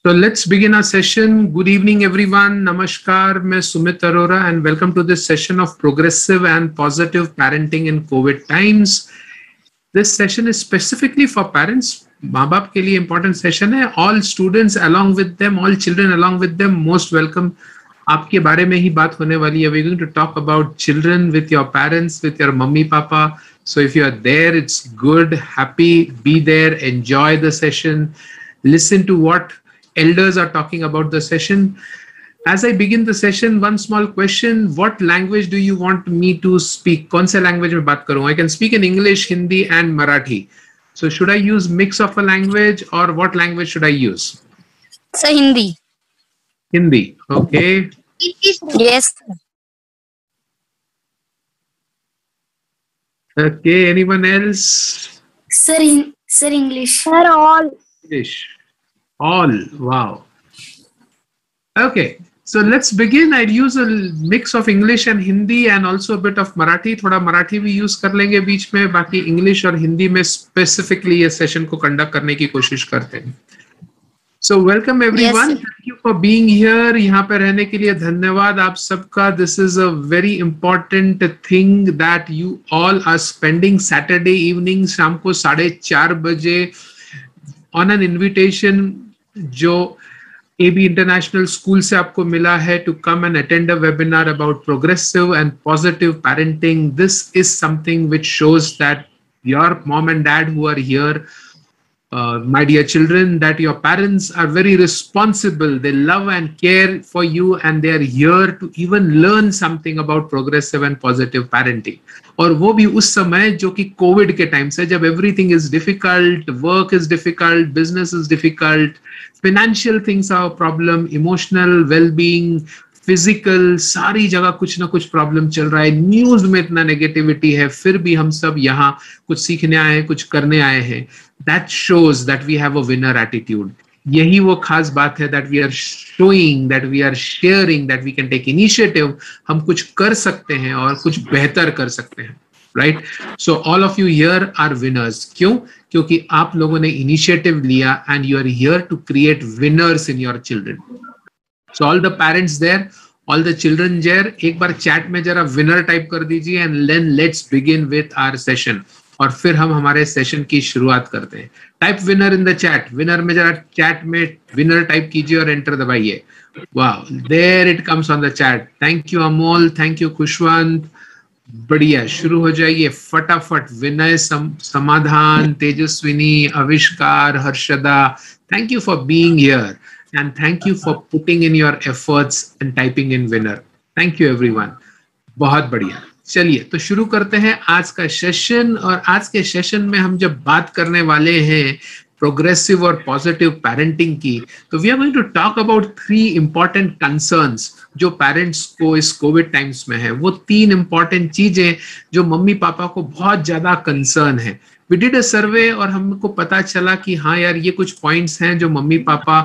So let's begin our session. Good evening, everyone. Namaskar. मैं Sumit Arora and welcome to this session of progressive and positive parenting in COVID times. This session is specifically for parents. माँ बाप के लिए important session है. All students along with them, all children along with them, most welcome. आपके बारे में ही बात होने वाली है. We're going to talk about children with your parents, with your mummy, papa. So if you are there, it's good, happy, be there, enjoy the session, listen to what elders are talking about the session. As I begin the session, one small question: what language do you want me to speak? कौन से language में बात करूँ? I can speak in English, Hindi, and Marathi. So should I use mix of a language, or what language should I use? So Hindi. Hindi. Okay. Yes. Okay. Anyone else? Sir, English. Sir, all. English. All. Wow. Okay. So let's begin. I'll use a mix of English and Hindi and also a bit of Marathi. थोड़ा मराठी भी use कर लेंगे बीच में. बाकी English और हिंदी में specifically ये session को conduct करने की कोशिश करते हैं. So welcome everyone. Yes, Thank you for being here. यहाँ पे रहने के लिए धन्यवाद आप सबका. This is a very important thing that you all are spending Saturday evening शाम को 4:30 बजे on an invitation जो AB International School से आपको मिला है to come and attend a webinar about progressive and positive parenting. This is something which shows that your mom and dad who are here, my dear children, that your parents are very responsible. They love and care for you and they are here to even learn something about progressive and positive parenting. और वो भी उस समय जो कि Covid के time से, जब everything is difficult, work is difficult, business is difficult, financial things are problem, emotional wellbeing, physical, सारी जगह कुछ ना कुछ प्रॉब्लम चल रहा है. न्यूज में इतना नेगेटिविटी है, फिर भी हम सब यहाँ कुछ सीखने आए हैं, कुछ करने आए हैं. That shows that we have a winner attitude. यही वो खास बात है, that we are showing, that we are sharing, that we can take initiative. हम कुछ कर सकते हैं और कुछ बेहतर कर सकते हैं, right? So all of you here are winners. क्यों? क्योंकि आप लोगों ने initiative लिया and you are here to create winners in your children. So all the parents there, all the children there, एक बार chat में जरा winner type कर दीजिए and then let's begin with our session. और फिर हम हमारे सेशन की शुरुआत करते हैं. Type winner in the chat. Winner में जरा चैट में विनर टाइप कीजिए और एंटर दबाइए. Wow, there it comes on the chat. Thank you Amol, thank you Khushwant. बढ़िया, शुरू हो जाइए फटाफट. Vinay, Samadhan, Tejaswini, Avishkar, Harshada, thank you for being here and thank you for putting in your efforts and typing in winner. Thank you everyone. बहुत बढ़िया. चलिए तो शुरू करते हैं आज का सेशन. और आज के सेशन में हम जब बात करने वाले हैं प्रोग्रेसिव और पॉजिटिव पेरेंटिंग की, तो we are going to talk about 3 important concerns जो पेरेंट्स को इस कोविड टाइम्स में है. वो 3 इंपॉर्टेंट चीजें जो मम्मी पापा को बहुत ज्यादा कंसर्न है. वी डिड अ सर्वे और हमको पता चला कि हाँ यार, ये कुछ पॉइंट्स हैं जो मम्मी पापा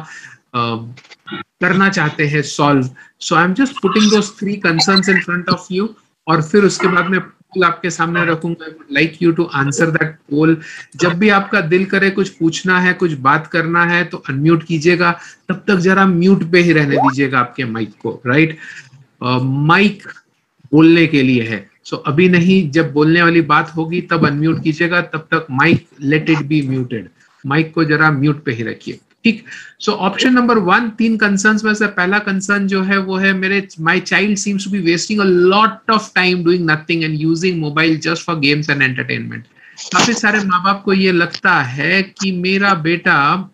करना चाहते हैं solve. So I am just putting those 3 concerns in front of you. और फिर उसके बाद मैं पोल आपके सामने रखूंगा. I would like you to answer that poll. जब भी आपका दिल करे कुछ पूछना है, कुछ बात करना है, तो अनम्यूट कीजिएगा. तब तक जरा म्यूट पे ही रहने दीजिएगा आपके माइक को, राइट? माइक बोलने के लिए है. सो अभी नहीं, जब बोलने वाली बात होगी तब अनम्यूट कीजिएगा. तब तक mic let it be muted. Mic को जरा म्यूट पे ही रखिए, ठीक? सो ऑप्शन नंबर 1, 3 कंसर्न्स में से पहला कंसर्न जो है वो है my child seems to be wasting a lot of time doing nothing and using mobile just for games and entertainment. काफी सारे माँ बाप को ये लगता है कि मेरा बेटा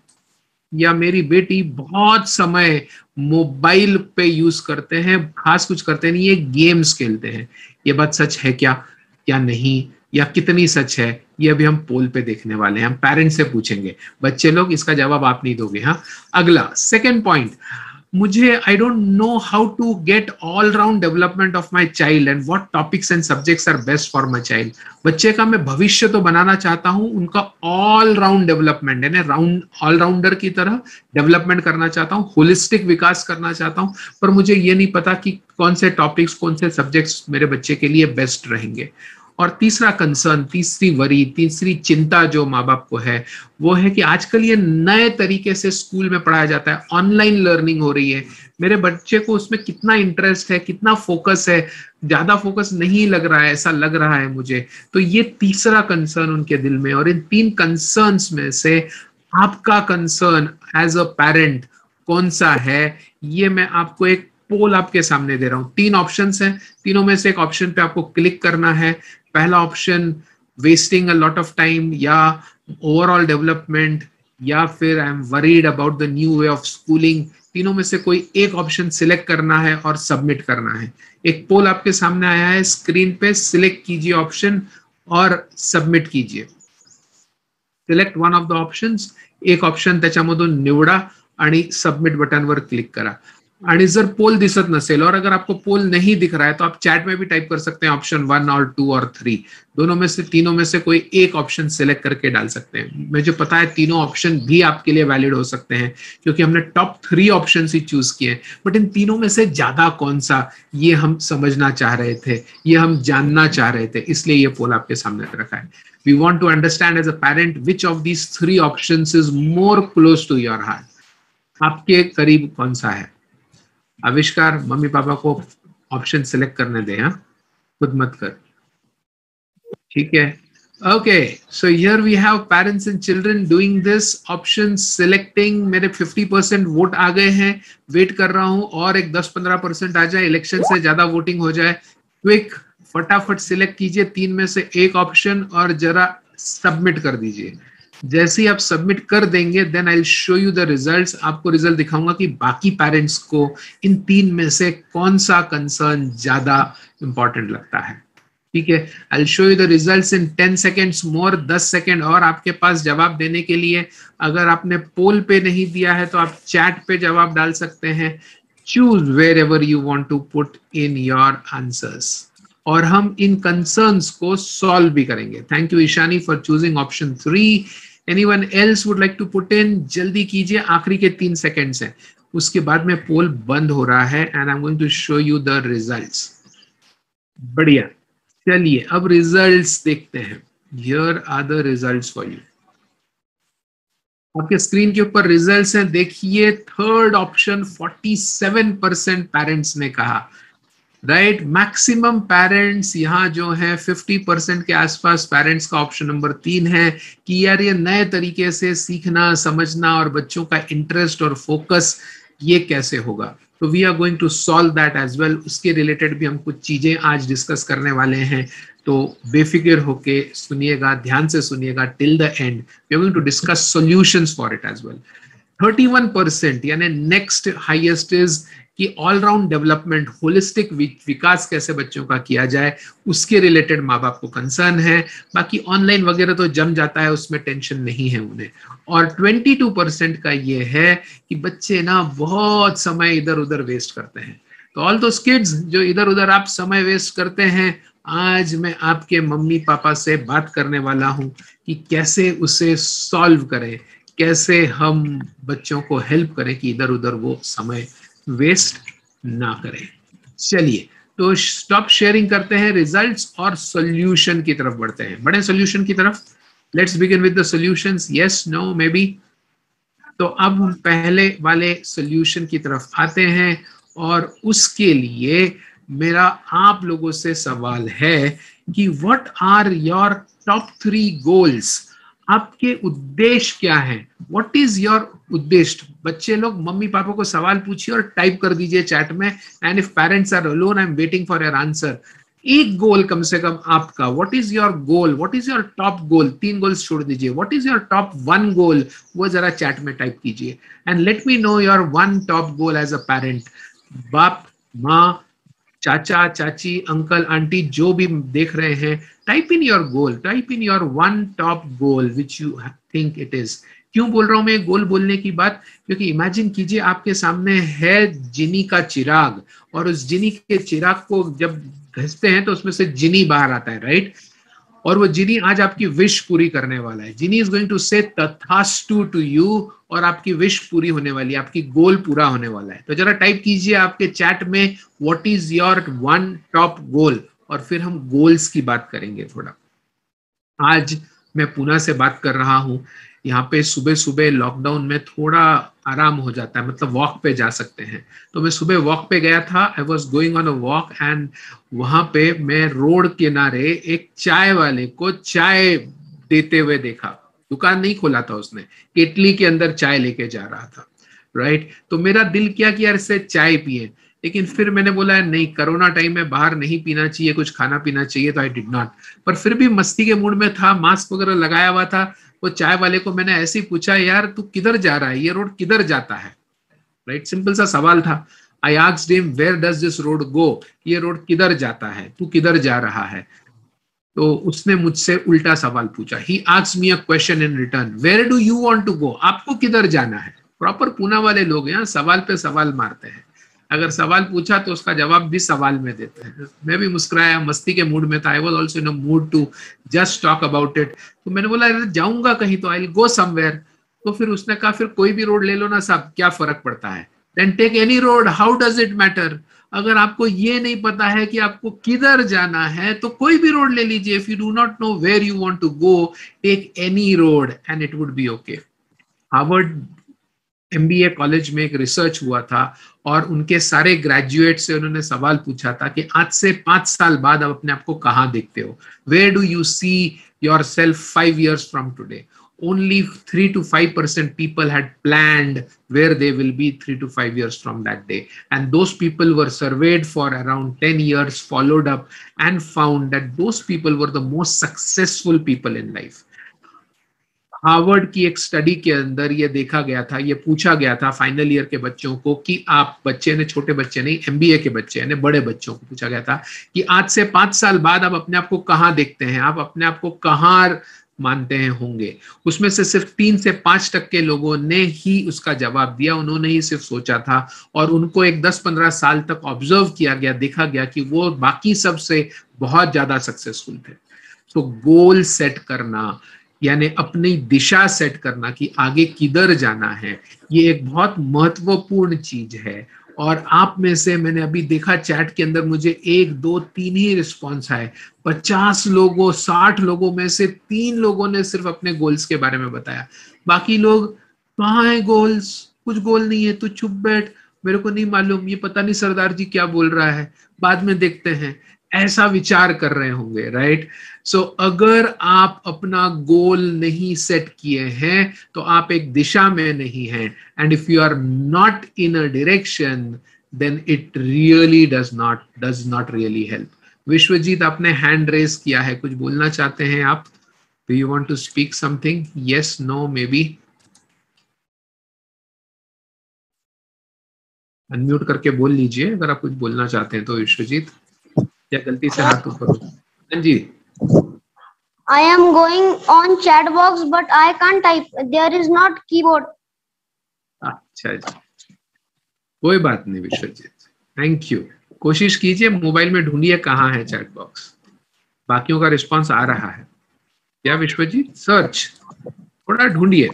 या मेरी बेटी बहुत समय मोबाइल पे यूज करते हैं, खास कुछ करते नहीं, ये गेम्स खेलते हैं. ये बात सच है क्या, या नहीं, या कितनी सच है, ये अभी हम पोल पे देखने वाले हैं. हम पेरेंट्स से पूछेंगे. बच्चे लोग, इसका जवाब आप नहीं दोगे. हाँ, अगला सेकंड पॉइंट, मुझे I don't know how to get all round development of my child and what topics and subjects are best for my child. बच्चे का मैं भविष्य तो बनाना चाहता हूं, उनका ऑल राउंड डेवलपमेंट यानी राउंड ऑलराउंडर की तरह डेवलपमेंट करना चाहता हूं, होलिस्टिक विकास करना चाहता हूं. पर मुझे ये नहीं पता कि कौन से टॉपिक्स, कौन से सब्जेक्ट्स मेरे बच्चे के लिए बेस्ट रहेंगे. और तीसरा कंसर्न, तीसरी वरी, तीसरी चिंता जो माँ बाप को है वो है कि आजकल ये नए तरीके से स्कूल में पढ़ाया जाता है, ऑनलाइन लर्निंग हो रही है, मेरे बच्चे को उसमें कितना इंटरेस्ट है, कितना फोकस है, ज्यादा फोकस नहीं लग रहा है, ऐसा लग रहा है मुझे। तो ये तीसरा कंसर्न उनके दिल में। और इन 3 कंसर्न्स में से आपका कंसर्न एज अ पेरेंट कौन सा है, ये मैं आपको एक पोल आपके सामने दे रहा हूं। 3 ऑप्शंस हैं, तीनों में से एक ऑप्शन पे आपको क्लिक करना है। पहला option wasting a lot of time, या ओवरऑल डेवलपमेंट, या फिर आई am worried about the new way of schooling. तीनों में से कोई एक ऑप्शन सिलेक्ट करना है और सबमिट करना है। एक पोल आपके सामने आया है स्क्रीन पे, सिलेक्ट कीजिए ऑप्शन और सबमिट कीजिए। Select one of the options, एक ऑप्शन त्याच्यामधून निवडा आणि सबमिट बटनवर क्लिक करा। आणि जर पोल दिसत नसेल और अगर आपको पोल नहीं दिख रहा है तो आप चैट में भी टाइप कर सकते हैं ऑप्शन 1 और 2 और 3, दोनों में से, तीनों में से कोई एक ऑप्शन सिलेक्ट करके डाल सकते हैं। मुझे पता है तीनों ऑप्शन भी आपके लिए वैलिड हो सकते हैं क्योंकि हमने टॉप 3 ऑप्शन ही चूज किए, बट इन तीनों में से ज्यादा कौन सा, ये हम समझना चाह रहे थे, ये हम जानना चाह रहे थे, इसलिए ये पोल आपके सामने रखा है। We want to understand as a parent which of these 3 options is more close to your heart. आपके करीब कौन सा है? आविष्कार, मम्मी पापा को ऑप्शन सिलेक्ट करने दें, हाँ, खुद मत कर, ठीक है? Okay, so here we have parents and children doing this option selecting. मेरे 50% वोट आ गए हैं, वेट कर रहा हूं और एक 10-15% आ जाए, इलेक्शन से ज्यादा वोटिंग हो जाए। क्विक, फटाफट सिलेक्ट कीजिए 3 में से एक ऑप्शन और जरा सबमिट कर दीजिए। जैसे ही आप सबमिट कर देंगे then I will show you the results. आपको रिजल्ट दिखाऊंगा कि बाकी पेरेंट्स को इन 3 में से कौन सा कंसर्न ज्यादा इंपॉर्टेंट लगता है, ठीक है? आई will show you the results in 10 seconds more, 10 second और आपके पास जवाब देने के लिए। अगर आपने पोल पे नहीं दिया है तो आप चैट पे जवाब डाल सकते हैं। Choose wherever you want to put in your answers और हम इन कंसर्न्स को सॉल्व भी करेंगे। Thank you Ishani for choosing option 3। Anyone else would like to put in? जल्दी कीजिए, आखिरी के 3 सेकेंड्स हैं, उसके बाद में पोल बंद हो रहा है and I am going to show you the results. बढ़िया, चलिए अब रिजल्ट्स देखते हैं। Here are the results for you. आपके स्क्रीन के ऊपर रिजल्ट्स हैं, देखिए। थर्ड ऑप्शन 47% पेरेंट्स ने कहा, राइट? मैक्सिमम पेरेंट्स यहाँ जो है 50% के आसपास पेरेंट्स का ऑप्शन नंबर 3 है कि यार ये नए तरीके से सीखना, समझना और बच्चों का इंटरेस्ट और फोकस ये कैसे होगा। तो we are going to solve that as well. उसके रिलेटेड भी हम कुछ चीजें आज डिस्कस करने वाले हैं, तो बेफिक्र होके सुनिएगा, ध्यान से सुनिएगा till the end. We are going to discuss solutions for it as well. 31% यानी नेक्स्ट हाईएस्ट इज कि ऑलराउंड डेवलपमेंट, होलिस्टिक विकास कैसे बच्चों का किया जाए, उसके रिलेटेड माँ बाप को कंसर्न है। बाकी ऑनलाइन वगैरह तो जम जाता है, उसमें टेंशन नहीं है उन्हें। और 22% का ये है कि बच्चे ना बहुत समय इधर उधर वेस्ट करते हैं। तो ऑल दोस किड्स जो इधर उधर आप समय वेस्ट करते हैं, आज मैं आपके मम्मी पापा से बात करने वाला हूं कि कैसे उसे सॉल्व करें, कैसे हम बच्चों को हेल्प करें कि इधर उधर वो समय वेस्ट ना करें। चलिए तो स्टॉप शेयरिंग करते हैं रिजल्ट्स और सॉल्यूशन की तरफ बढ़ते हैं। बड़े सॉल्यूशन की तरफ। Let's begin with the solutions, yes no maybe. तो अब हम पहले वाले सॉल्यूशन की तरफ आते हैं और उसके लिए मेरा आप लोगों से सवाल है कि what are your top 3 goals? आपके उद्देश्य क्या है? व्हाट इज योर उद्देश्य? बच्चे लोग मम्मी पापा को सवाल पूछिए और टाइप कर दीजिए चैट में। And if parents are alone, I am waiting for your answer. एक गोल कम से कम आपका, what is your goal, what is your top goal? 3 goals छोड़ दीजिए, what is your top 1 goal, वो जरा चैट में टाइप कीजिए। And let me know your 1 top goal as a parent. बाप, माँ, चाचा, चाची, अंकल, आंटी जो भी देख रहे हैं, type in your goal, type in your 1 top goal which you think it is. क्यों बोल रहा हूं मैं गोल बोलने की बात? क्योंकि इमेजिन कीजिए आपके सामने है जिनी का चिराग और उस जिनी के चिराग को जब घिसते हैं तो उसमें से जिनी बाहर आता है, राइट? और वो जिनी आज आपकी विश पूरी करने वाला है। जिनी इज गोइंग टू से तथास्तु टू यू और आपकी विश पूरी होने वाली है, आपकी गोल पूरा होने वाला है। तो जरा टाइप कीजिए आपके चैट में व्हाट इज योर 1 टॉप गोल, और फिर हम गोल्स की बात करेंगे थोड़ा। आज मैं पुणे से बात कर रहा हूँ। यहाँ पे सुबह सुबह लॉकडाउन में थोड़ा आराम हो जाता है, मतलब वॉक पे जा सकते हैं। तो मैं सुबह वॉक पे गया था, I was going on a walk, and वहां पे मैं रोड किनारे एक चाय वाले को चाय देते हुए देखा। दुकान नहीं खोला था उसने, केटली के अंदर चाय लेके जा रहा था, राइट। तो मेरा दिल किया कि यार इससे चाय पिए, लेकिन फिर मैंने बोला नहीं, कोरोना टाइम में बाहर नहीं पीना चाहिए, कुछ खाना पीना चाहिए, तो आई डिड नॉट। पर फिर भी मस्ती के मूड में था, मास्क वगैरह लगाया हुआ था। वो चाय वाले को मैंने ऐसे ही पूछा, यार तू किधर जा रहा है, ये रोड किधर जाता है, राइट। सिंपल सा सवाल था। I asked him where does this road go, ये रोड किधर जाता है, तू किधर जा रहा है। तो उसने मुझसे उल्टा सवाल पूछा, he asked me a question in return, where do you want to go, आपको किधर जाना है। प्रॉपर पूना वाले लोग यहाँ सवाल पे सवाल मारते हैं। अगर सवाल पूछा तो उसका जवाब भी सवाल में देते हैं। मैं भी मुस्कुराया, मस्ती के मूड में था, I was also in a mood to just talk about it. तो मैंने बोला जाऊंगा कहीं तो आई विल गो समवेयर। तो फिर उसने कहा फिर कोई भी रोड ले लो ना साहब, क्या फर्क पड़ता है, then take any road, how does it matter. अगर आपको ये नहीं पता है कि आपको किधर जाना है तो कोई भी रोड ले लीजिए। If you do not know where you want to go, take any road and it would be okay. Harvard MBA college में एक रिसर्च हुआ था और उनके सारे ग्रेजुएट से उन्होंने सवाल पूछा था कि आज से 5 साल बाद आप अपने आप को कहाँ देखते हो, where do you see your self 5 years from today. Only 3 to 5% people had planned where they will be 3 to 5 years from that day. And those people were surveyed for around 10 years, followed up, and found that those people were the most successful people in life. Harvard की एक study के अंदर ये देखा गया था, ये पूछा गया था फाइनल ईयर के बच्चों को कि आप, बच्चे ने, छोटे बच्चे नहीं, एमबीए के बच्चे यानी बड़े बच्चों को पूछा गया था कि आज से 5 साल बाद आप अपने आप को कहाँ देखते हैं, आप अपने आप को कहाँ मानते हैं होंगे। उसमें से सिर्फ 3 से 5% लोगों ने ही उसका जवाब दिया, उन्होंने ही सिर्फ सोचा था। और उनको एक 10-15 साल तक ऑब्जर्व किया गया, देखा गया कि वो बाकी सब से बहुत ज्यादा सक्सेसफुल थे। तो गोल सेट करना यानी अपनी दिशा सेट करना कि आगे किधर जाना है, ये एक बहुत महत्वपूर्ण चीज है। और आप में से मैंने अभी देखा चैट के अंदर मुझे 1, 2, 3 ही रिस्पॉन्स आए। 50 लोगों, 60 लोगों में से 3 लोगों ने सिर्फ अपने गोल्स के बारे में बताया। बाकी लोग कहाँ है गोल्स, कुछ गोल नहीं है, तू चुप बैठ, मेरे को नहीं मालूम, ये पता नहीं सरदार जी क्या बोल रहा है, बाद में देखते हैं, ऐसा विचार कर रहे होंगे, राइट। सो अगर आप अपना गोल नहीं सेट किए हैं तो आप एक दिशा में नहीं हैं, and if you are not in a direction then it really does not really help. Vishwajeet, आपने हैंड रेज किया है, कुछ बोलना चाहते हैं आप? Do you want to speak something? Yes, no, maybe? Unmute करके बोल लीजिए अगर आप कुछ बोलना चाहते हैं तो। विश्वजीत, या गलती से हाथ ऊपर? हाँ जी। I am going on chat box, but I can't type. There is not keyboard. अच्छा जी, कोई बात नहीं विश्वजीत, थैंक यू। कोशिश कीजिए, मोबाइल में ढूंढिए कहाँ है चैट बॉक्स। बाकियों का रिस्पांस आ रहा है क्या विश्वजीत? सर्च थोड़ा ढूंढिए।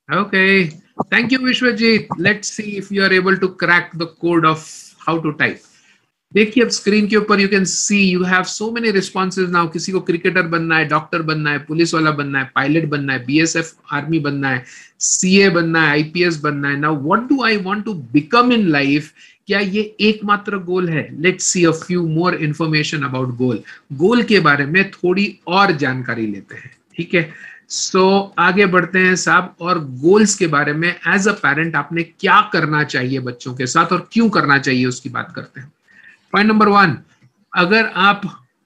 Okay, thank you Vishwajeet. Let's see if you are able to crack the code of how to type. देखिए अब स्क्रीन के ऊपर you can see you have so many responses now. किसी को क्रिकेटर बनना है, डॉक्टर बनना है, पुलिस वाला बनना है, पायलट बनना है, बीएसएफ आर्मी बनना है, सीए बनना है, आईपीएस बनना है। Now what do I want to become in life? क्या ये एकमात्र गोल है? Let's see a few more information about goal. Goal के बारे में थोड़ी और जानकारी लेते हैं, ठीक है। सो आगे बढ़ते हैं साहब, और गोल्स के बारे में एज अ पेरेंट आपने क्या करना चाहिए बच्चों के साथ और क्यों करना चाहिए उसकी बात करते हैं। पॉइंट नंबर 1, अगर आप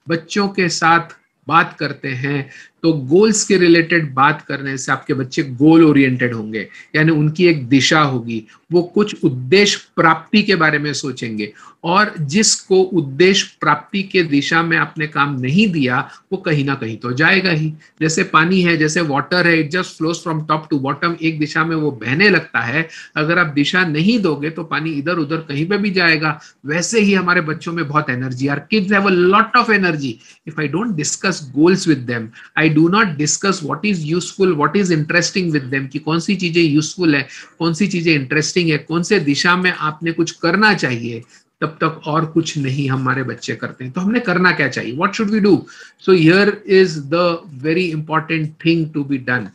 बच्चों के साथ बात करते हैं तो गोल्स के रिलेटेड बात करने से आपके बच्चे गोल ओरिएंटेड होंगे, यानी उनकी एक दिशा होगी, वो कुछ उद्देश्य प्राप्ति के बारे में सोचेंगे। और जिसको उद्देश्य प्राप्ति के दिशा में आपने काम नहीं दिया वो कहीं ना कहीं तो जाएगा ही। जैसे पानी है, जैसे वाटर है, it just flows from top to bottom, एक दिशा में वो बहने लगता है। अगर आप दिशा नहीं दोगे तो पानी इधर उधर कहीं पे भी जाएगा। वैसे ही हमारे बच्चों में बहुत energy, our kids have a lot of energy. If I don't discuss goals with them, I do not discuss what is useful, what is interesting with them, कि कौन सी चीजें यूजफुल है, कौन सी चीजें इंटरेस्टिंग है, कौन से दिशा में आपने कुछ करना चाहिए, तब तक और कुछ नहीं हमारे बच्चे करते हैं। तो हमने करना क्या चाहिए? What should we do? So here is the very important thing to be done.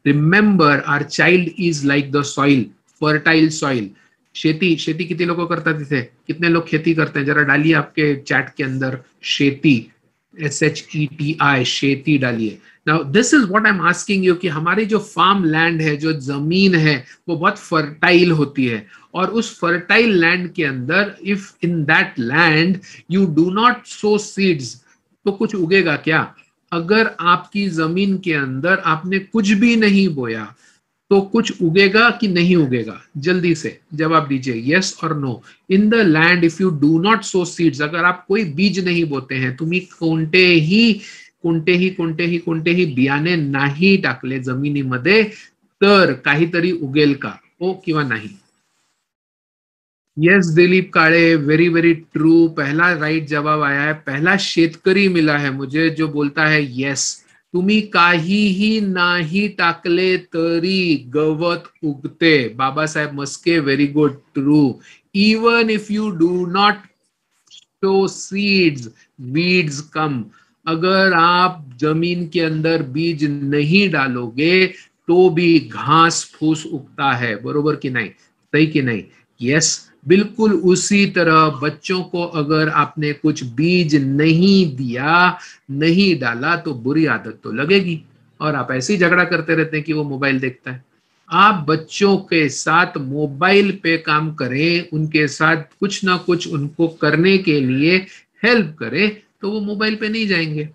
Remember our child is like the soil, fertile soil. खेती कितने लोगों को करते थे? कितने लोग खेती करते हैं? जरा डालिए आपके चैट के अंदर शेती, SHETI, शेती डालिए। Now this is what I am asking you कि हमारी जो फार्म लैंड है, जो जमीन है, वो बहुत फर्टाइल होती है। और उस फर्टाइल लैंड के अंदर if in that land you do not sow seeds, तो कुछ उगेगा क्या? अगर आपकी जमीन के अंदर आपने कुछ भी नहीं बोया तो कुछ उगेगा कि नहीं उगेगा? जल्दी से जवाब दीजिए, यस और no. In the land if you do not sow seeds, अगर आप कोई बीज नहीं बोते हैं, तुम्ही कोणतेही बियाणे नाही टाकले जमिनीमध्ये, तर काहीतरी उगेल का? हो किंवा नाही? यस दिलीप काळे, वेरी वेरी ट्रू, पहला राइट जवाब आया है। पहला शेतकरी मिला है मुझे जो बोलता है यस। तुम्ही काहीही नाही टाकले तरी गवत उगते। Babasaheb Maske, very good, true. Even if you do not sow seeds, weeds come. अगर आप जमीन के अंदर बीज नहीं डालोगे तो भी घास फूस उगता है, बरोबर कि नहीं? सही कि नहीं? यस, बिल्कुल उसी तरह बच्चों को अगर आपने कुछ बीज नहीं दिया, नहीं डाला, तो बुरी आदत तो लगेगी। और आप ऐसे ही झगड़ा करते रहते हैं कि वो मोबाइल देखता है। आप बच्चों के साथ मोबाइल पे काम करें, उनके साथ कुछ ना कुछ उनको करने के लिए हेल्प करें, तो वो मोबाइल पे नहीं जाएंगे।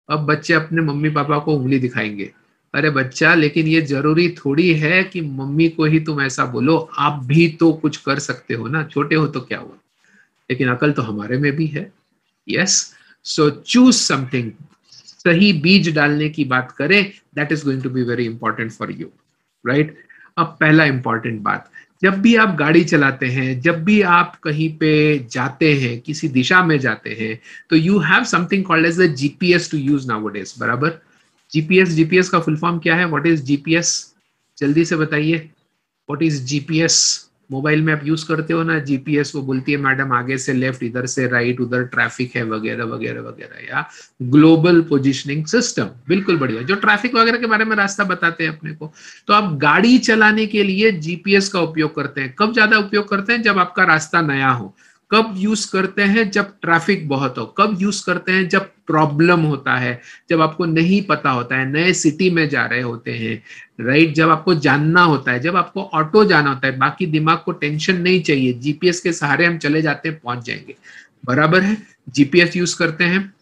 अब बच्चे अपने मम्मी पापा को उंगली दिखाएंगे, अरे बच्चा, लेकिन ये जरूरी थोड़ी है कि मम्मी को ही तुम ऐसा बोलो, आप भी तो कुछ कर सकते हो ना, छोटे हो तो क्या हुआ, लेकिन अकल तो हमारे में भी है। Yes, so choose something. सही बीज डालने की बात करें, that is going to be very important for you, right? अब पहला इंपॉर्टेंट बात, जब भी आप गाड़ी चलाते हैं, जब भी आप कहीं पे जाते हैं, किसी दिशा में जाते हैं, तो you have something called as the GPS to use nowadays, बराबर? जीपीएस का फुल फॉर्म क्या है? What is GPS? जल्दी से बताइए, व्हाट इज जीपीएस? मोबाइल में आप यूज करते हो ना जीपीएस, वो बोलती है मैडम आगे से लेफ्ट, इधर से राइट, उधर ट्रैफिक है, वगैरह वगैरह वगैरह, या ग्लोबल पोजिशनिंग सिस्टम। बिल्कुल बढ़िया, जो ट्रैफिक वगैरह के बारे में रास्ता बताते हैं अपने को। तो आप गाड़ी चलाने के लिए जीपीएस का उपयोग करते हैं। कब ज्यादा उपयोग करते हैं? जब आपका रास्ता नया हो। कब यूज करते हैं? जब ट्रैफिक बहुत हो। कब यूज करते हैं? जब प्रॉब्लम होता है, जब आपको नहीं पता होता है, नए सिटी में जा रहे होते हैं, राइट? जब आपको जानना होता है, जब आपको ऑटो जाना होता है, बाकी दिमाग को टेंशन नहीं चाहिए, जीपीएस के सहारे हम चले जाते हैं, पहुंच जाएंगे, बराबर है? जीपीएस यूज करते हैं।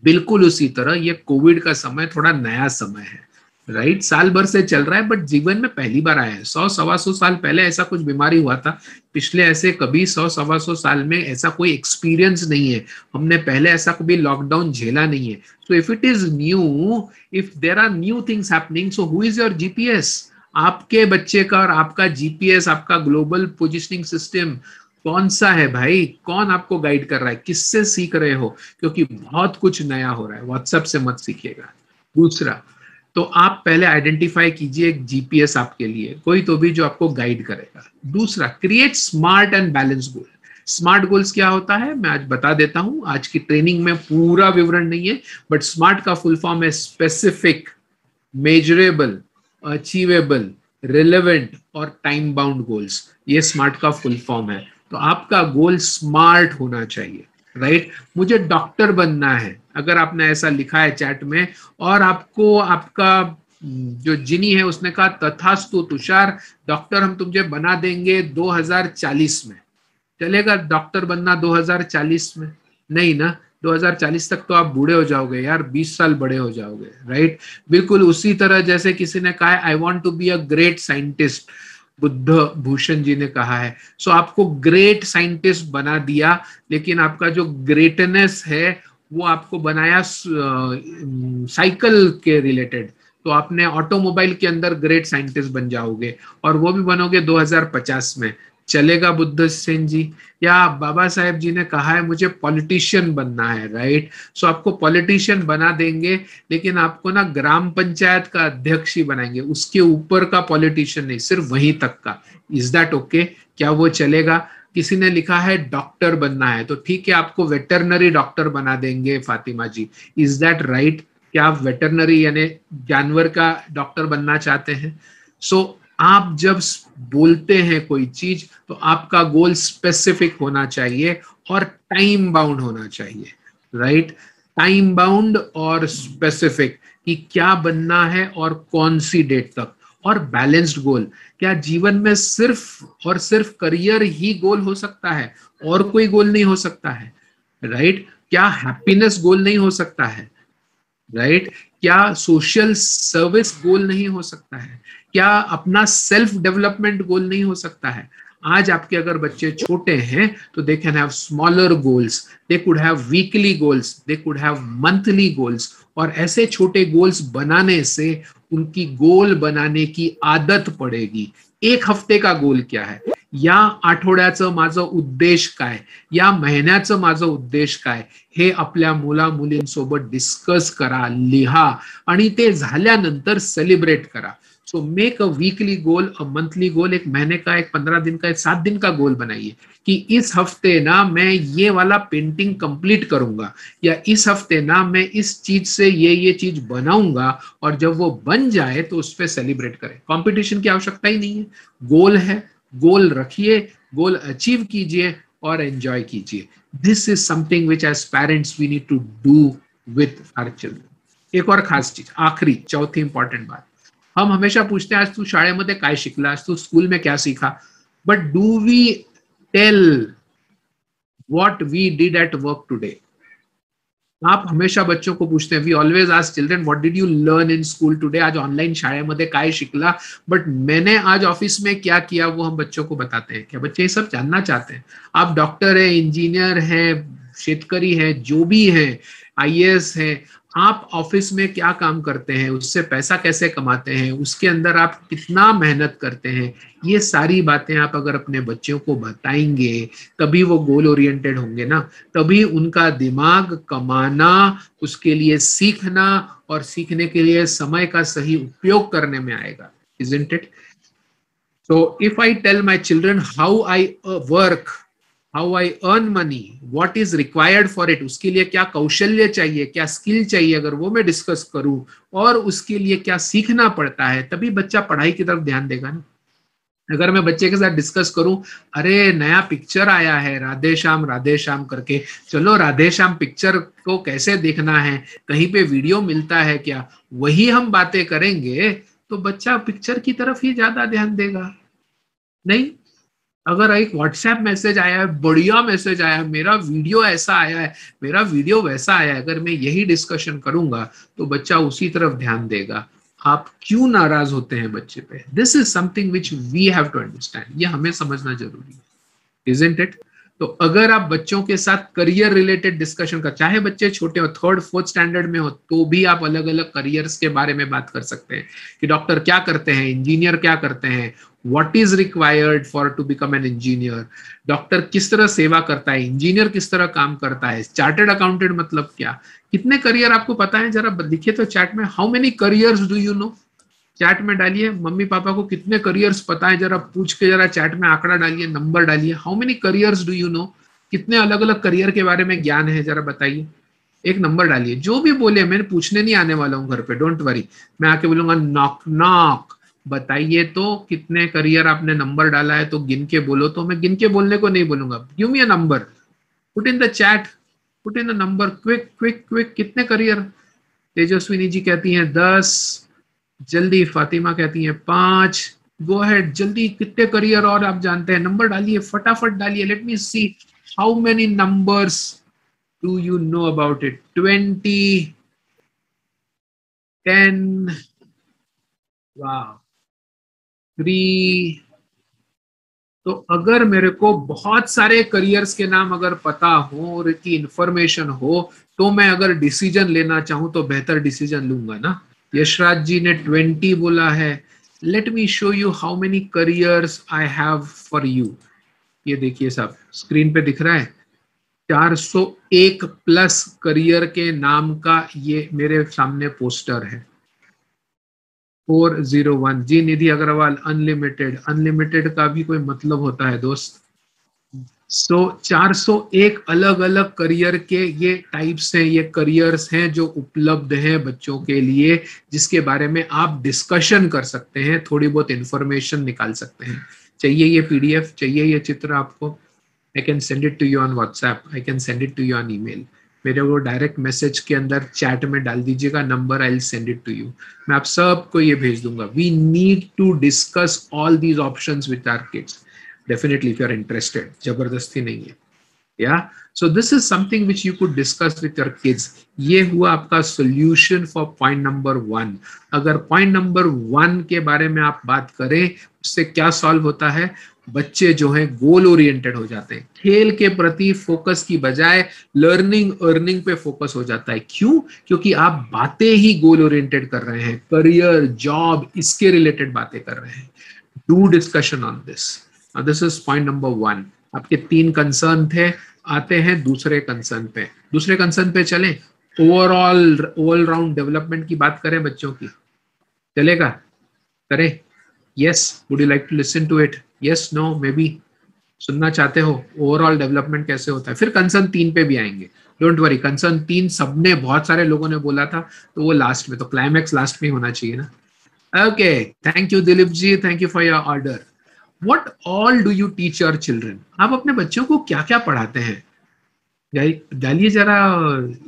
बिल्कुल उसी तरह ये कोविड का समय थोड़ा नया समय है, राइट? साल भर से चल रहा है, बट जीवन में पहली बार आया है। 100-125 साल पहले ऐसा कुछ बीमारी हुआ था, पिछले ऐसे कभी 100-125 साल में ऐसा कोई एक्सपीरियंस नहीं है। हमने पहले ऐसा कभी लॉकडाउन झेला नहीं है। So if it is new, if there are new things happening, so who is your GPS? आपके बच्चे का और आपका जीपीएस, आपका ग्लोबल पोजिशनिंग सिस्टम कौन सा है भाई? कौन आपको गाइड कर रहा है? किससे सीख रहे हो? क्योंकि बहुत कुछ नया हो रहा है, व्हाट्सएप से मत सीखिएगा। दूसरा, तो आप पहले आइडेंटिफाई कीजिए एक जीपीएस आपके लिए, कोई तो भी जो आपको गाइड करेगा। दूसरा, create smart and balance goal. Smart goals क्या होता है मैं आज बता देता हूं। आज की ट्रेनिंग में पूरा विवरण नहीं है, बट स्मार्ट का फुल फॉर्म है स्पेसिफिक, मेजरेबल, अचीवेबल, रिलेवेंट और टाइम बाउंड गोल्स। ये स्मार्ट का फुल फॉर्म है। तो आपका गोल स्मार्ट होना चाहिए, राइट? मुझे डॉक्टर बनना है, अगर आपने ऐसा लिखा है चैट में, और आपको आपका जो जिनी है उसने कहा तथास्तु तुषार, डॉक्टर हम तुझे बना देंगे 2040 में, चलेगा डॉक्टर बनना 2040 में? नहीं ना, 2040 तक तो आप बूढ़े हो जाओगे यार, 20 साल बड़े हो जाओगे, राइट? बिल्कुल उसी तरह जैसे किसी ने कहा I want to be a great scientist, Buddha Bhushan ji ने कहा है। सो आपको ग्रेट साइंटिस्ट बना दिया, लेकिन आपका जो ग्रेटनेस है वो आपको बनाया साइकिल के रिलेटेड, तो आपने ऑटोमोबाइल के अंदर ग्रेट साइंटिस्ट बन जाओगे, और वो भी बनोगे 2050 में, चलेगा बुद्ध सेन जी? या बाबा साहेब जी ने कहा है मुझे पॉलिटिशियन बनना है, राइट? सो आपको पॉलिटिशियन बना देंगे, लेकिन आपको ना ग्राम पंचायत का अध्यक्ष ही बनाएंगे, उसके ऊपर का पॉलिटिशियन नहीं, सिर्फ वहीं तक का। Is that okay? क्या वो चलेगा? किसी ने लिखा है डॉक्टर बनना है, तो ठीक है, आपको वेटरनरी डॉक्टर बना देंगे Fatima ji. Is that right? क्या आप वेटरनरी यानी जानवर का डॉक्टर बनना चाहते हैं? सो आप जब बोलते हैं कोई चीज तो आपका गोल स्पेसिफिक होना चाहिए और टाइम बाउंड होना चाहिए, राइट? टाइम बाउंड और स्पेसिफिक कि क्या बनना है और कौन सी डेट तक, और बैलेंस्ड गोल। क्या जीवन में सिर्फ और सिर्फ करियर ही गोल हो सकता है और कोई गोल नहीं हो सकता है, राइट? क्या हैप्पीनेस गोल नहीं हो सकता है, राइट? क्या सोशल सर्विस गोल नहीं हो सकता है? क्या अपना सेल्फ डेवलपमेंट गोल नहीं हो सकता है? आज आपके अगर बच्चे छोटे हैं तो they can have smaller goals, they could have weekly goals, they could have monthly goals, और ऐसे छोटे गोल्स बनाने से उनकी गोल बनाने की आदत पडेगी। एक हफ्ते का गोल क्या है, या आठवड्याचं माझं उद्देश काय, या महिन्याचं माझं उद्देश काय, हे आपल्या मुला मुलींसोबत डिस्कस करा, लिहा, आणि ते झाल्यानंतर सेलिब्रेट करा। So make a weekly goal, a monthly goal, एक महीने का, एक 15 दिन का, एक 7 दिन का गोल बनाइए कि इस हफ्ते ना मैं ये वाला पेंटिंग कंप्लीट करूंगा, या इस हफ्ते ना मैं इस चीज से ये चीज बनाऊंगा, और जब वो बन जाए तो उस पर सेलिब्रेट करें। कंपटीशन की आवश्यकता ही नहीं है, गोल है, गोल रखिए, गोल अचीव कीजिए और एंजॉय कीजिए। This is something which as parents we need to do with our children. एक और खास चीज, आखिरी चौथी इंपॉर्टेंट बात, हम हमेशा पूछते हैं आज तू शाळेमध्ये काय शिकला, आज तू स्कूल में क्या सीखा, but do we tell what we did at work today? आप हमेशा बच्चों को पूछते हैं, we always ask children what did you learn in school today, आज ऑनलाइन शाळेमध्ये काय शिकला, बट मैंने आज ऑफिस में क्या किया वो हम बच्चों को बताते हैं क्या? बच्चे ये सब जानना चाहते हैं। आप डॉक्टर है, इंजीनियर है, शेतकरी है, जो भी है, आईएएस है, आप ऑफिस में क्या काम करते हैं, उससे पैसा कैसे कमाते हैं, उसके अंदर आप कितना मेहनत करते हैं, ये सारी बातें आप अगर अपने बच्चों को बताएंगे तभी वो गोल ओरिएंटेड होंगे ना, तभी उनका दिमाग कमाना, उसके लिए सीखना और सीखने के लिए समय का सही उपयोग करने में आएगा, isn't it? So if I tell my children how I work, how I earn money, what is required for it, उसके लिए क्या कौशल्य चाहिए, क्या स्किल चाहिए, अगर वो मैं डिस्कस करूं और उसके लिए क्या सीखना पड़ता है, तभी बच्चा पढ़ाई की तरफ ध्यान देगा ना। अगर मैं बच्चे के साथ डिस्कस करूं, अरे नया पिक्चर आया है राधे श्याम करके, चलो राधे श्याम पिक्चर को कैसे देखना है, कहीं पे वीडियो मिलता है क्या, वही हम बातें करेंगे तो बच्चा पिक्चर की तरफ ही ज्यादा ध्यान देगा। नहीं, अगर एक व्हाट्सएप मैसेज आया है, बढ़िया मैसेज आया, मेरा वीडियो ऐसा आया है, मेरा वीडियो वैसा आया है, अगर मैं यही डिस्कशन करूंगा तो बच्चा उसी तरफ ध्यान देगा। आप क्यों नाराज होते हैं बच्चे पे? This is something which we have to understand, ये हमें समझना जरूरी है, इजंट इट? तो अगर आप बच्चों के साथ करियर रिलेटेड डिस्कशन कर, चाहे बच्चे छोटे हो, 3rd 4th स्टैंडर्ड में हो, तो भी आप अलग अलग करियर्स के बारे में बात कर सकते हैं कि डॉक्टर क्या करते हैं, इंजीनियर क्या करते हैं, what is required for to become an engineer, doctor किस तरह सेवा करता है, इंजीनियर किस तरह काम करता है, चार्टर्ड अकाउंटेंट मतलब क्या, कितने करियर आपको पता है, जरा लिखिए तो चैट में, how many careers do you know, chat में डालिए। मम्मी पापा को कितने करियर्स पता है, जरा पूछ के जरा चैट में आंकड़ा डालिए, नंबर डालिए, how many careers do you know, कितने अलग अलग करियर के बारे में ज्ञान है, जरा बताइए, एक नंबर डालिए। जो भी बोले, मैंने पूछने नहीं आने वाला हूँ घर पे, डोंट वरी, मैं आके बोलूंगा नॉक नॉक, बताइए तो कितने करियर आपने नंबर डाला है, तो गिन के बोलो, तो मैं गिन के बोलने को नहीं बोलूंगा, give me a number, put in the chat, put in a number, quick quick quick, कितने करियर? तेजस्विनी जी कहती हैं 10, जल्दी फातिमा कहती हैं 5, गो अहेड जल्दी, कितने करियर और आप जानते हैं, नंबर डालिए, फटाफट डालिए, late me see how many numbers do you know about it, 20, 10, वाह, 3। तो अगर मेरे को बहुत सारे करियर्स के नाम अगर पता हो और की इंफॉर्मेशन हो, तो मैं अगर डिसीजन लेना चाहूं तो बेहतर डिसीजन लूंगा ना। यशराज जी ने 20 बोला है, let me show you how many careers I have for you. ये देखिए साहब, स्क्रीन पे दिख रहा है 401 प्लस करियर के नाम का ये मेरे सामने पोस्टर है। 401 जी, निधि अग्रवाल, अनलिमिटेड, अनलिमिटेड का भी कोई मतलब होता है दोस्त? सो 401 अलग अलग करियर के ये टाइप्स हैं, ये करियर्स हैं जो उपलब्ध हैं बच्चों के लिए, जिसके बारे में आप डिस्कशन कर सकते हैं, थोड़ी बहुत इंफॉर्मेशन निकाल सकते हैं। चाहिए ये पीडीएफ, चाहिए ये चित्र आपको, I can send it to you on WhatsApp, I can send it to you on email. मेरे को डायरेक्ट मैसेज के अंदर चैट में डाल दीजिएगा number, I will send it to you. मैं आप सबको ये भेज दूंगा। We need to discuss all these options with our kids, definitely if you are interested, जबरदस्ती नहीं है। Yeah, so this is something which you could discuss with your kids. ये हुआ आपका solution for point number 1. अगर point number 1 के बारे में आप बात करें, उससे क्या solve होता है? बच्चे जो हैं गोल ओरिएंटेड हो जाते हैं, खेल के प्रति फोकस की बजाय लर्निंग अर्निंग पे फोकस हो जाता है। क्यों? क्योंकि आप बातें ही गोल ओरिएंटेड कर रहे हैं, करियर, जॉब, इसके रिलेटेड बातें कर रहे हैं। Do discussion on this. This is point number 1। आपके 3 कंसर्न थे, आते हैं दूसरे कंसर्न पे। दूसरे कंसर्न पे चलें, ओवरऑल ऑल राउंड डेवलपमेंट की बात करें बच्चों की, चलेगा? करें? Yes, would you like to listen to it? Yes, no, maybe? सुनना चाहते हो ओवरऑल डेवलपमेंट कैसे होता है? फिर कंसर्न 3 पे भी आएंगे, डोंट वरी। कंसर्न 3 सबने, बहुत सारे लोगों ने बोला था, तो वो लास्ट में, तो क्लाइमैक्स लास्ट में होना चाहिए ना। Okay, thank you Dilip ji, thank you for your order. What all do you teach your children? आप अपने बच्चों को क्या क्या पढ़ाते हैं? डालिए जरा,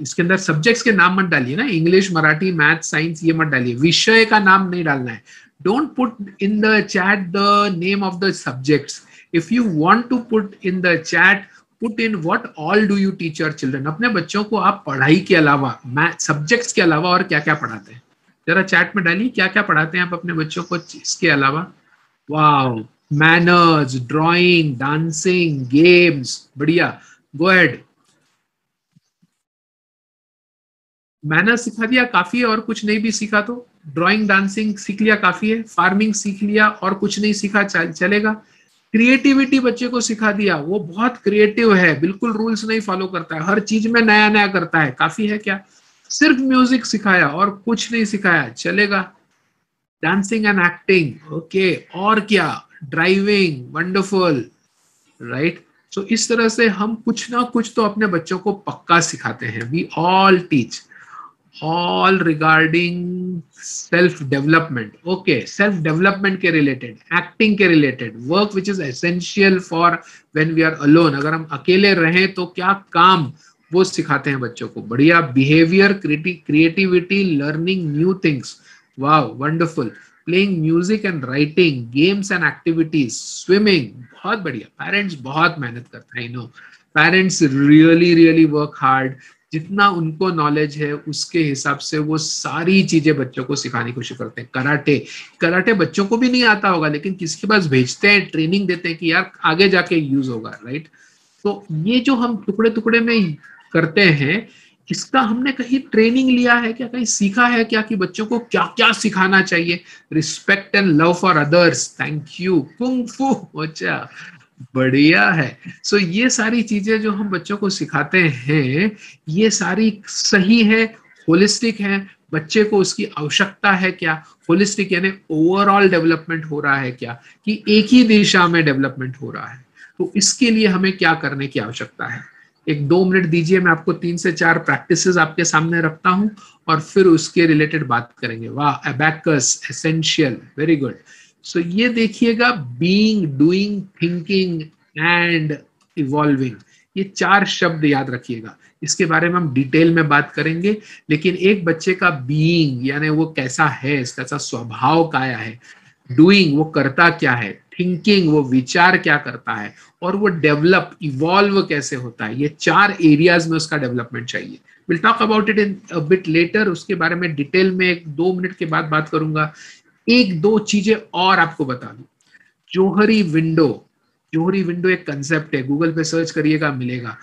इसके अंदर सब्जेक्ट्स के नाम मत डालिए ना, इंग्लिश, मराठी, मैथ, साइंस, ये मत डालिए, विषय का नाम नहीं डालना है। Don't put in the chat the name of the subjects. If you want to put in the chat, put in what all do you teach your children. अपने बच्चों को आप पढ़ाई के अलावा, मैथ सब्जेक्ट्स के अलावा और क्या क्या पढ़ाते हैं? जरा चैट में डालिए, क्या क्या पढ़ाते हैं आप अपने बच्चों को इसके अलावा। Wow, manners, drawing, dancing, games, बढ़िया, गो अहेड। मैनर्स सिखा दिया, काफी है, और कुछ नहीं भी सीखा तो? ड्राइंग, डांसिंग सीख लिया, काफी है। फार्मिंग सीख लिया और कुछ नहीं सीखा, चलेगा? क्रिएटिविटी बच्चे को सिखा दिया, वो बहुत क्रिएटिव है, बिल्कुल रूल्स नहीं फॉलो करता है, हर चीज में नया नया करता है, काफी है क्या? सिर्फ म्यूजिक सिखाया और कुछ नहीं सिखाया, चलेगा? डांसिंग एंड एक्टिंग, ओके, और क्या? Driving, wonderful, right? सो इस तरह से हम कुछ ना कुछ तो अपने बच्चों को पक्का सिखाते हैं। We all teach, all regarding self development. Okay, self development के रिलेटेड, एक्टिंग के related, work which is essential for when we are alone, अगर हम अकेले रहें तो क्या काम, वो सिखाते हैं बच्चों को। बढ़िया, behaviour, creativity, learning new things, wow, wonderful. Playing music and writing, games and activities, swimming, बहुत बढ़िया। पेरेंट्स बहुत मेहनत करते हैं, no, parents really really work hard. जितना उनको नॉलेज है उसके हिसाब से वो सारी चीजें बच्चों को सिखाने की कोशिश करते हैं। कराटे बच्चों को भी नहीं आता होगा, लेकिन किसके पास भेजते हैं, ट्रेनिंग देते हैं कि यार आगे जाके यूज होगा, राइट? तो ये जो हम टुकड़े टुकड़े में करते हैं, इसका हमने कहीं ट्रेनिंग लिया है क्या, कहीं सीखा है क्या कि बच्चों को क्या क्या सिखाना चाहिए? Respect and love for others, thank you, kung फू, अच्छा, बढ़िया है। सो ये सारी चीजें जो हम बच्चों को सिखाते हैं, ये सारी सही है, होलिस्टिक है। बच्चे को उसकी आवश्यकता है क्या? होलिस्टिक यानी ओवरऑल डेवलपमेंट हो रहा है क्या, कि एक ही दिशा में डेवलपमेंट हो रहा है? तो इसके लिए हमें क्या करने की आवश्यकता है? 1-2 मिनट दीजिए, मैं आपको 3 से 4 प्रैक्टिसेस आपके सामने रखता हूं और फिर उसके रिलेटेड बात करेंगे। वाह, अबैकस, एसेंशियल, वेरी गुड। सो ये देखिएगा, being, doing, thinking and evolving, ये 4 शब्द याद रखिएगा। इसके बारे में हम डिटेल में बात करेंगे, लेकिन एक बच्चे का बीइंग यानी वो कैसा है, इसका स्वभाव क्या है, डूइंग वो करता क्या है, थिंकिंग वो विचार क्या करता है, और वो डेवलप, इवॉल्व कैसे होता है, ये 4 एरियाज में उसका डेवलपमेंट चाहिए। Will talk about it in a bit letter, उसके बारे में डिटेल में 1-2 मिनट के बाद बात करूंगा। 1-2 चीजें और आपको बता दूं। जोहरी विंडो एक कंसेप्ट है, गूगल पे सर्च करिएगा, मिलेगा।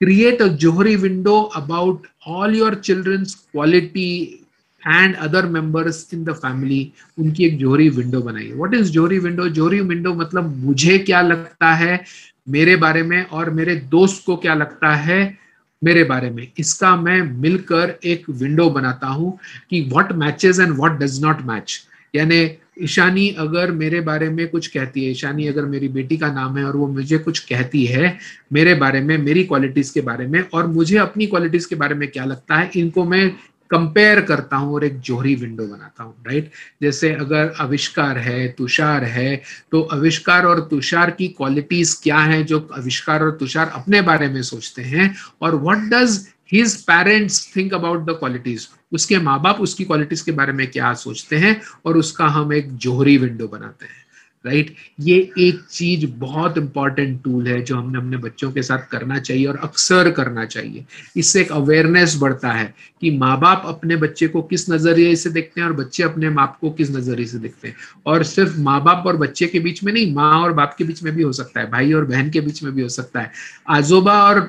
Create a Johari window about all your children's quality and other members in the family, उनकी एक जोहरी विंडो बनाइए। What is Johari window? Johari window मतलब मुझे क्या लगता है मेरे बारे में और मेरे दोस्त को क्या लगता है मेरे बारे में, इसका मैं मिलकर एक विंडो बनाता हूं कि what matches and what does not match. यानी ईशानी अगर मेरे बारे में कुछ कहती है, ईशानी अगर मेरी बेटी का नाम है और वो मुझे कुछ कहती है मेरे बारे में, मेरी क्वालिटीज के बारे में, और मुझे अपनी क्वालिटीज के बारे में क्या लगता है, इनको मैं कंपेयर करता हूं और एक जोहरी विंडो बनाता हूं, राइट। जैसे अगर आविष्कार है, तुषार है, तो आविष्कार और तुषार की क्वालिटीज क्या है जो आविष्कार और तुषार अपने बारे में सोचते हैं, और what does his parents think about the qualities, उसके माँ बाप उसकी क्वालिटीज के बारे में क्या सोचते हैं, और उसका हम एक जोहरी विंडो बनाते हैं, राइट। ये एक चीज बहुत इंपॉर्टेंट टूल है जो हमने अपने बच्चों के साथ करना चाहिए और अक्सर करना चाहिए। इससे एक अवेयरनेस बढ़ता है कि माँ बाप अपने बच्चे को किस नजरिए से देखते हैं और बच्चे अपने बाप को किस नजरिए से देखते हैं। और सिर्फ माँ बाप और बच्चे के बीच में नहीं, माँ और बाप के बीच में भी हो सकता है, भाई और बहन के बीच में भी हो सकता है, आजोबा और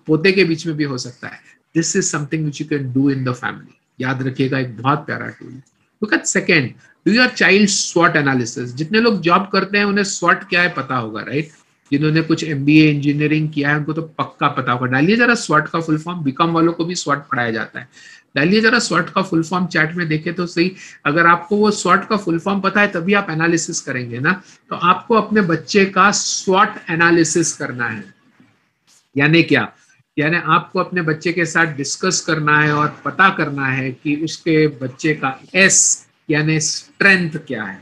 पोते के बीच में भी हो सकता है। This is something which you can do in the family. याद रखिएगा, एक बहुत प्यारा tool. Look at second, do your child स्वॉट एनालिसिस। जितने लोग जॉब करते हैं उन्हें स्वॉट क्या है पता होगा, राइट। जिन्होंने कुछ एमबीए इंजीनियरिंग किया है उनको तो पक्का पता होगा। डालिए जरा स्वॉट का फुल फॉर्म, बीकॉम वालों को भी स्वॉट पढ़ाया जाता है। डालिए जरा स्वॉट का फुल फॉर्म, चैट में देखे तो सही। अगर आपको वो स्वॉट का फुल फॉर्म पता है तभी आप एनालिसिस करेंगे ना। तो आपको अपने बच्चे का स्वॉट एनालिसिस करना है। यानी क्या, यानी आपको अपने बच्चे के साथ डिस्कस करना है और पता करना है कि उसके बच्चे का एस यानी स्ट्रेंथ क्या है,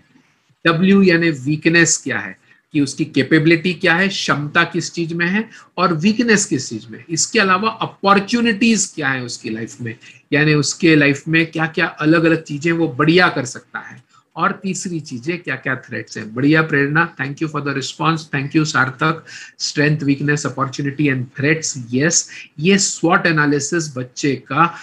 डब्ल्यू यानी वीकनेस क्या है, कि उसकी कैपेबिलिटी क्या है, क्षमता किस चीज में है और वीकनेस किस चीज में। इसके अलावा अपॉर्चुनिटीज क्या है उसकी लाइफ में, यानी उसके लाइफ में क्या क्या अलग अलग चीजें वो बढ़िया कर सकता है। और तीसरी चीजें क्या क्या थ्रेट्स हैं। बढ़िया Prerna, thank you for the response, thank you Sarthak. Strength, weakness, opportunity and threats, yes. ये स्वॉट एनालिसिस बच्चे का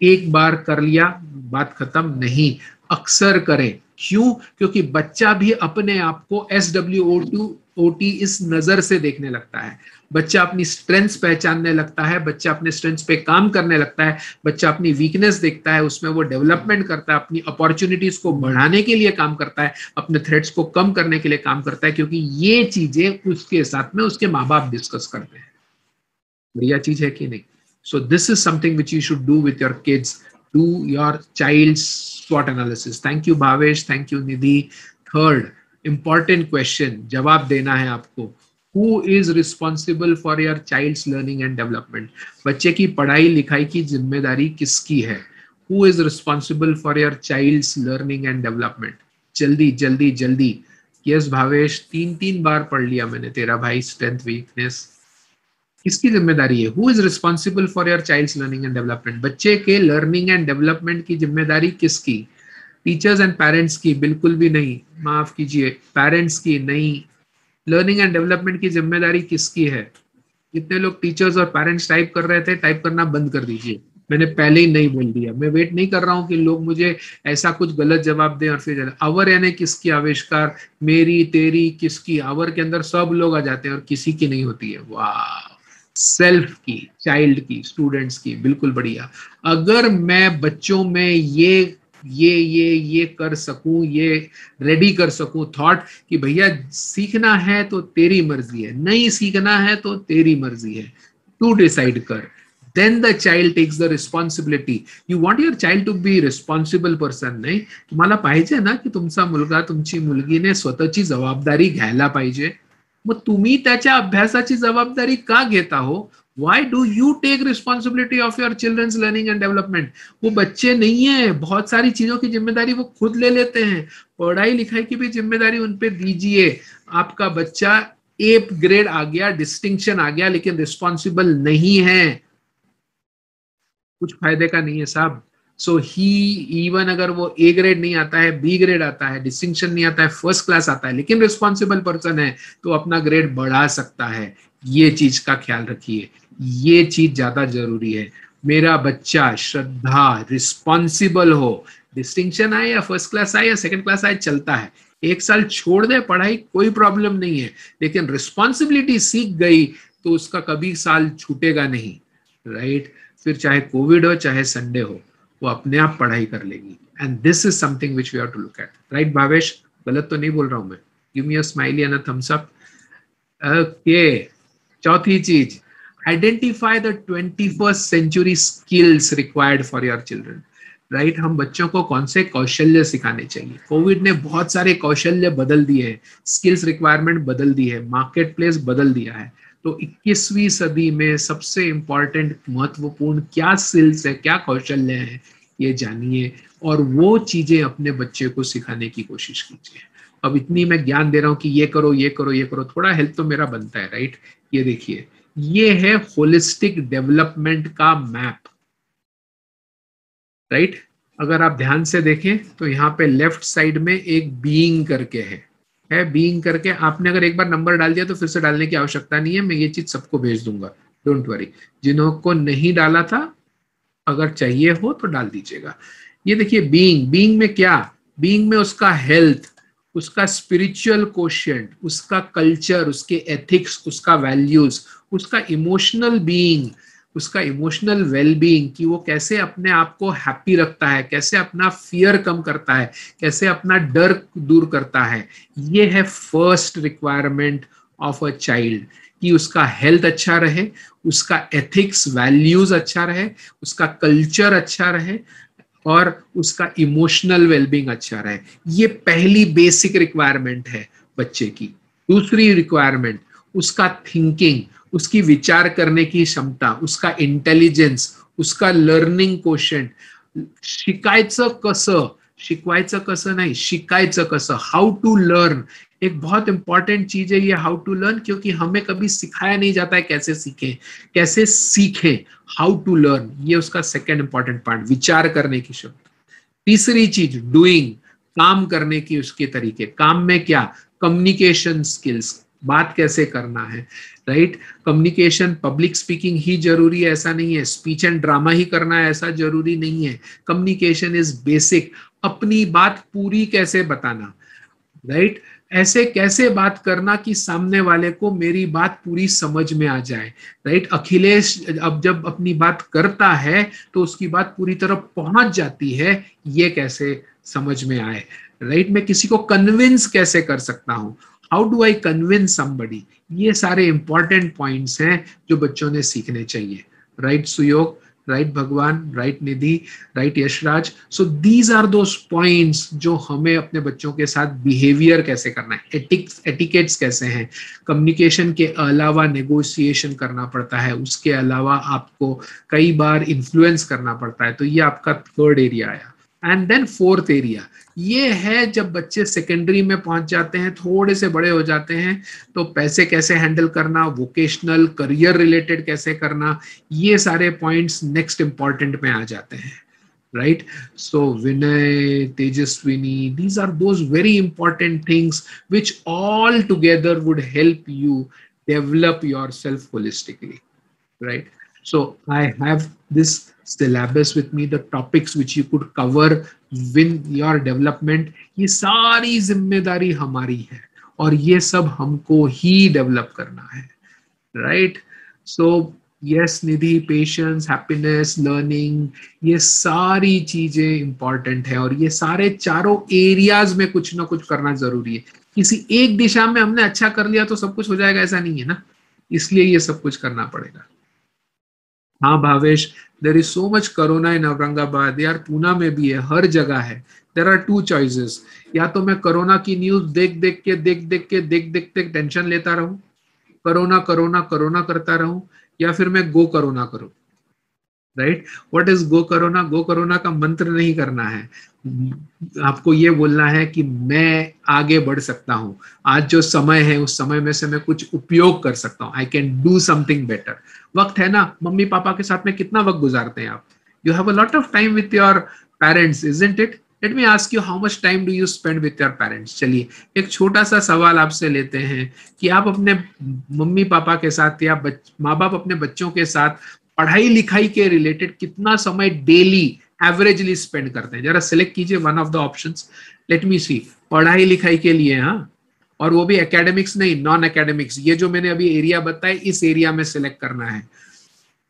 एक बार कर लिया बात खत्म नहीं, अक्सर करें। क्यों? क्योंकि बच्चा भी अपने आप को SWOT इस नजर से देखने लगता है। बच्चा अपनी स्ट्रेंथ्स पहचानने लगता है, बच्चा अपने स्ट्रेंथ्स पे काम करने लगता है, बच्चा अपनी वीकनेस देखता है, उसमें वो डेवलपमेंट करता है, अपनी अपॉर्चुनिटीज को बढ़ाने के लिए काम करता है, अपने थ्रेट्स को कम करने के लिए काम करता है, क्योंकि ये चीजें उसके साथ में उसके माँ बाप डिस्कस करते हैं। बढ़िया चीज है कि नहीं? So this is something which you should do with your kids. Do your child's SWOT analysis. Thank you Bhavesh, thank you Nidhi. Third important question, जवाब देना है आपको। Who is responsible for your child's learning and development? बच्चे की पढ़ाई लिखाई की जिम्मेदारी किसकी है? Who is responsible for your child's learning and development? जल्दी जल्दी जल्दी। Yes भावेश, 3 बार पढ़ लिया मैंने तेरा भाई, स्ट्रेंथ वीकनेस। किसकी जिम्मेदारी है? Who is responsible for your child's learning and development? बच्चे के लर्निंग एंड डेवलपमेंट की जिम्मेदारी किसकी? टीचर्स एंड पेरेंट्स की? बिल्कुल भी नहीं, माफ कीजिए, पेरेंट्स की नहीं। लर्निंग एंड डेवलपमेंट की जिम्मेदारी किसकी है? कितने लोग टीचर्स और पेरेंट्स टाइप कर रहे थे? टाइप करना बंद कर दीजिए, मैंने पहले ही नहीं बोल दिया। मैं वेट नहीं कर रहा हूं कि लोग मुझे ऐसा कुछ गलत जवाब दें और फिर आवर यानी किसकी? आविष्कार, मेरी, तेरी, किसकी? आवर के अंदर सब लोग आ जाते हैं और किसी की नहीं होती है। वाह, सेल्फ की, चाइल्ड की, स्टूडेंट्स की, बिल्कुल बढ़िया। अगर मैं बच्चों में ये कर सकूं, ये रेडी कर सकूं थॉट कि भैया सीखना है तो तेरी मर्जी है, नहीं सीखना है तो तेरी मर्जी है, तू डिसाइड कर, then the child takes the responsibility. You want your child to be responsible person, नाही? तुम्हाला पाहिजे ना की तुमचा मुलगा, तुमची मुलगीने स्वतःची जबाबदारी घ्यायला पाहिजे। मग तुम्ही त्याच्या अभ्यासाची जबाबदारी का घेता हो? Why do you take responsibility of your children's learning and development? वो बच्चे नहीं है, बहुत सारी चीजों की जिम्मेदारी वो खुद ले लेते हैं। पढ़ाई लिखाई की भी जिम्मेदारी उन पे दीजिए। आपका बच्चा ए ग्रेड आ गया, डिस्टिंक्शन आ गया, लेकिन रिस्पॉन्सिबल नहीं है, कुछ फायदे का नहीं है साहब। सो ही इवन अगर वो ए ग्रेड नहीं आता है, बी ग्रेड आता है, डिस्टिंक्शन नहीं आता है, फर्स्ट क्लास आता है, लेकिन रिस्पॉन्सिबल पर्सन है, तो अपना ग्रेड बढ़ा सकता है। ये चीज का ख्याल रखिए, ये चीज ज्यादा जरूरी है। मेरा बच्चा श्रद्धा रिस्पॉन्सिबल हो, डिस्टिंक्शन आए या फर्स्ट क्लास आए या सेकंड क्लास आए, चलता है। 1 साल छोड़ दे पढ़ाई, कोई प्रॉब्लम नहीं है, लेकिन रिस्पॉन्सिबिलिटी सीख गई तो उसका कभी साल छूटेगा नहीं, राइट? फिर चाहे कोविड हो चाहे संडे हो, वो अपने आप पढ़ाई कर लेगी। And this is something which we have to look at, right Bhavesh? गलत तो नहीं बोल रहा हूं मैं? Give me a smiley and a thumbs up. Okay, चौथी चीज, identify the 21st century skills required for your children. Right. हम बच्चों को कौन से कौशल्य सिखाने चाहिए। कोविड ने बहुत सारे कौशल्य बदल दिए हैं, स्किल्स रिक्वायरमेंट बदल दी है, मार्केट प्लेस बदल दिया है। तो 21वीं सदी में सबसे इंपॉर्टेंट महत्वपूर्ण क्या स्किल्स है, क्या कौशल्य है, ये जानिए और वो चीजें अपने बच्चे को सिखाने की कोशिश कीजिए। अब इतनी मैं ज्ञान दे रहा हूं कि ये करो ये करो ये करो, थोड़ा हेल्प तो मेरा बनता है, राइट। ये देखिए, ये है होलिस्टिक डेवलपमेंट का मैप, राइट। अगर आप ध्यान से देखें तो यहाँ पे लेफ्ट साइड में एक बीइंग करके है बीइंग करके। आपने अगर एक बार नंबर डाल दिया तो फिर से डालने की आवश्यकता नहीं है, मैं ये चीज सबको भेज दूंगा, डोंट वरी। जिन्हों को नहीं डाला था, अगर चाहिए हो तो डाल दीजिएगा। ये देखिए बीइंग, बीइंग में क्या, बीइंग में उसका हेल्थ, उसका स्पिरिचुअल कोशिएंट, उसका कल्चर, उसके एथिक्स, उसका वैल्यूज, उसका इमोशनल बीइंग, उसका इमोशनल वेलबीइंग, कि वो कैसे अपने आप को हैप्पी रखता है, कैसे अपना फियर कम करता है, कैसे अपना डर दूर करता है। ये है first requirement of a child, कि उसका हेल्थ अच्छा रहे, उसका एथिक्स वैल्यूज अच्छा रहे, उसका कल्चर अच्छा रहे और उसका इमोशनल वेलबींग अच्छा रहे। ये पहली बेसिक रिक्वायरमेंट है बच्चे की। दूसरी रिक्वायरमेंट, उसका थिंकिंग, उसकी विचार करने की क्षमता, उसका इंटेलिजेंस, उसका लर्निंग कोशंट। शिकायचं कसं, शिकवायचं कसं नाही, शिकायचं कसं, हाउ टू लर्न। एक बहुत इंपॉर्टेंट चीज है ये हाउ टू लर्न, क्योंकि हमें कभी सिखाया नहीं जाता है कैसे सीखें, कैसे सीखें, हाउ टू लर्न। ये उसका सेकंड इंपॉर्टेंट पार्ट, विचार करने की क्षमता। तीसरी चीज डूइंग, काम करने की उसके तरीके। काम में क्या, कम्युनिकेशन स्किल्स, बात कैसे करना है, राइट। कम्युनिकेशन, पब्लिक स्पीकिंग ही जरूरी है ऐसा नहीं है, स्पीच एंड ड्रामा ही करना है ऐसा जरूरी नहीं है। कम्युनिकेशन इज बेसिक, अपनी बात पूरी कैसे बताना, राइट। ऐसे कैसे बात करना कि सामने वाले को मेरी बात पूरी समझ में आ जाए, राइट। अखिलेश अब जब अपनी बात करता है तो उसकी बात पूरी तरह पहुंच जाती है, ये कैसे समझ में आए, राइट। मैं किसी को कन्विंस कैसे कर सकता हूं, how do I convince somebody. ये सारे इंपॉर्टेंट पॉइंट्स हैं जो बच्चों ने सीखने चाहिए, right Suyog, right Bhagwan, right Nidhi, right Yashraj. So these are those points जो हमें अपने बच्चों के साथ बिहेवियर कैसे करना है, एटिक्स, एटिकेट्स कैसे हैं। कम्युनिकेशन के अलावा नेगोशिएशन करना पड़ता है, उसके अलावा आपको कई बार इन्फ्लुएंस करना पड़ता है। तो ये आपका थर्ड एरिया आया। एंड देन फोर्थ एरिया ये है जब बच्चे सेकेंडरी में पहुंच जाते हैं, थोड़े से बड़े हो जाते हैं, तो पैसे कैसे हैंडल करना, वोकेशनल करियर रिलेटेड कैसे करना, ये सारे पॉइंट्स नेक्स्ट इंपॉर्टेंट में आ जाते हैं, right? So Vinay, Tejaswini, these are those very important things which all together would help you develop yourself holistically, right? So I have this syllabus with me, the topics which you could cover with your development. ये सारी जिम्मेदारी हमारी है और ये सब हमको ही develop करना है, right? So yes निधि, पेशेंस, हैप्पीनेस, लर्निंग, ये सारी चीजें इंपॉर्टेंट है और ये सारे चारों एरियाज में कुछ ना कुछ करना जरूरी है। किसी एक दिशा में हमने अच्छा कर लिया तो सब कुछ हो जाएगा ऐसा नहीं है ना, इसलिए ये सब कुछ करना पड़ेगा। हाँ Bhavesh, there is so much corona in Aurangabad यार, पूना में भी है, हर जगह है। देयर आर टू चॉइसेस, या तो मैं कोरोना की न्यूज देख देख के टेंशन लेता रहूं, कोरोना कोरोना कोरोना करता रहूं, या फिर मैं गो कोरोना करूं, right. What is go corona? Go corona का मंत्र नहीं करना है, आपको ये बोलना है कि मैं आगे बढ़ सकता हूं, आज जो समय है उस समय में से मैं कुछ उपयोग कर सकता हूं, I can do something better. वक्त है ना, मम्मी पापा के साथ में कितना वक्त गुजारते हैं आप? You have a lot of time with your parents, isn't it? Late me ask you, how much time do you spend with your parents? चलिए एक छोटा सा सवाल आपसे लेते हैं कि आप अपने मम्मी पापा के साथ या माँ बाप अपने बच्चों के साथ पढ़ाई लिखाई के रिलेटेड कितना समय डेली एवरेजली स्पेंड करते हैं? जरा सिलेक्ट कीजिए one of the options, let me see. पढ़ाई लिखाई के लिए, हाँ, और वो भी एकेडमिक्स नहीं, नॉन एकेडमिक्स। ये जो मैंने अभी एरिया बताया इस एरिया में सिलेक्ट करना है,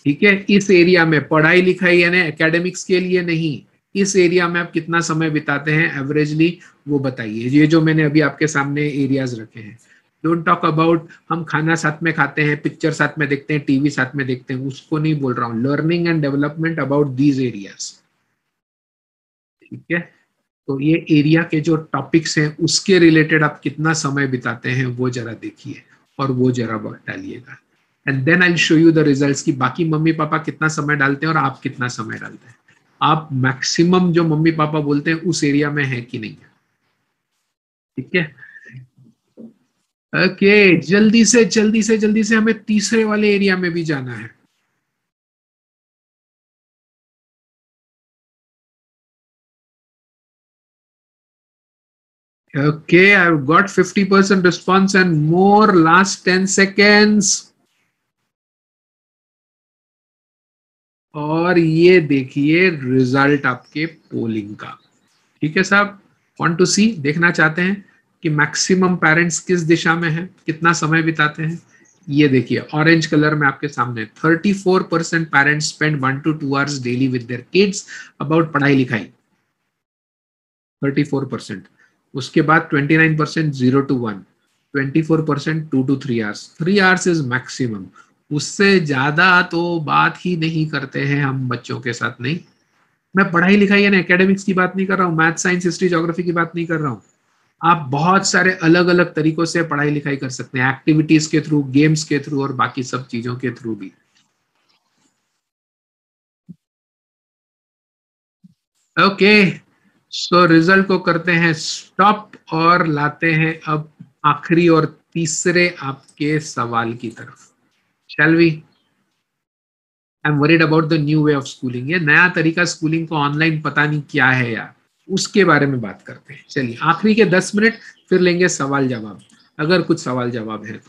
ठीक है। इस एरिया में पढ़ाई लिखाई यानी एकेडमिक्स के लिए नहीं, इस एरिया में आप कितना समय बिताते हैं एवरेजली, वो बताइए। ये जो मैंने अभी आपके सामने एरियाज रखे हैं। डोंट टॉक अबाउट हम खाना साथ में खाते हैं, पिक्चर साथ में देखते हैं, टीवी साथ में देखते हैं, उसको नहीं बोल रहा हूँ। Learning and development about these areas. ठीक है, तो ये एरिया के जो टॉपिक्स हैं उसके रिलेटेड आप कितना समय बिताते हैं वो जरा देखिए और वो जरा डालिएगा, and then I will show you the results कि बाकी मम्मी पापा कितना समय डालते हैं और आप कितना समय डालते हैं, आप मैक्सिमम जो मम्मी पापा बोलते हैं उस एरिया में है कि नहीं है। ठीक है, ओके, जल्दी से हमें तीसरे वाले एरिया में भी जाना है। Okay, I've got 50% response and more. Last 10 seconds. और ये देखिए रिजल्ट आपके पोलिंग का। ठीक है साहब, वांट टू सी, देखना चाहते हैं कि मैक्सिमम पेरेंट्स किस दिशा में है, कितना समय बिताते हैं। ये देखिए ऑरेंज कलर में आपके सामने 34% parents spend 1 to 2 hours daily with their kids about पढ़ाई लिखाई, 34%। उसके बाद 29% 0 to 1, 24% 2 to 3 hours, 3 hours is maximum. उससे ज्यादा तो बात ही नहीं करते हैं हम बच्चों के साथ। नहीं, मैं पढ़ाई लिखाई यानी एकेडमिक्स की बात नहीं कर रहा हूँ, मैथ साइंस हिस्ट्री ज्योग्राफी की बात नहीं कर रहा हूँ। आप बहुत सारे अलग अलग तरीकों से पढ़ाई लिखाई कर सकते हैं, एक्टिविटीज के थ्रू, गेम्स के थ्रू और बाकी सब चीजों के थ्रू भी। ओके, सो रिजल्ट को करते हैं स्टॉप और लाते हैं अब आखिरी और तीसरे आपके सवाल की तरफ। Shall we? I am worried about the new way of schooling. ये नया तरीका स्कूलिंग को ऑनलाइन पता नहीं क्या है यार, उसके बारे में बात करते हैं। चलिए आखिरी के 10 मिनट, फिर लेंगे सवाल जवाब, अगर कुछ सवाल जवाब है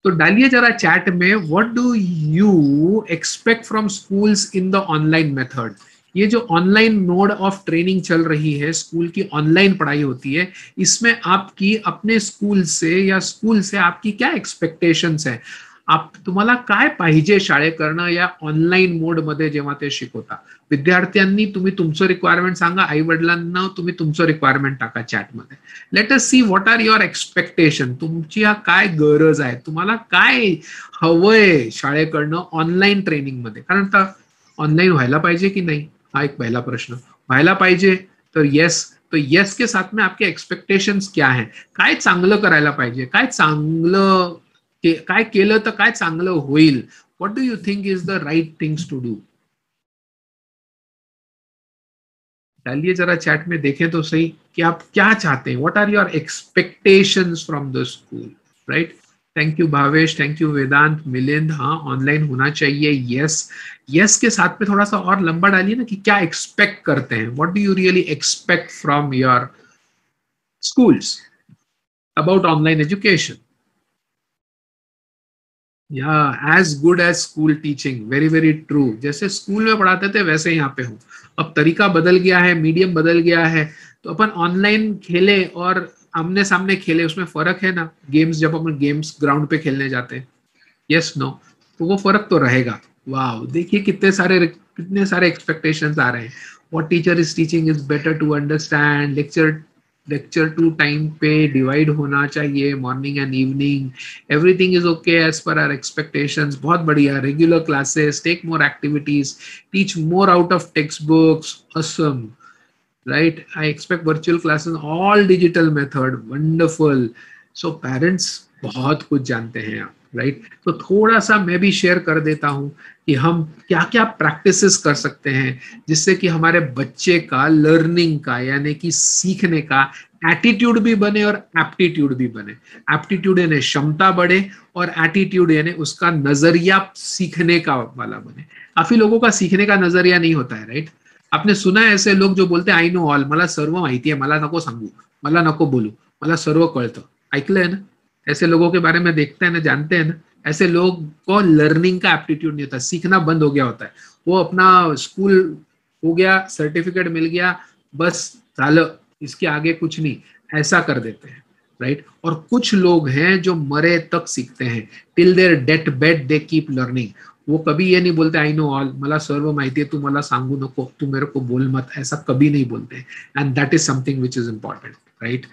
तो डालिए जरा चैट में, what do you expect from schools in the online method. ये जो ऑनलाइन मोड ऑफ ट्रेनिंग चल रही है, स्कूल की ऑनलाइन पढ़ाई होती है, इसमें आपकी अपने स्कूल से या स्कूल से आपकी क्या एक्सपेक्टेशन्स है, आप तुम्हाला काय पाहिजे शाळेकडनं या ऑनलाईन मोड मध्ये जेव्हा ते शिकवता। विद्यार्थ्यांनी तुम्ही तुमचं रिक्वायरमेंट सांगा, आई वडिलांना तुम्ही तुमचं रिक्वायरमेंट टाका चॅटमध्ये। Let us see what are your expectation, तुमची काय गरज आहे, तुम्हाला काय हवंय शाळेकडनं ऑनलाईन ट्रेनिंग मध्ये। कारण आता ऑनलाईन व्हायला पाहिजे की नाही, हा एक पहिला प्रश्न। व्हायला पाहिजे तर येस, तो येस के साथ में आपके एक्सपेक्टेशंस क्या है, काय चांगलं करायला पाहिजे, काय चांगलं काय केलं तर काय चांगलं होईल, what do you think is the right things to do. डालिए जरा चैट में, देखें तो सही कि आप क्या चाहते हैं, what are your expectations from the school, right. Thank you Bhavesh, thank you Vedant, Milind. हाँ, ऑनलाइन होना चाहिए, यस। यस के साथ में थोड़ा सा और लंबा डालिए ना कि क्या एक्सपेक्ट करते हैं, what do you really expect from your schools about online education. या as good as school teaching, very very true. जैसे स्कूल में पढ़ाते थे वैसे यहाँ पे हूँ, अब तरीका बदल गया है, मीडियम बदल गया है, तो अपन ऑनलाइन खेले और आमने सामने खेले, उसमें फर्क है ना। गेम्स जब अपन गेम्स ग्राउंड पे खेलने जाते हैं, यस नो, तो वो फर्क तो रहेगा। वाह, देखिए कितने सारे एक्सपेक्टेशंस आ रहे हैं। What teacher is teaching is better to understand, lecture 2 time पे डिवाइड होना चाहिए, morning and evening, everything is okay as per our expectations. बहुत बढ़िया, regular classes, take more activities, teach more out of text books, awesome, right. I expect virtual classes, all digital method, wonderful. So parents बहुत कुछ जानते हैं आप, right. तो थोड़ा सा मैं भी शेयर कर देता हूं कि हम क्या क्या प्रैक्टिसेस कर सकते हैं जिससे कि हमारे बच्चे का लर्निंग का यानी कि सीखने का एटीट्यूड भी बने और एप्टीट्यूड भी बने। एप्टीट्यूड यानी क्षमता बढ़े और एटीट्यूड यानी उसका नजरिया सीखने का वाला बने। काफी लोगों का सीखने का नजरिया नहीं होता है, राइट। आपने सुना है ऐसे लोग जो बोलते हैं आई नो ऑल, मला सर्व माहिती आहे, मला नको सांगू, मला नको बोलू, मला सर्व कळतं। ऐकलंय ना, ऐसे लोगों के बारे में देखते हैं ना, जानते हैं ना। ऐसे लोग को लर्निंग का एप्टीट्यूड नहीं होता, सीखना बंद हो गया होता है। वो अपना स्कूल हो गया, सर्टिफिकेट मिल गया, बस झालं, इसके आगे कुछ नहीं, ऐसा कर देते हैं, राइट। और कुछ लोग हैं जो मरे तक सीखते हैं, till there death bed they keep learning. वो कभी ये नहीं बोलते आई नो ऑल, मला सर्व माहिती है, तू मला सांगू नको, तू मेरे को बोल मत, ऐसा कभी नहीं बोलते हैं। And that is something which is important, right.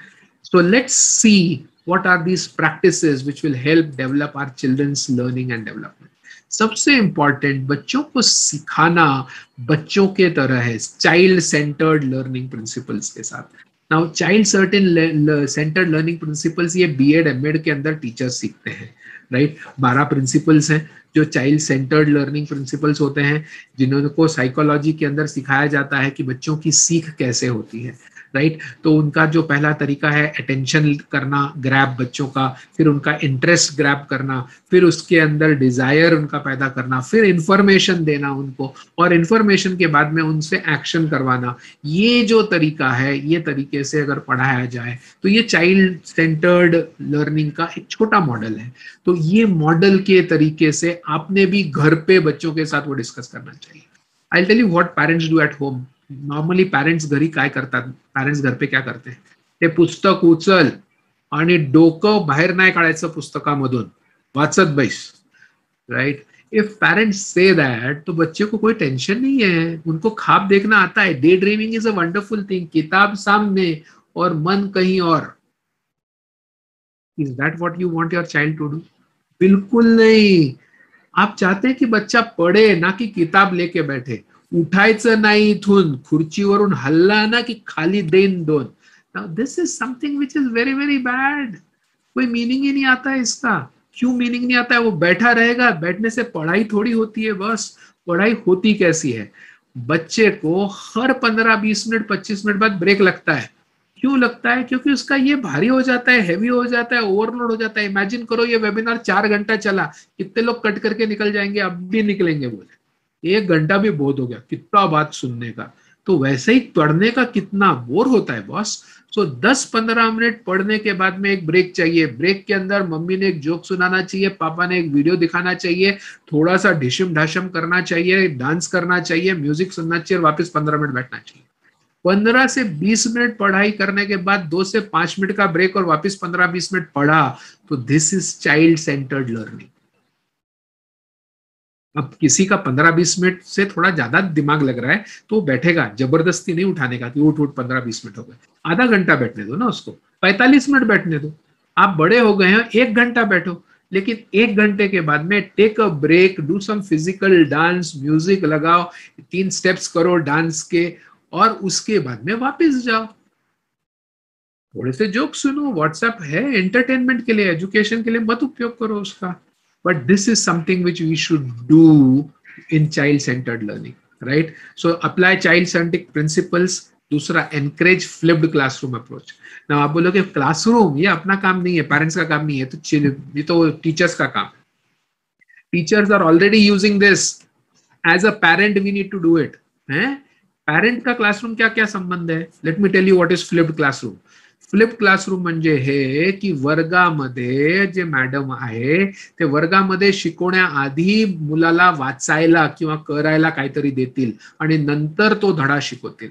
So let's see what are these practices which will help develop our children's learning and development. सबसे इंपॉर्टेंट, बच्चों को सिखाना बच्चों के तरह है, चाइल्ड सेंटर्ड लर्निंग प्रिंसिपल्स के साथ। Now child centred learning principles ये बीएड एमएड के अंदर टीचर्स सीखते हैं, राइट। 12 प्रिंसिपल्स हैं जो चाइल्ड सेंटर्ड लर्निंग प्रिंसिपल्स होते हैं, जिनको साइकोलॉजी के अंदर सिखाया जाता है कि बच्चों की सीख कैसे होती है, राइट। तो उनका जो पहला तरीका है अटेंशन करना, ग्रैब बच्चों का, फिर उनका इंटरेस्ट ग्रैब करना, फिर उसके अंदर डिजायर उनका पैदा करना, फिर इंफॉर्मेशन देना उनको, और इंफॉर्मेशन के बाद में उनसे एक्शन करवाना। ये जो तरीका है, ये तरीके से अगर पढ़ाया जाए तो ये चाइल्ड सेंटर्ड लर्निंग का एक छोटा मॉडल है। तो ये मॉडल के तरीके से आपने भी घर पे बच्चों के साथ वो डिस्कस करना चाहिए। I tell you what parents do at home. Normally parents घरी काय करतात, पेरेंट्स घर पे क्या करते, ते पुस्तक उचल आणि डोकं बाहेर नाही काढायचं पुस्तकामधून, वाचत बैस, right. If parents say that तो बच्चे को कोई टेंशन नहीं है, उनको ख्वाब देखना आता है। Day dreaming is a wonderful thing, किताब सामने और मन कहीं और। Is that what you want your child to do? बिल्कुल नहीं। आप चाहते हैं कि बच्चा पढ़े, ना कि किताब लेके बैठे। उठायचं नाही इथून, खुर्चीवरून हल्ला ना कि खाली देन दोन। Now this is something which is very very bad. कोई मीनिंग ही नहीं आता है इसका। क्यों मीनिंग नहीं आता है? वो बैठा रहेगा, बैठने से पढ़ाई थोड़ी होती है। बस पढ़ाई होती कैसी है? बच्चे को हर 15-20 मिनट 25 मिनट बाद ब्रेक लगता है। क्यों लगता है? क्योंकि उसका ये भारी हो जाता है, हैवी हो जाता है, ओवरलोड हो जाता है। इमेजिन करो ये वेबिनार 4 घंटा चला, कितने लोग कट करके निकल जाएंगे? अब भी निकलेंगे बोले। 1 घंटा भी बहुत हो गया, कितना बात सुनने का। तो वैसे ही पढ़ने का कितना बोर होता है बॉस। सो 10-15 मिनट पढ़ने के बाद में एक ब्रेक चाहिए। ब्रेक के अंदर मम्मी ने एक जोक सुनाना चाहिए, पापा ने एक वीडियो दिखाना चाहिए, थोड़ा सा ढिशम ढाशम करना चाहिए, डांस करना चाहिए, म्यूजिक सुनना चाहिए, वापस 15 मिनट बैठना चाहिए। 15 से 20 मिनट पढ़ाई करने के बाद 2 से 5 मिनट का ब्रेक और वापस 15-20 मिनट पढ़ा, तो this is child centred learning. अब किसी का 15-20 मिनट से थोड़ा ज्यादा दिमाग लग रहा है तो बैठेगा, जबरदस्ती नहीं उठाने का कि उठ 15-20 मिनट हो गए। आधा घंटा बैठने दो ना उसको, 45 मिनट बैठने दो। आप बड़े हो गए हैं, 1 घंटा बैठो, लेकिन 1 घंटे के बाद में take a break, do some physical dance, music लगाओ, 3 स्टेप्स करो डांस के, और उसके बाद में वापस जाओ। थोड़े से जोक सुनो, व्हाट्सएप है एंटरटेनमेंट के लिए, एजुकेशन के लिए मत उपयोग करो उसका। But this is something which we should do in child-centered learning, right? So apply child-centric principles. दूसरा, encourage flipped classroom approach. Now आप बोलोगे क्लासरूम ये अपना काम नहीं है, पेरेंट्स का काम नहीं है, तो ये तो टीचर्स का काम है। Teachers are already using this. As a parent, we need to do it. हैं? पेरेंट का क्लासरूम क्या क्या संबंध है? Let me tell you what is flipped classroom. Flip classroom म्हणजे हे की वर्गामध्ये जे मॅडम आहे ते वर्गामध्ये शिकवण्याआधी मुलाला वाचायला किंवा करायला काहीतरी देतील आणि नंतर तो धडा शिकवतील.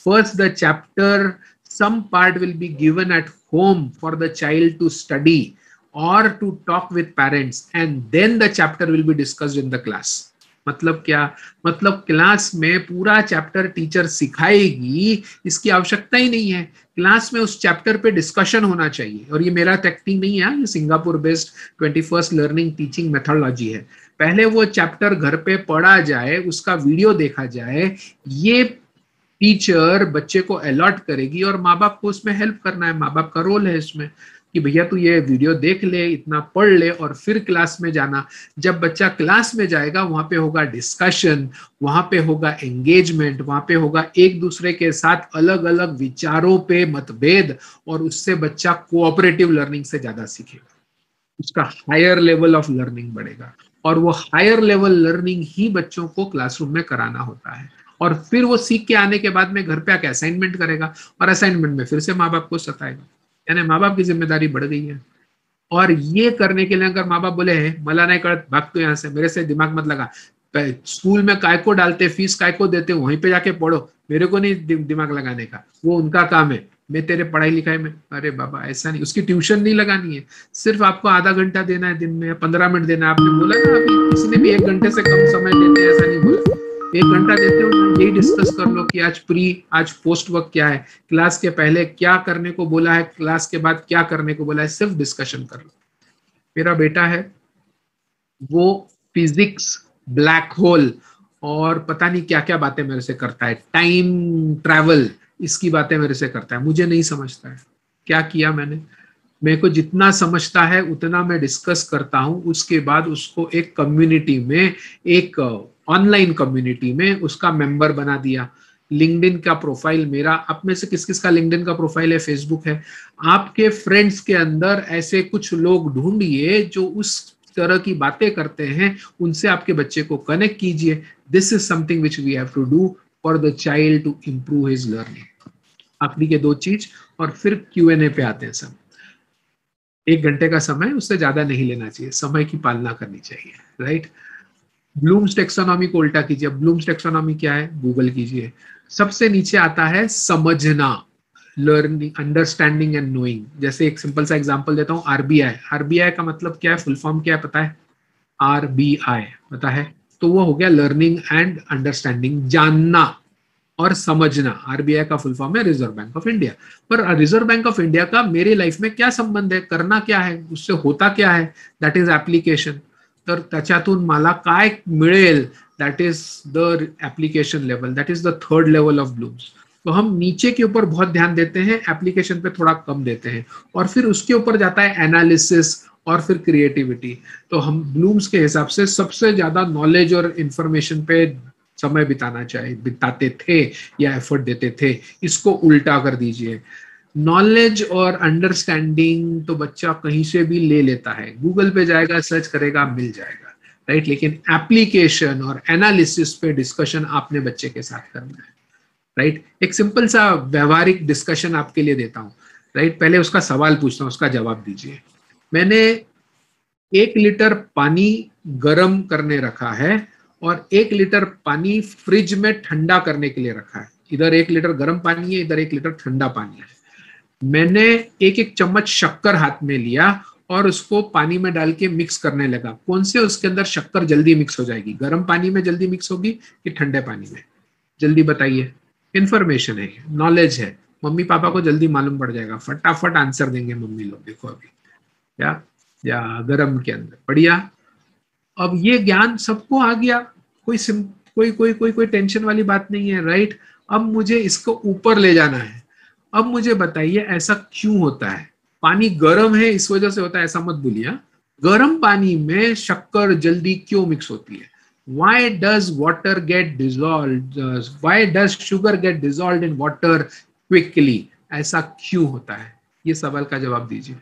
First the chapter, some part will be given at home for the child to study or to talk with parents, and then the chapter will be discussed in the class. मतलब क्या? मतलब क्लास में पूरा chapter teacher सिखाएगी, इसकी आवश्यकता ही नहीं है। Class में उस चैप्टर पे डिस्कशन होना चाहिए। और ये मेरा टेक्निक नहीं है, ये Singapore based 21st learning teaching methodology है। पहले वो चैप्टर घर पे पढ़ा जाए, उसका वीडियो देखा जाए, ये टीचर बच्चे को अलॉट करेगी और माँ बाप को उसमें हेल्प करना है। माँ बाप का रोल है इसमें कि भैया तू ये वीडियो देख ले, इतना पढ़ ले और फिर क्लास में जाना। जब बच्चा क्लास में जाएगा वहां पे होगा डिस्कशन, वहां पे होगा एंगेजमेंट, वहां पे होगा एक दूसरे के साथ अलग अलग विचारों पे मतभेद, और उससे बच्चा कोऑपरेटिव लर्निंग से ज्यादा सीखेगा, उसका हायर लेवल ऑफ लर्निंग बढ़ेगा। और वो हायर लेवल लर्निंग ही बच्चों को क्लासरूम में कराना होता है। और फिर वो सीख के आने के बाद में घर पे आके असाइनमेंट करेगा, और असाइनमेंट में फिर से माँ बाप को सताएगा, यानी माँ बाप की जिम्मेदारी बढ़ गई है। और ये करने के लिए अगर माँ बाप बोले हैं मला नहीं कळत, भाग तो यहाँ से, मेरे से दिमाग मत लगा, स्कूल में काय को डालते, फीस काय को देते, वहीं पे जाके पढ़ो, मेरे को नहीं दिमाग लगाने का, वो उनका काम है, मैं तेरे पढ़ाई लिखाई में। अरे बाबा ऐसा नहीं, उसकी ट्यूशन नहीं लगानी है, सिर्फ आपको आधा घंटा देना है दिन में, 15 मिनट देना है। आपने बोला ना अभी, किसी ने भी 1 घंटे से कम समय देते हैं, ऐसा नहीं बोला। 1 घंटा देते हो, यही डिस्कस कर लो कि आज प्री, आज पोस्ट वर्क क्या है, क्लास के पहले क्या करने को बोला है, क्लास के बाद क्या करने को बोला है, सिर्फ डिस्कशन कर लो। मेरा बेटा है, वो फिजिक्स, ब्लैक होल और पता नहीं क्या क्या बातें मेरे से करता है, टाइम ट्रैवल, इसकी बातें मेरे से करता है, मुझे नहीं समझता है। क्या किया मैंने, मेरे को जितना समझता है उतना मैं डिस्कस करता हूं, उसके बाद उसको एक कम्युनिटी में, एक ऑनलाइन कम्युनिटी में उसका मेंबर बना दिया। लिंक्डइन का प्रोफाइल मेरा, आप में से किस किस का लिंक्डइन का प्रोफाइल है, फेसबुक है, आपके फ्रेंड्स के अंदर ऐसे कुछ लोग ढूंढिए जो उस तरह की बातें करते हैं, उनसे आपके बच्चे को कनेक्ट कीजिए। This is something which we have to do for the child to improve his learning. आखिरी के 2 चीज और फिर Q&A पे आते हैं सब। 1 घंटे का समय, उससे ज्यादा नहीं लेना चाहिए, समय की पालना करनी चाहिए, राइट। ब्लूम्स टेक्सोनॉमी को उल्टा कीजिए। ब्लूम्स टेक्सोनॉमी क्या है, गूगल कीजिए। सबसे नीचे आता है समझना, लर्निंग, अंडरस्टैंडिंग एंड नोइंग। जैसे एक सिंपल सा एग्जांपल देता हूँ, आरबीआई। आरबीआई का मतलब क्या है, फुल फॉर्म क्या है पता है, आरबीआई पता है, तो वो हो गया लर्निंग एंड अंडरस्टैंडिंग, जानना और समझना। आरबीआई का फुल फॉर्म है रिजर्व बैंक ऑफ इंडिया। पर रिजर्व बैंक ऑफ इंडिया का मेरे लाइफ में क्या संबंध है, करना क्या है, उससे होता क्या है, दैट इज ऍप्लिकेशन। तर त्याच्यातून मला काय मिळेल, that is the application level, that is the 3rd level of Bloom's. तो हम नीचे के ऊपर बहुत ध्यान देते हैं, एप्लीकेशन पे थोड़ा कम देते हैं, और फिर उसके ऊपर जाता है एनालिसिस और फिर क्रिएटिविटी। तो हम ब्लूम्स के हिसाब से सबसे ज्यादा नॉलेज और इंफॉर्मेशन पे समय बिताते थे या एफर्ट देते थे। इसको उल्टा कर दीजिए। नॉलेज और अंडरस्टैंडिंग तो बच्चा कहीं से भी ले लेता है, गूगल पे जाएगा, सर्च करेगा, मिल जाएगा, राइट। लेकिन एप्लीकेशन और एनालिसिस पे डिस्कशन आपने बच्चे के साथ करना है, राइट। एक सिंपल सा व्यवहारिक डिस्कशन आपके लिए देता हूं, राइट। पहले उसका सवाल पूछता हूं, उसका जवाब दीजिए। मैंने 1 लीटर पानी गर्म करने रखा है और 1 लीटर पानी फ्रिज में ठंडा करने के लिए रखा है। इधर 1 लीटर गर्म पानी है, इधर 1 लीटर ठंडा पानी है। मैंने 1-1 चम्मच शक्कर हाथ में लिया और उसको पानी में डाल के मिक्स करने लगा। कौन से उसके अंदर शक्कर जल्दी मिक्स हो जाएगी, गर्म पानी में जल्दी मिक्स होगी कि ठंडे पानी में, जल्दी बताइए। इंफॉर्मेशन है, नॉलेज है, मम्मी पापा को जल्दी मालूम पड़ जाएगा, फटाफट आंसर देंगे मम्मी लोग। देखो अभी या गर्म के अंदर, बढ़िया। अब ये ज्ञान सबको आ गया, कोई टेंशन वाली बात नहीं है, राइट। अब मुझे इसको ऊपर ले जाना है। अब मुझे बताइए ऐसा क्यों होता है, पानी गर्म है इस वजह से होता है, ऐसा मत भूलिए। गर्म पानी में शक्कर जल्दी क्यों मिक्स होती है, why does water get dissolved, why does sugar get dissolved in water quickly, ऐसा क्यों होता है, ये सवाल का जवाब दीजिए।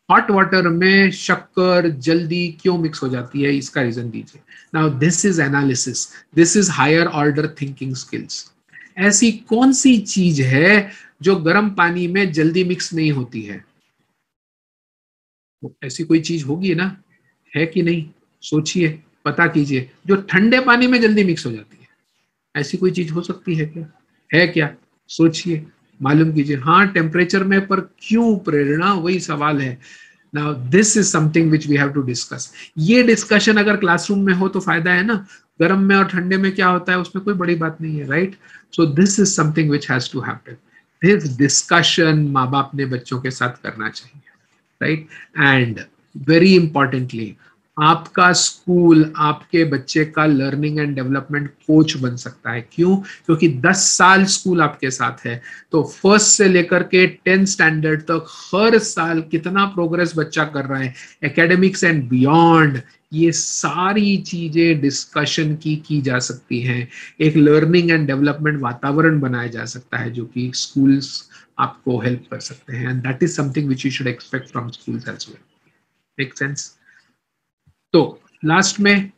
हॉट वाटर में शक्कर जल्दी क्यों मिक्स हो जाती है, इसका रीजन दीजिए। Now this is analysis, this is higher order thinking skills. ऐसी कौन सी चीज है जो गर्म पानी में जल्दी मिक्स नहीं होती है, ऐसी कोई चीज होगी ना, है कि नहीं, सोचिए, पता कीजिए। जो ठंडे पानी में जल्दी मिक्स हो जाती है, ऐसी कोई चीज हो सकती है क्या, है क्या, सोचिए, मालूम कीजिए। हाँ टेम्परेचर में, पर क्यों प्रेरणा, वही सवाल है। Now this is something which we have to discuss. ये डिस्कशन अगर क्लासरूम में हो तो फायदा है ना, गर्म में और ठंडे में क्या होता है उसमें कोई बड़ी बात नहीं है, right. So this is something which has to happen. This discussion माँ बाप ने बच्चों के साथ करना चाहिए, राइट। एंड वेरी इंपॉर्टेंटली, आपका स्कूल आपके बच्चे का लर्निंग एंड डेवलपमेंट कोच बन सकता है। क्यों, क्योंकि 10 साल स्कूल आपके साथ है, तो 1st से लेकर के 10th स्टैंडर्ड तक हर साल कितना प्रोग्रेस बच्चा कर रहा है, एकेडमिक्स एंड बियॉन्ड, ये सारी चीजें डिस्कशन की जा सकती हैं। एक लर्निंग एंड डेवलपमेंट वातावरण बनाया जा सकता है जो कि स्कूल्स आपको हेल्प कर सकते हैं, and that is something which you should expect from schools as well. Make sense. तो लास्ट में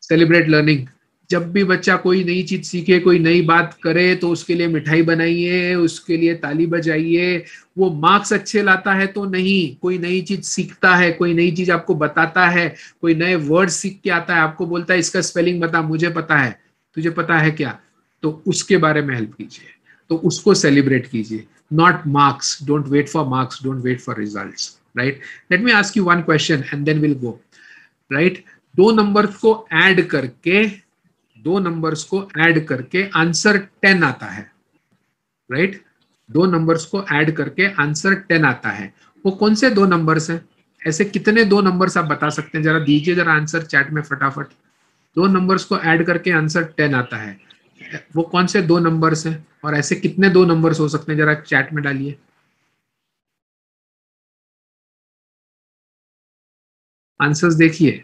सेलिब्रेट लर्निंग। जब भी बच्चा कोई नई चीज सीखे, कोई नई बात करे, तो उसके लिए मिठाई बनाइए, उसके लिए ताली बजाइए। वो मार्क्स अच्छे लाता है तो नहीं, कोई नई चीज सीखता है, कोई नई चीज आपको बताता है, कोई नए वर्ड सीख के आता है, आपको बोलता है इसका स्पेलिंग बता, मुझे पता है, तुझे पता है क्या, तो उसके बारे में हेल्प कीजिए, तो उसको सेलिब्रेट कीजिए। Not marks, don't wait for marks, don't wait for results, right. Let me ask you one question and then will go, right. 2 numbers को ऐड करके, 2 नंबर्स को ऐड करके आंसर 10 आता है, राइट। 2 नंबर्स को ऐड करके answer 10 आता है। वो कौन से 2 नंबर्स हैं, ऐसे कितने दो नंबर्स आप बता सकते हैं? जरा दीजिए जरा आंसर चैट में फटाफट। दो नंबर्स को ऐड करके आंसर 10 आता है, वो कौन से दो नंबर्स हैं? और ऐसे कितने दो नंबर्स हो सकते हैं? जरा चैट में डालिए आंसर्स, देखिए।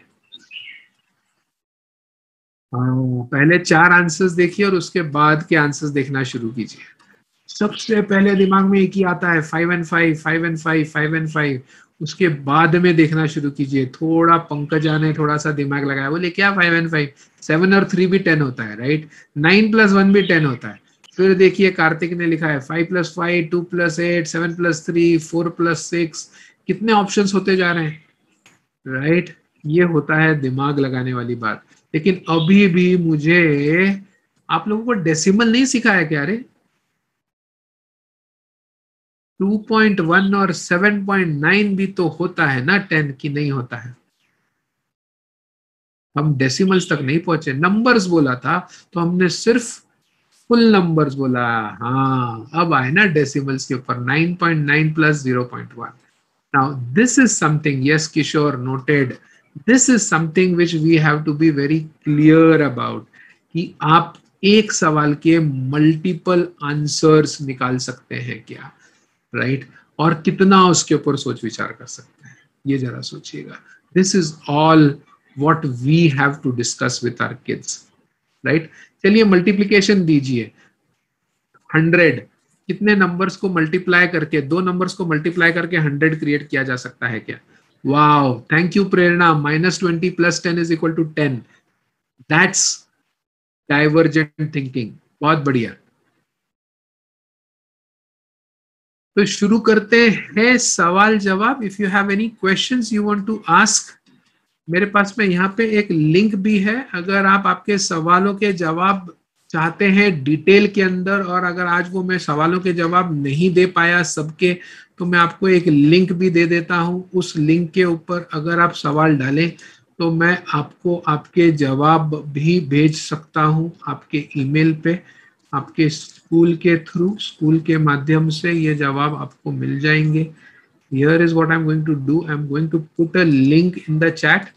हाँ, पहले चार आंसर्स देखिए और उसके बाद के आंसर्स देखना शुरू कीजिए। सबसे पहले दिमाग में एक ही आता है, 5 and 5, 5 and 5, 5 and 5। उसके बाद में देखना शुरू कीजिए। थोड़ा पंकजा ने थोड़ा सा दिमाग लगाया, बोले क्या 5 and 5, 7 और 3 भी 10 होता है, राइट? 9 + 1 भी 10 होता है। फिर देखिए कार्तिक ने लिखा है 5 + 5, 2 + 8, 7 + 3, 4 + 6। कितने ऑप्शंस होते जा रहे हैं, राइट? ये होता है दिमाग लगाने वाली बात। लेकिन अभी भी मुझे आप लोगों को डेसिमल नहीं सिखाया क्या? रे 2.1 और 7.9 भी तो होता है ना 10 की, नहीं होता है? हम डेसिमल्स तक नहीं पहुंचे, नंबर्स बोला था तो हमने सिर्फ फुल नंबर्स बोला। हाँ, अब आए ना डेसिमल्स के ऊपर, 9.9 + 0.1। Now this is something, yes Kishore, noted. This is something which we have to be very clear about, कि आप एक सवाल के मल्टीपल आंसर्स निकाल सकते हैं क्या, राइट? और कितना उसके ऊपर सोच विचार कर सकते हैं, ये जरा सोचिएगा। This is all what we have to discuss with our kids, right? चलिए मल्टीप्लिकेशन दीजिए। 100 कितने नंबर्स को मल्टीप्लाई करके, दो नंबर्स को मल्टीप्लाई करके 100 क्रिएट किया जा सकता है क्या? Wow, thank you Prerna. -20 + 10 = 10। That's divergent thinking, बहुत बढ़िया। तो शुरू करते हैं सवाल जवाब। If you have any questions you want to ask, मेरे पास में यहाँ पे एक लिंक भी है। अगर आप आपके सवालों के जवाब चाहते हैं डिटेल के अंदर, और अगर आज वो मैं सवालों के जवाब नहीं दे पाया सबके, तो मैं आपको एक लिंक भी दे देता हूँ। उस लिंक के ऊपर अगर आप सवाल डालें तो मैं आपको आपके जवाब भी भेज सकता हूँ आपके ईमेल पे, आपके स्कूल के थ्रू, स्कूल के माध्यम से ये जवाब आपको मिल जाएंगे। Here is what I'm going to do. I'm going to put a link in the chat.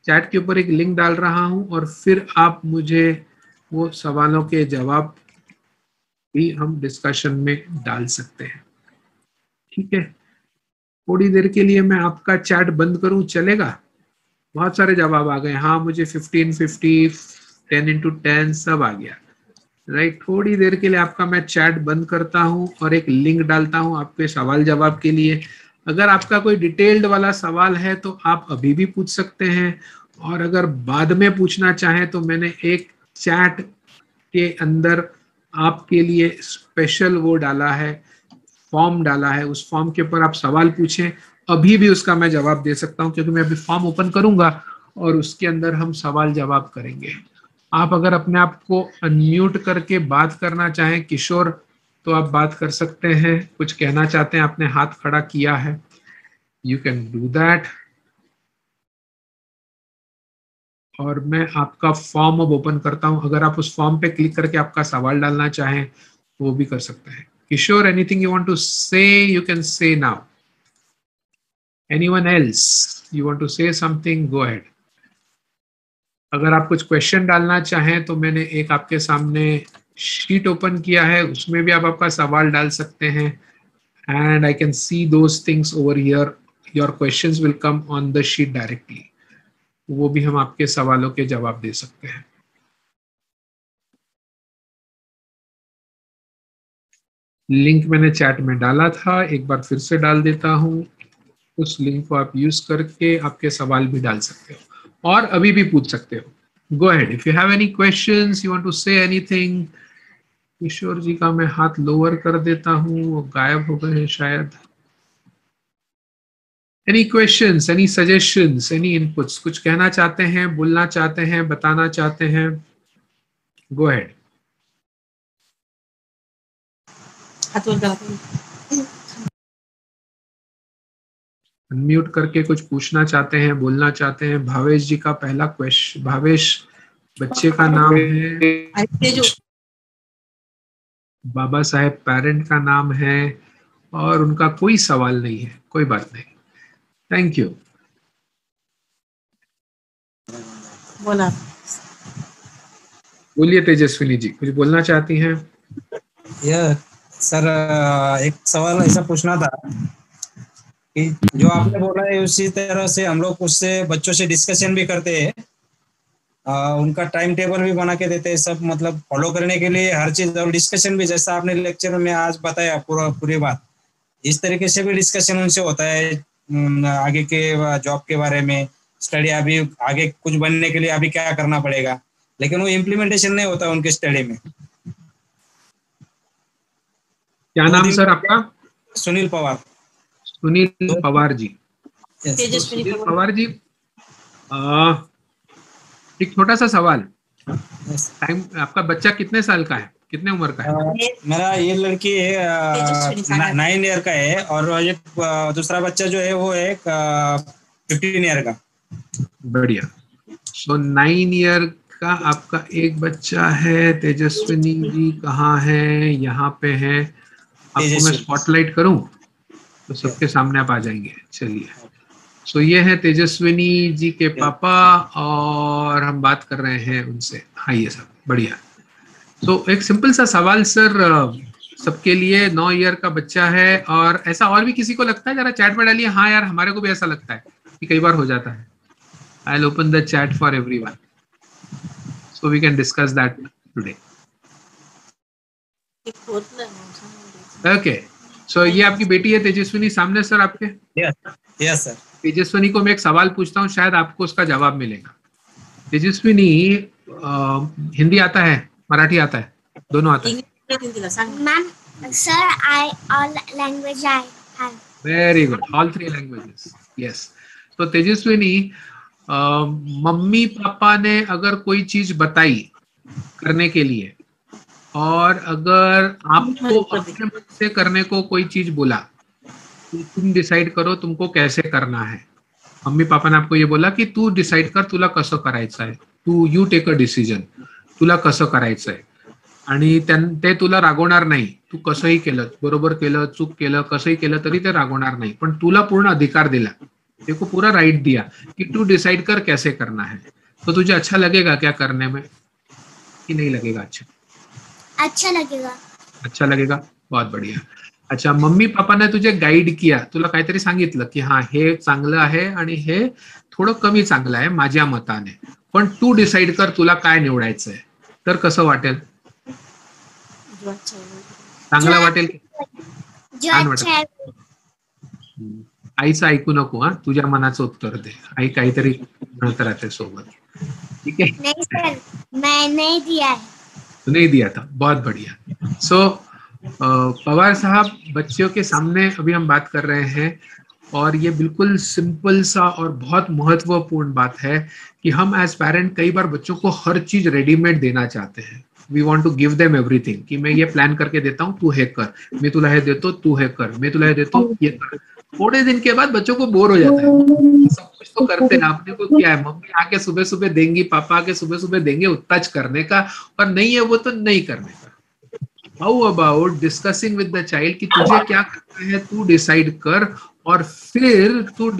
Chat के ऊपर एक लिंक डाल रहा हूं, और फिर आप मुझे वो सवालों के जवाब भी हम डिस्कशन में डाल सकते हैं, ठीक है? थोड़ी देर के लिए मैं आपका चैट बंद करूं, चलेगा? बहुत सारे जवाब आ गए। हाँ, मुझे 15, 50, 10 × 10 सब आ गया, राइट? थोड़ी देर के लिए आपका मैं चैट बंद करता हूं और एक लिंक डालता हूं आपके सवाल जवाब के लिए। अगर आपका कोई डिटेल्ड वाला सवाल है तो आप अभी भी पूछ सकते हैं, और अगर बाद में पूछना चाहें तो मैंने एक चैट के अंदर आपके लिए स्पेशल वो डाला है, फॉर्म डाला है। उस फॉर्म के ऊपर आप सवाल पूछें, अभी भी उसका मैं जवाब दे सकता हूं, क्योंकि मैं अभी फॉर्म ओपन करूंगा और उसके अंदर हम सवाल जवाब करेंगे। आप अगर अपने आप को अनम्यूट करके बात करना चाहें किशोर, तो आप बात कर सकते हैं। कुछ कहना चाहते हैं, आपने हाथ खड़ा किया है, यू कैन डू दैट। और मैं आपका फॉर्म अब ओपन करता हूं। अगर आप उस फॉर्म पे क्लिक करके आपका सवाल डालना चाहें तो वो भी कर सकते हैं। Kishore, anything you want to say, you can say now. Anyone else you want to say something, go ahead. अगर आप कुछ क्वेश्चन डालना चाहें तो मैंने एक आपके सामने शीट ओपन किया है, उसमें भी आप आपका सवाल डाल सकते हैं। And I can see those things over here, your questions will come on the sheet directly. वो भी हम आपके सवालों के जवाब दे सकते हैं। लिंक मैंने चैट में डाला था, एक बार फिर से डाल देता हूं। उस लिंक को आप यूज करके आपके सवाल भी डाल सकते हो और अभी भी पूछ सकते हो। Go ahead, if you have any questions, you want to say anything. Kishor ji का मैं हाथ लोअर कर देता हूं, वो गायब हो गए हैं शायद। Any questions, any suggestions, any inputs? कुछ कहना चाहते हैं, बोलना चाहते हैं, बताना चाहते हैं? Go ahead. अनम्यूट करके कुछ पूछना चाहते हैं, बोलना चाहते हैं? भावेश जी का पहला क्वेश्चन, भावेश बच्चे का नाम है, बाबा साहेब पेरेंट का नाम है, और उनका कोई सवाल नहीं है। कोई बात नहीं, थैंक यू। बोला। बोलिए तेजस्विनी जी, कुछ बोलना चाहती हैं? यह सर एक सवाल ऐसा पूछना था कि जो आपने बोला है उसी तरह से हम लोग उससे बच्चों से डिस्कशन भी करते हैं, उनका टाइम टेबल भी बना के देते हैं सब, मतलब फॉलो करने के लिए हर चीज, और डिस्कशन भी जैसा आपने लेक्चर में आज बताया पूरी बात, इस तरीके से भी डिस्कशन उनसे होता है आगे के जॉब के बारे में, स्टडी अभी आगे कुछ बनने के लिए अभी क्या करना पड़ेगा, लेकिन वो इम्प्लीमेंटेशन नहीं होता उनके स्टडी में। क्या नाम सर आपका? सुनील पवार। सुनील पवार जी। तेजस्विनी सुनील पवार जी, एक छोटा सा सवाल। टाइम, आपका बच्चा कितने साल का है, कितने उम्र का है? मेरा ये लड़की है 9 ईयर का है, और ये दूसरा बच्चा जो है वो है 15 ईयर का। बढ़िया। सो 9 ईयर का आपका एक बच्चा है। तेजस्विनी जी कहाँ है? यहाँ पे है। आपको मैं स्पॉटलाइट करूं तो सबके सामने आप आ जाएंगे। चलिए, सो ये है तेजस्विनी जी के पापा, और हम बात कर रहे हैं उनसे। हाँ ये सब बढ़िया। सो एक सिंपल सा सवाल सर सबके लिए। 9 ईयर का बच्चा है, और ऐसा और भी किसी को लगता है? जरा चैट में डालिए। हाँ यार, हमारे को भी ऐसा लगता है कि कई बार हो जाता है। I'll open the chat for everyone, so we can discuss that today. Okay, so ये आपकी बेटी है तेजस्विनी सामने सर आपके? Yes sir. तेजस्विनी को मैं एक सवाल पूछता हूँ, शायद आपको उसका जवाब मिलेगा। तेजस्विनी, हिंदी आता है, मराठी आता है, दोनों आता है? Ma'am sir I all language I have. Very good, all 3 languages. Yes. तो तेजस्विनी, मम्मी पापा ने अगर कोई चीज बताई करने के लिए, और अगर आपको अपने मन से करने को कोई चीज बोला, तो तुम डिसाइड करो तुमको कैसे करना है। मम्मी पापा ने आपको ये बोला की तू डिसाइड कर तुला कसं करायचं आहे, तू यू टेक अ डिसिजन, तुला कसं करायचं आहे, आणि ते तुला रागवणार नाही. तू कसंही केलं, बरोबर केलं, चूक केलं, कसंही केलं तरी ते रागवणार नाही, पण तुला पूर्ण अधिकार दिला, देखो पूरा राइट दिया कि तू डिसाइड कर कैसे करना है. तो तुझे अच्छा लगेगा क्या करने में कि नहीं लगेगा? अच्छा लगेगा. अच्छा लगेगा, बहुत बढ़िया. अच्छा, मम्मी पापाने तुझे गाईड किया, तुला काहीतरी सांगितलं की हा हे चांगलं आहे आणि हे थोडं कमी चांगलं आहे माझ्या मताने, पण तू डिसाइड कर तुला काय निवडायचंय, तर कसं वाटेल? चांगला वाटेल? छान वाटेल. आईचं ऐकू नको हा, तुझ्या मनाचं उत्तर दे. आई काहीतरी म्हणत राहते सोबत. ठीक है? नहीं सर, मैं नहीं दिया है. तो नहीं दिया था, बहुत बढ़िया. सो पवार साहब, बच्चों के सामने अभी हम बात कर रहे हैं, और ये बिल्कुल सिंपल सा और बहुत महत्वपूर्ण बात है कि हम एज पेरेंट कई बार बच्चों को हर चीज रेडीमेड देना चाहते हैं. We want to give them everything, कि मैं ये प्लान करके देता हूँ, तू है कर, मैं तुला है देता हूँ, तू है कर, मैं तुला है देता हूँ, ये कर. थोड़े दिन के बाद बच्चों को बोर हो जाता है. सब कुछ तो करते हैं, आपने को क्या है, मम्मी आके सुबह सुबह देंगी, पापा आके सुबह सुबह देंगे उतना करने का, और नहीं है वो तो नहीं करने का. How about discussing with the child कि तुझे क्या करना है, तू डिसाइड कर, और फिर तू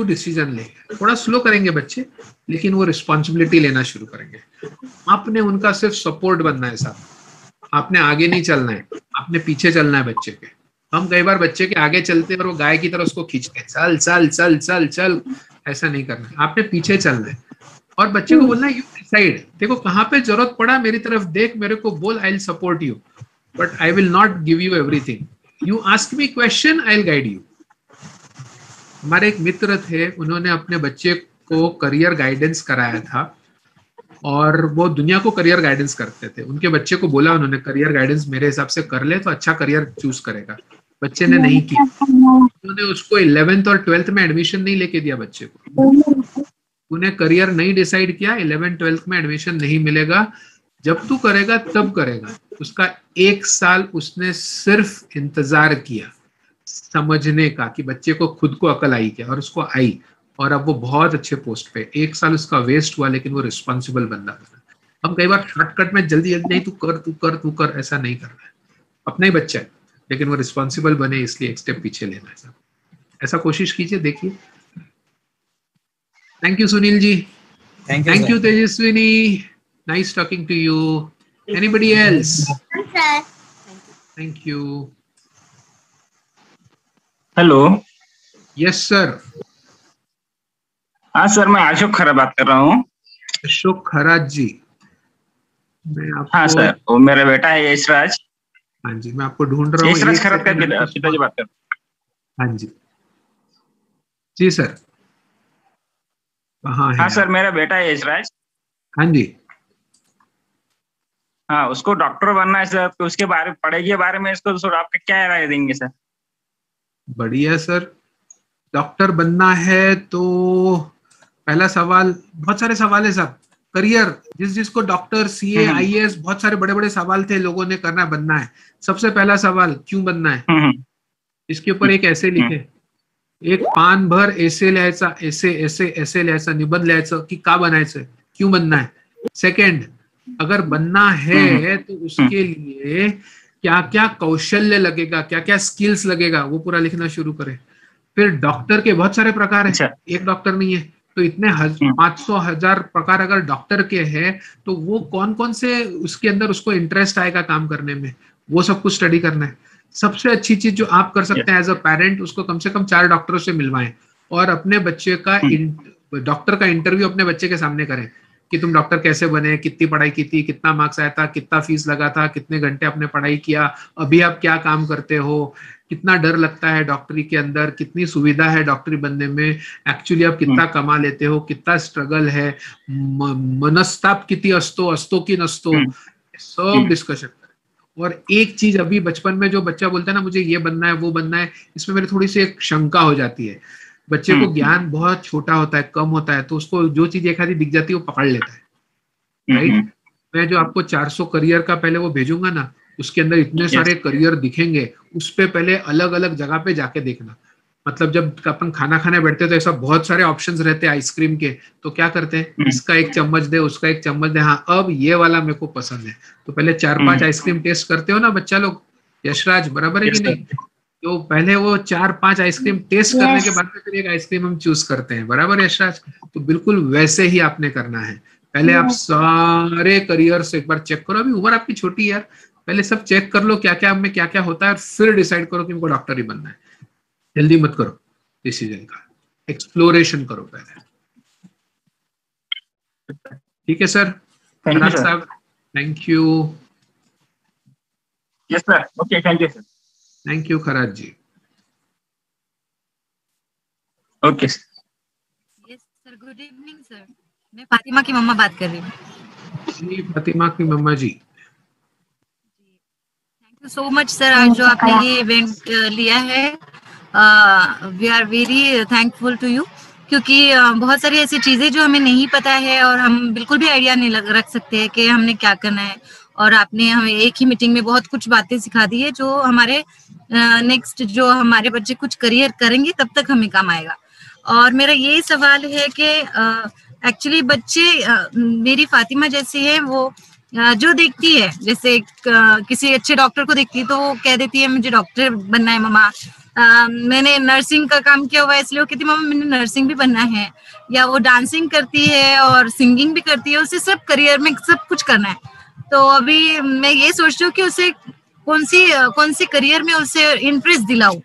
डिसीजन ले. थोड़ा स्लो करेंगे बच्चे, लेकिन वो रिस्पॉन्सिबिलिटी लेना शुरू करेंगे. आपने उनका सिर्फ सपोर्ट बनना है साहब, आपने आगे नहीं चलना है, आपने पीछे चलना है बच्चे के. हम कई बार बच्चे के आगे चलते हैं और वो गाय की तरह उसको खींचते हैं, चल चल चल चल चल. ऐसा नहीं करना है, आपने पीछे चलना है, और बच्चे को बोलना है यू डिसाइड. देखो कहाँ पे जरूरत पड़ा मेरी तरफ देख, मेरे को बोल, I will support you, but I will not give you everything. You ask me question, I will guide you. हमारे एक मित्र थे, उन्होंने अपने बच्चे को करियर गाइडेंस कराया था, और वो दुनिया को करियर गाइडेंस करते थे. उनके बच्चे को बोला उन्होंने, करियर गाइडेंस मेरे हिसाब से कर ले तो अच्छा करियर चूज करेगा. बच्चे ने नहीं किया. उन्होंने उसको 11th और 12th में एडमिशन नहीं लेके दिया बच्चे को. उन्हें करियर नहीं डिसाइड किया, 11th 12th में एडमिशन नहीं मिलेगा, जब तू करेगा तब करेगा. उसका 1 साल उसने सिर्फ इंतजार किया समझने का कि बच्चे को खुद को अकल आई क्या, और उसको आई, और अब वो बहुत अच्छे पोस्ट पे. 1 साल उसका वेस्ट हुआ, लेकिन वो रिस्पॉन्सिबल बंदा बना. हम कई बार शॉर्टकट में जल्दी जल्दी, नहीं तू कर तू कर तू कर, ऐसा नहीं करना है. अपना ही बच्चा है, लेकिन वो रिस्पॉन्सिबल बने, इसलिए एक स्टेप पीछे लेना है. ऐसा कोशिश कीजिए, देखिए. Thank you Sunil ji. Thank you Thank you, sir. Tejaswini. Nice talking to you. Anybody else? sir. Thank you. Hello. Yes, sir. हाँ सर, मैं अशोक खरा बात कर रहा हूँ। अशोक खराज जी, मैं हाँ आपको, सर, वो मेरा बेटा है यशराज। हाँ जी, मैं आपको ढूंढ रहा हूँ। यशराज एक खरात का सेकंड आपको पिताजी बात कर रहे हैं। हाँ जी, जी सर, कहाँ है हाँ सर, आप? मेरा बेटा है यशराज। हाँ जी, हाँ, उसको डॉक्टर बनना है सर, तो उसके बारे पढ़ाई के बारे में इसको सर आपका क्या राय देंगे सर? बढ़िया सर। डॉक्टर बनना है तो पहला सवाल, बहुत सारे सवाल है साहब। करियर, जिसको डॉक्टर, सीए, आईएएस, बहुत सारे बड़े बड़े सवाल थे, लोगों ने करना बनना है। सबसे पहला सवाल, क्यों बनना है? इसके ऊपर एक ऐसे लिखे, एक पान भर ऐसे लिहायचा, ऐसे लिहायचा, निबंध लिहायचं की का बनायचं, क्यों बनना है। सेकंड, अगर बनना है तो उसके लिए क्या क्या कौशल्य लगेगा, क्या क्या स्किल्स लगेगा, वो पूरा लिखना शुरू करें। फिर डॉक्टर के बहुत सारे प्रकार है, अच्छा। एक डॉक्टर नहीं है, तो इतने 500,000 प्रकार अगर डॉक्टर के हैं, तो वो कौन कौन से उसके अंदर उसको इंटरेस्ट आएगा काम करने में, वो सब कुछ स्टडी करना है। सबसे अच्छी चीज जो आप कर सकते हैं एज अ पेरेंट, उसको कम से कम 4 डॉक्टरों से मिलवाएं और अपने बच्चे का डॉक्टर का इंटरव्यू अपने बच्चे के सामने करें कि तुम डॉक्टर कैसे बने, कितनी पढ़ाई की थी, कितना मार्क्स आया था, कितना फीस लगा था, कितने घंटे आपने पढ़ाई किया, अभी आप क्या काम करते हो, कितना डर लगता है डॉक्टरी के अंदर, कितनी सुविधा है डॉक्टरी बनने में, एक्चुअली आप कितना कमा लेते हो, कितना स्ट्रगल है, मनस्ताप किती असतो की नसतो, सब डिस्कशन करें। और एक चीज, अभी बचपन में जो बच्चा बोलता है ना मुझे ये बनना है वो बनना है, इसमें मेरी थोड़ी सी एक शंका हो जाती है। बच्चे को ज्ञान बहुत छोटा होता है, कम होता है, तो उसको जो चीज एक आधी दिख जाती है वो पकड़ लेता है, राइट। मैं जो आपको 400 करियर का पहले वो भेजूंगा ना, उसके अंदर इतने सारे करियर दिखेंगे, उस पे पहले अलग अलग जगह पे जाके देखना। मतलब जब अपन खाना खाने बैठते हैं तो ऐसा बहुत सारे ऑप्शंस रहते हैं आइसक्रीम के, तो क्या करते हैं, इसका एक चम्मच दे, उसका एक चम्मच दे, हाँ अब ये वाला मेरे को पसंद है, तो पहले 4-5 आइसक्रीम टेस्ट करते हो ना बच्चा लोग, यशराज बराबर है कि नहीं? तो पहले वो 4-5 आइसक्रीम टेस्ट करने के बाद फिर एक आइसक्रीम हम चूज करते हैं, बराबर यशराज? तो बिल्कुल वैसे ही आपने करना है। पहले आप सारे करियर्स एक बार चेक करो, अभी उम्र आपकी छोटी है यार, पहले सब चेक कर लो क्या क्या में क्या क्या होता है, और फिर डिसाइड करो कि मुझको डॉक्टर ही बनना है। जल्दी मत करो डिसीजन का, एक्सप्लोरेशन करो पहले। ठीक है sir? Thank you sir. Thank you. Yes sir, okay, thank you sir. Thank you Kharaj ji. Okay sir. Yes sir, good evening sir. मैं फातिमा की मम्मा बात कर रही हूँ। जी फातिमा की मम्मा जी, thank you so much sir, आज जो आपने ये इवेंट लिया है, we are very thankful to you, क्योंकि बहुत सारी ऐसी चीजें जो हमें नहीं पता है और हम बिल्कुल भी आइडिया नहीं रख सकते हैं कि हमने क्या करना है, और आपने हमें एक ही मीटिंग में बहुत कुछ बातें सिखा दी है जो हमारे नेक्स्ट जो हमारे बच्चे कुछ करियर करेंगे तब तक हमें काम आएगा। और मेरा यही सवाल है कि एक्चुअली बच्चे, मेरी फातिमा जैसी है, वो जो देखती है, जैसे किसी अच्छे डॉक्टर को देखती है तो वो कह देती है मुझे डॉक्टर बनना है मम्मा, मैंने नर्सिंग का काम किया हुआ है इसलिए वो कहती है मम्मा मैंने नर्सिंग भी बनना है, या वो डांसिंग करती है और सिंगिंग भी करती है, उसे सब करियर में सब कुछ करना है। तो अभी मैं ये सोचती हूँ कि उसे कौन सी करियर में उसे इंटरेस्ट दिलाऊं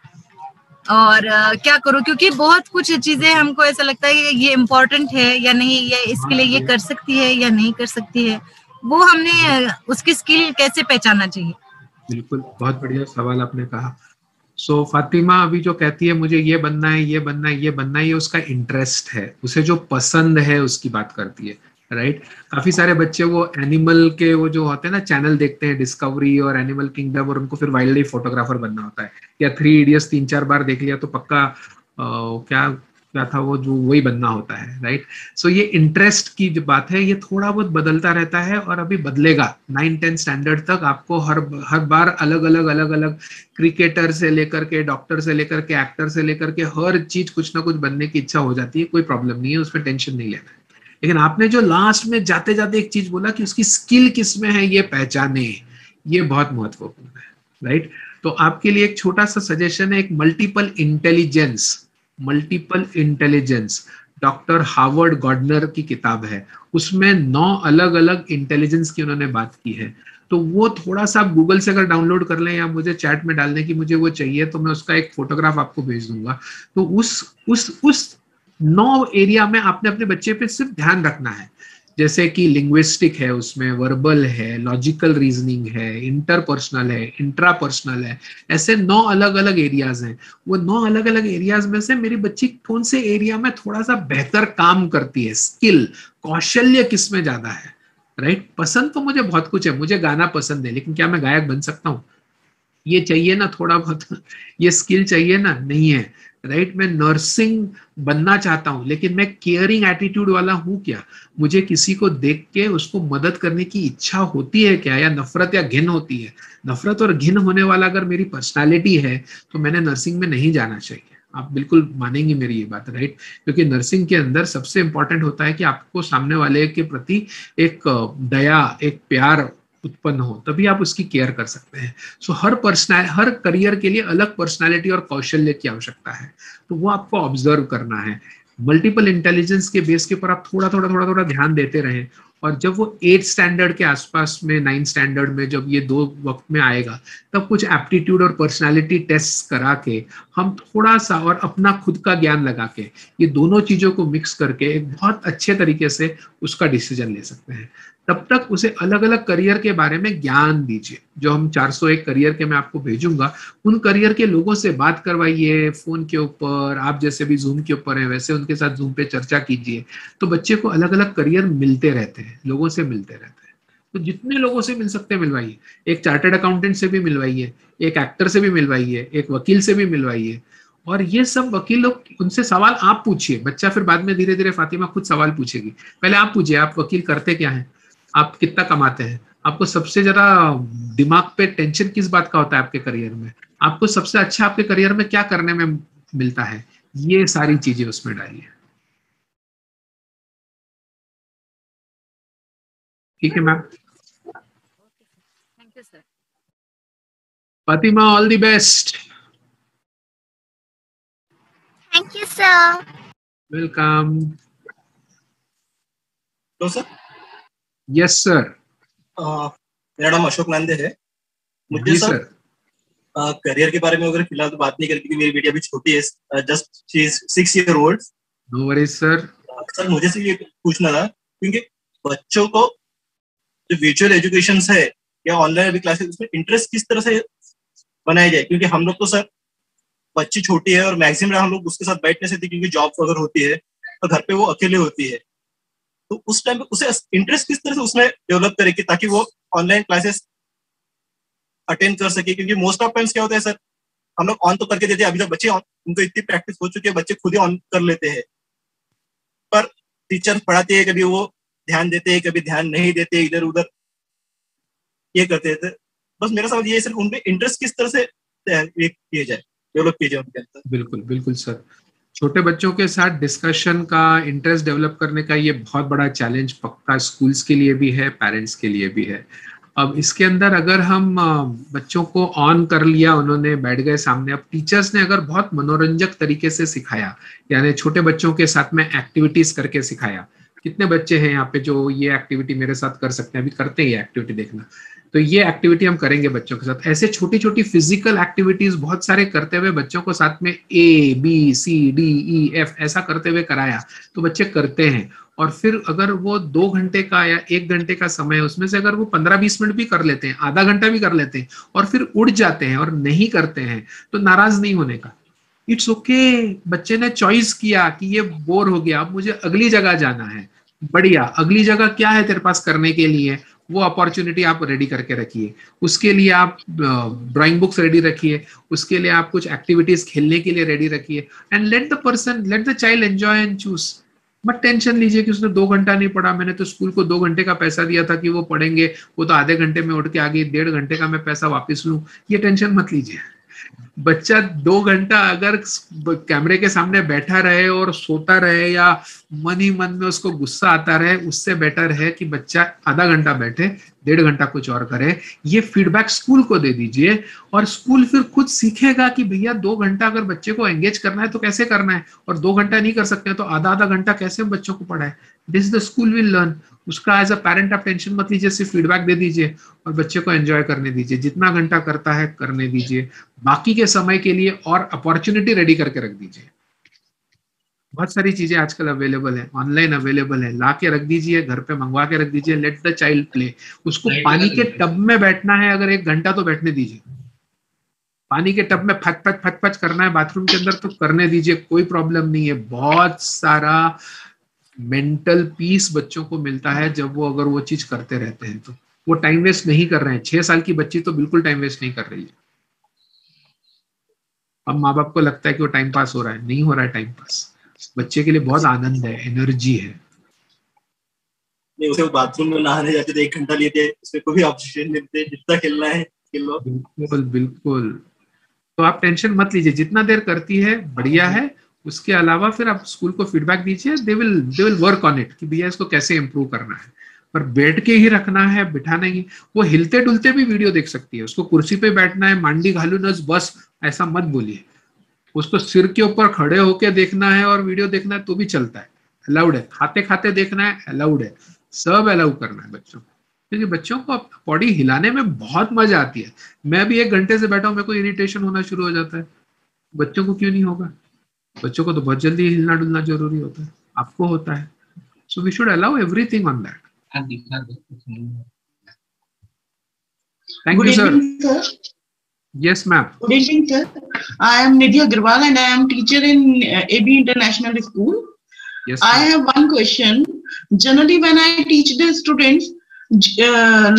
और क्या करूं, क्योंकि बहुत कुछ चीजें हमको ऐसा लगता है कि ये इम्पोर्टेंट है या नहीं, या इसके लिए ये कर सकती है या नहीं कर सकती है, वो हमने उसकी स्किल कैसे पहचानना चाहिए। बिल्कुल, बहुत बढ़िया सवाल आपने कहा। सो फातिमा अभी जो कहती है मुझे ये बनना है, ये बनना है, ये बनना है, ये उसका इंटरेस्ट है, उसे जो पसंद है उसकी बात करती है, राइट। काफी सारे बच्चे वो एनिमल के वो जो होते हैं ना चैनल देखते हैं, डिस्कवरी और एनिमल किंगडम, और उनको फिर वाइल्ड लाइफ फोटोग्राफर बनना होता है, या 3 इडियट्स 3-4 बार देख लिया तो पक्का क्या था वो, जो वही बनना होता है, राइट। सो ये इंटरेस्ट की जो बात है ये थोड़ा बहुत बदलता रहता है और अभी बदलेगा। 9-10 स्टैंडर्ड तक आपको हर बार अलग अलग क्रिकेटर से लेकर के, डॉक्टर से लेकर के, एक्टर से लेकर के, हर चीज कुछ ना कुछ बनने की इच्छा हो जाती है, कोई प्रॉब्लम नहीं है, उसमें टेंशन नहीं लेना है। लेकिन आपने जो लास्ट में जाते जाते एक चीज बोला कि उसकी स्किल किसमें है ये पहचाने, ये बहुत महत्वपूर्ण है, राइट। तो आपके लिए एक छोटा सा सजेशन है, एक मल्टीपल इंटेलिजेंस। डॉक्टर हार्वर्ड गॉर्डनर की किताब है, उसमें 9 अलग अलग इंटेलिजेंस की उन्होंने बात की है। तो वो थोड़ा सा आप गूगल से अगर डाउनलोड कर लें या मुझे चैट में डालने की मुझे वो चाहिए तो मैं उसका एक फोटोग्राफ आपको भेज दूंगा। तो उस 9 एरिया में आपने अपने बच्चे पे सिर्फ ध्यान रखना है, जैसे कि लिंग्विस्टिक है, उसमें वर्बल है, लॉजिकल रीजनिंग है, इंटरपर्सनल है, इंट्रापर्सनल है, ऐसे 9 अलग अलग एरियाज हैं। वो 9 अलग अलग एरियाज में से मेरी बच्ची कौन से एरिया में थोड़ा सा बेहतर काम करती है, स्किल कौशल्य किस में ज्यादा है, राइट। पसंद तो मुझे बहुत कुछ है, मुझे गाना पसंद है, लेकिन क्या मैं गायक बन सकता हूँ? ये चाहिए ना थोड़ा बहुत, ये स्किल चाहिए ना, नहीं है, राइट। मैं नर्सिंग बनना चाहता हूं, लेकिन मैं केयरिंग एटीट्यूड वाला हूं क्या? मुझे किसी को देख के उसको मदद करने की इच्छा होती है क्या, या नफरत या घिन होती है? नफरत और घिन होने वाला अगर मेरी पर्सनालिटी है तो मैंने नर्सिंग में नहीं जाना चाहिए। आप बिल्कुल मानेंगे मेरी ये बात, राइट। क्योंकि नर्सिंग के अंदर सबसे इंपॉर्टेंट होता है कि आपको सामने वाले के प्रति एक दया, एक प्यार उत्पन्न हो, तभी आप उसकी केयर कर सकते हैं। सो हर करियर के लिए अलग पर्सनालिटी और कौशल्य की आवश्यकता है, तो वो आपको ऑब्जर्व करना है। मल्टीपल इंटेलिजेंस के बेस के ऊपर आप थोड़ा ध्यान देते रहें, और जब वो 8th स्टैंडर्ड के आसपास में, 9th स्टैंडर्ड में जब ये 2 वक्त में आएगा, तब कुछ एप्टीट्यूड और पर्सनालिटी टेस्ट करा के हम थोड़ा सा और अपना खुद का ज्ञान लगा के ये दोनों चीजों को मिक्स करके एक बहुत अच्छे तरीके से उसका डिसीजन ले सकते हैं। तब तक उसे अलग अलग करियर के बारे में ज्ञान दीजिए। जो हम 401 करियर के मैं आपको भेजूंगा, उन करियर के लोगों से बात करवाइए, फोन के ऊपर, आप जैसे भी जूम के ऊपर है वैसे उनके साथ जूम पे चर्चा कीजिए। तो बच्चे को अलग अलग करियर मिलते रहते हैं, लोगों से मिलते रहते हैं। तो जितने लोगों से मिल सकते हैं मिलवाइए, एक चार्टर्ड अकाउंटेंट से भी मिलवाइए, एक एक्टर से भी मिलवाइए, एक वकील से भी मिलवाइए। और ये सब वकील लोग, उनसे सवाल आप पूछिए, बच्चा फिर बाद में धीरे धीरे फातिमा खुद सवाल पूछेगी। पहले आप पूछिए, आप वकील करते क्या हैं, आप कितना कमाते हैं, आपको सबसे ज्यादा दिमाग पे टेंशन किस बात का होता है आपके करियर में, आपको सबसे अच्छा आपके करियर में क्या करने में मिलता है, ये सारी चीजें उसमें डालिए। ठीक है ma'am. Thank you sir. Fatima, all the best. Thank you sir. Welcome. तो सर, यस सर। मेरा नाम अशोक नांदे है। मुझे जी सर सर। करियर के बारे में अगर फिलहाल तो बात नहीं करें क्योंकि मेरी बेटी अभी छोटी है, just she is 6 years old। No worries sir. Sir मुझे से ये पूछना था, क्योंकि बच्चों को जो वर्चुअल एजुकेशन है या ऑनलाइन अभी क्लासेस, उसमें इंटरेस्ट किस तरह से बनाया जाए? क्योंकि हम लोग तो सर, बच्ची छोटी है और मैक्सिमम हम लोग उसके साथ बैठ नहीं सकते क्योंकि जॉब अगर होती है तो घर पे वो अकेले होती है। तो उस टाइम पे उसे इंटरेस्ट किस तरह से उसमें डेवलप करे कि ताकि वो ऑनलाइन क्लासेस अटेंड कर सके? क्योंकि मोस्ट ऑफ टाइम्स क्या होता है सर, हम लोग ऑन तो करके देते हैं, अभी तो बच्चे उनको इतनी प्रैक्टिस हो चुकी है, बच्चे खुद ही ऑन कर लेते हैं, पर टीचर पढ़ाते हैं, कभी वो ध्यान देते हैं, कभी ध्यान नहीं देते, इधर उधर ये करते थे। बस मेरा सवाल ये है सर, उनमें इंटरेस्ट किस तरह से किया जाए, डेवलप किया जाए उनके अंदर? बिल्कुल बिल्कुल सर। छोटे बच्चों के साथ डिस्कशन का, इंटरेस्ट डेवलप करने का ये बहुत बड़ा चैलेंज पक्का स्कूल्स के लिए भी है, पेरेंट्स के लिए भी है। अब इसके अंदर अगर हम बच्चों को ऑन कर लिया, उन्होंने बैठ गए सामने, अब टीचर्स ने अगर बहुत मनोरंजक तरीके से सिखाया, यानी छोटे बच्चों के साथ में एक्टिविटीज करके सिखाया। कितने बच्चे हैं यहाँ पे जो ये एक्टिविटी मेरे साथ कर सकते हैं, अभी करते हैं ये एक्टिविटी, देखना। तो ये एक्टिविटी हम करेंगे बच्चों के साथ। ऐसे छोटी छोटी फिजिकल एक्टिविटीज बहुत सारे करते हुए बच्चों को साथ में ABCDEF ऐसा करते हुए कराया तो बच्चे करते हैं। और फिर अगर वो 2 घंटे का या 1 घंटे का समय है, उसमें से अगर वो 15-20 मिनट भी कर लेते हैं, आधा घंटा भी कर लेते हैं, और फिर उड़ जाते हैं और नहीं करते हैं, तो नाराज नहीं होने का। इट्स ओके, बच्चे ने चॉइस किया कि ये बोर हो गया, अब मुझे अगली जगह जाना है। बढ़िया, अगली जगह क्या है तेरे पास करने के लिए, वो अपॉर्चुनिटी आप रेडी करके रखिए। उसके लिए आप ड्राइंग बुक्स रेडी रखिए, उसके लिए आप कुछ एक्टिविटीज खेलने के लिए रेडी रखिए। And let the child enjoy and choose. मत टेंशन लीजिए कि उसने 2 घंटा नहीं पढ़ा, मैंने तो स्कूल को 2 घंटे का पैसा दिया था कि वो पढ़ेंगे, वो तो आधे घंटे में उठ के आ गई, 1.5 घंटे का मैं पैसा वापस लूं। ये टेंशन मत लीजिए। बच्चा 2 घंटा अगर कैमरे के सामने बैठा रहे और सोता रहे या मन ही मन में उसको गुस्सा आता रहे, उससे बेटर है कि बच्चा आधा घंटा बैठे, 1.5 घंटा कुछ और करे, ये फीडबैक स्कूल को दे दीजिए और स्कूल फिर खुद सीखेगा कि भैया 2 घंटा अगर बच्चे को एंगेज करना है तो कैसे करना है, और 2 घंटा नहीं कर सकते हैं तो आधा घंटा कैसे हम बच्चों को पढ़ाए। This the school will learn. उसका एज अ पेरेंट आप टेंशन मत लीजिए, सिर्फ फीडबैक दे दीजिए और बच्चे को एंजॉय करने दीजिए, जितना घंटा करता है करने दीजिए, बाकी के समय के लिए और अपॉर्चुनिटी रेडी करके रख दीजिए। बहुत सारी चीजें आजकल अवेलेबल है, ऑनलाइन अवेलेबल है, ला के रख दीजिए, घर पे मंगवा के रख दीजिए। Let the child play. उसको पानी के टब में बैठना है अगर 1 घंटा तो बैठने दीजिए, पानी के टब में फच फच करना है बाथरूम के अंदर तो करने दीजिए, कोई प्रॉब्लम नहीं है। बहुत सारा मेंटल पीस बच्चों को मिलता है जब वो अगर वो चीज करते रहते हैं तो वो टाइम वेस्ट नहीं कर रहे हैं। 6 साल की बच्ची तो बिल्कुल टाइम वेस्ट नहीं कर रही है। अब माँ बाप को लगता है कि वो टाइम पास हो रहा है, नहीं हो रहा है टाइम पास। बच्चे के लिए बहुत आनंद है, एनर्जी है। नहीं, उसे बाथरूम में नहाने जाते थे 1 घंटा लेते, उसमें कोई ऑप्शन नहीं थे, जितना खेलना है खेल लो। बिल्कुल बिल्कुल। तो आप टेंशन मत लीजिए, जितना देर करती है बढ़िया है। उसके अलावा फिर आप स्कूल को फीडबैक दीजिए, they will work on it कि भैया इसको कैसे इम्प्रूव करना है। पर बैठ के ही रखना है, बिठाना ही। वो हिलते डुलते भी वीडियो देख सकती है, उसको कुर्सी पे बैठना है, मांडी घालूनच बस ऐसा मत बोलिए। उसको सिर के ऊपर खड़े होके देखना है और वीडियो देखना है तो भी चलता है, अलाउड है। खाते खाते देखना है, अलाउड है। सब अलाउ करना है बच्चों को, क्योंकि बच्चों को बॉडी हिलाने में बहुत मजा आती है। मैं भी 1 घंटे से बैठा हूं, मेरे को इरिटेशन होना शुरू हो जाता है। बच्चों को क्यों नहीं होगा? बच्चों को तो बहुत जल्दी हिलना डुलना जरूरी होता है, आपको होता है। So we should allow everything on that. Thank you sir. Yes, ma'am. Good evening, sir. I am Nidhi Agarwal and I am teacher in AB International School. Yes, I have one question. Generally, when I teach the students,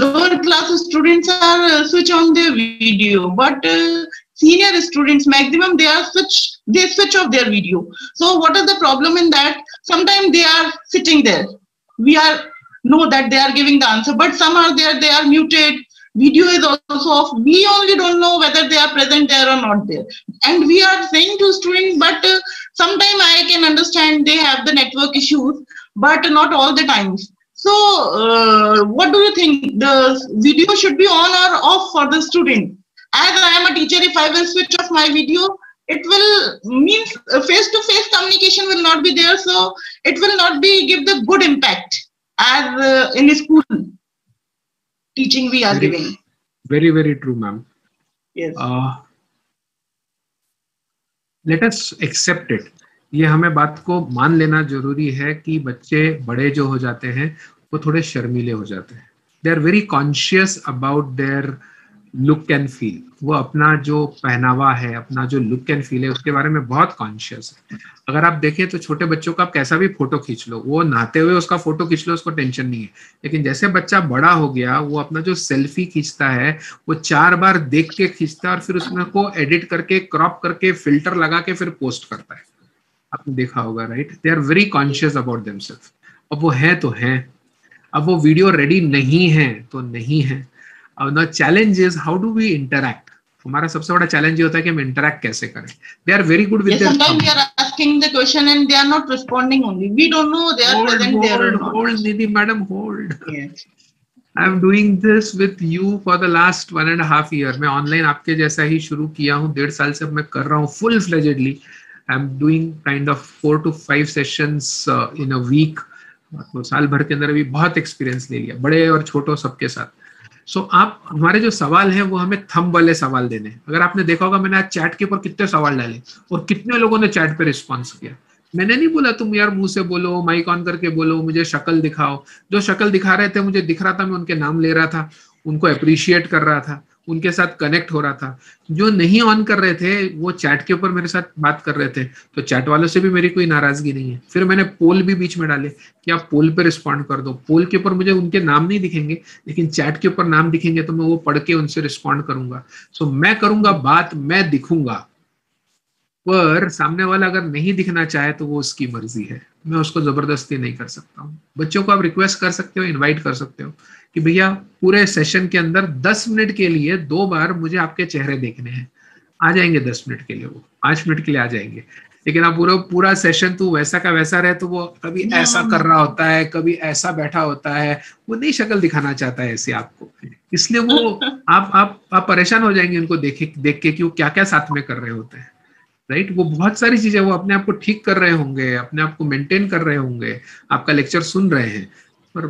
lower class students are switch on their video, but senior students maximum they switch off their video. So, what is the problem in that? Sometimes they are sitting there. We know that they are giving the answer, but some are there, they are muted. Video is also off. We only don't know whether they are present there or not there. And we are saying to students, but sometimes I can understand they have the network issues, but not all the times. So, what do you think? The video should be on or off for the student? As I am a teacher, if I will switch off my video, it will mean face-to-face communication will not be there. So, it will not give the good impact as in school teaching we are giving. Very, very true, ma'am. Yes. Let us accept it. ये हमें बात को मान लेना जरूरी है कि बच्चे बड़े जो हो जाते हैं वो थोड़े शर्मीले हो जाते हैं। They are very conscious about their look and feel. वो अपना जो पहनावा है, अपना जो लुक एंड फील है, उसके बारे में बहुत कॉन्शियस है। अगर आप देखें तो छोटे बच्चों का आप कैसा भी फोटो खींच लो, वो नहाते हुए उसका फोटो खींच लो, उसको टेंशन नहीं है। लेकिन जैसे बच्चा बड़ा हो गया, वो अपना जो सेल्फी खींचता है वो 4 बार देख के खींचता है और फिर उसमें को एडिट करके, क्रॉप करके, फिल्टर लगा के फिर पोस्ट करता है। आपने देखा होगा, right? They are very conscious about themselves. अब वो है तो है, अब वो वीडियो रेडी नहीं है तो नहीं है। अब the challenge is how do we interact. हमारा सबसे बड़ा चैलेंज ये होता है कि हम इंटरैक्ट कैसे करें। They are very good with their sometimes we are asking the question and they are not responding only. We don't know they are present there or not. Hold, Nidhi madam, hold. Yes. I am doing this with you for the last 1.5 year. मैं online आपके जैसा ही शुरू किया हूँ, 1.5 साल से मैं कर रहा हूँ full fledgedly. I am doing kind of 4 to 5 sessions in a week. तो साल भर के अंदर भी बहुत एक्सपीरियंस ले लिया, बड़े और छोटों सबके साथ। सो आप हमारे जो सवाल हैं वो हमें थंब वाले सवाल देने। अगर आपने देखा होगा मैंने आज चैट के ऊपर कितने सवाल डाले और कितने लोगों ने चैट पे रिस्पॉन्स किया। मैंने नहीं बोला तुम यार मुंह से बोलो, माइक ऑन करके बोलो, मुझे शक्ल दिखाओ। जो शक्ल दिखा रहे थे मुझे दिख रहा था, मैं उनके नाम ले रहा था, उनको अप्रिशिएट कर रहा था, उनके साथ कनेक्ट हो रहा था। जो नहीं ऑन कर रहे थे वो चैट के ऊपर मेरे साथ बात कर रहे थे, तो चैट वालों से भी मेरी कोई नाराजगी नहीं है। फिर मैंने पोल भी बीच में डाले कि आप पोल पे रिस्पॉन्ड कर दो। पोल के ऊपर मुझे उनके नाम नहीं दिखेंगे, लेकिन चैट के ऊपर नाम दिखेंगे तो मैं वो पढ़ के उनसे रिस्पॉन्ड करूंगा। सो मैं करूंगा बात, मैं दिखूंगा, पर सामने वाला अगर नहीं दिखना चाहे तो वो उसकी मर्जी है, मैं उसको जबरदस्ती नहीं कर सकता हूँ। बच्चों को आप रिक्वेस्ट कर सकते हो, इनवाइट कर सकते हो कि भैया पूरे सेशन के अंदर 10 मिनट के लिए 2 बार मुझे आपके चेहरे देखने हैं। आ जाएंगे 10 मिनट के लिए, वो 5 मिनट के लिए आ जाएंगे। लेकिन आप पूरा पूरा सेशन तू वैसा का वैसा रहे तो वो कभी ऐसा कर रहा होता है, कभी ऐसा बैठा होता है, वो नहीं शक्ल दिखाना चाहता है ऐसे आपको, इसलिए वो आप परेशान हो जाएंगे उनको देख के कि वो क्या क्या साथ में कर रहे होते हैं, राइट। वो बहुत सारी चीजें वो अपने आप को ठीक कर रहे होंगे, अपने आप को मेंटेन कर रहे होंगे, आपका लेक्चर सुन रहे हैं, पर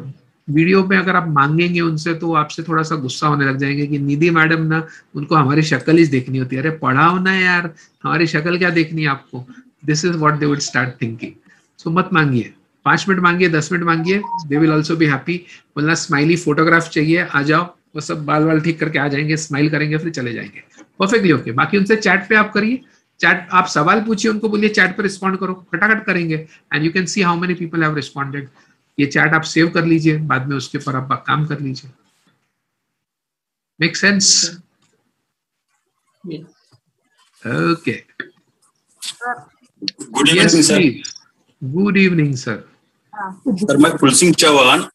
वीडियो पे अगर आप मांगेंगे उनसे तो आपसे थोड़ा सा गुस्सा होने लग जाएंगे कि निधि मैडम ना, उनको हमारी शक्ल ही देखनी होती है, अरे पढ़ाओ ना यार, हमारी शक्ल क्या देखनी है आपको। This is what they would start thinking. So मत मांगिए, 5 मिनट मांगिए, 10 मिनट मांगिए, they will also be happy. बोलना स्माइली फोटोग्राफ चाहिए, आ जाओ, वो सब बाल वाल ठीक करके आ जाएंगे, स्माइल करेंगे, फिर चले जाएंगे, परफेक्टली ओके। बाकी उनसे चैट पे आप करिए, चैट आप सवाल पूछिए, उनको बोलिए चैट पे रिस्पॉन्ड करो, खटाखट करेंगे, and you can see how many people have responded. ये चैट आप सेव कर लीजिए, बाद में उसके ऊपर आप काम कर लीजिए। Make sense? Okay, good evening sir. Good evening sir. Sir मैं फुल सिंह चौहान।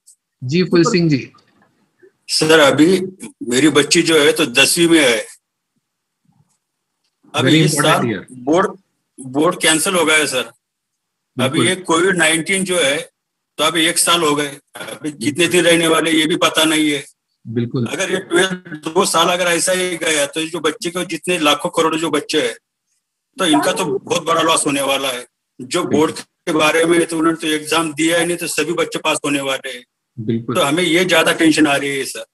जी फुल सिंह जी। सर अभी मेरी बच्ची जो है तो 10वीं में है। अभी इस साल बोर्ड कैंसिल हो गया है सर। अभी ये कोविड-19 जो है तो अभी 1 साल हो गए, अभी कितने दिन रहने वाले ये भी पता नहीं है। बिल्कुल। अगर ये 2 साल अगर ऐसा ही गया तो जो बच्चे को जितने लाखों करोड़ जो बच्चे हैं तो इनका तो बहुत बड़ा लॉस होने वाला है। जो बोर्ड के बारे में तो उन्होंने तो एग्जाम दिया है नहीं, तो सभी बच्चे पास होने वाले हैं। बिल्कुल। तो हमें ये ज्यादा टेंशन आ रही है सर।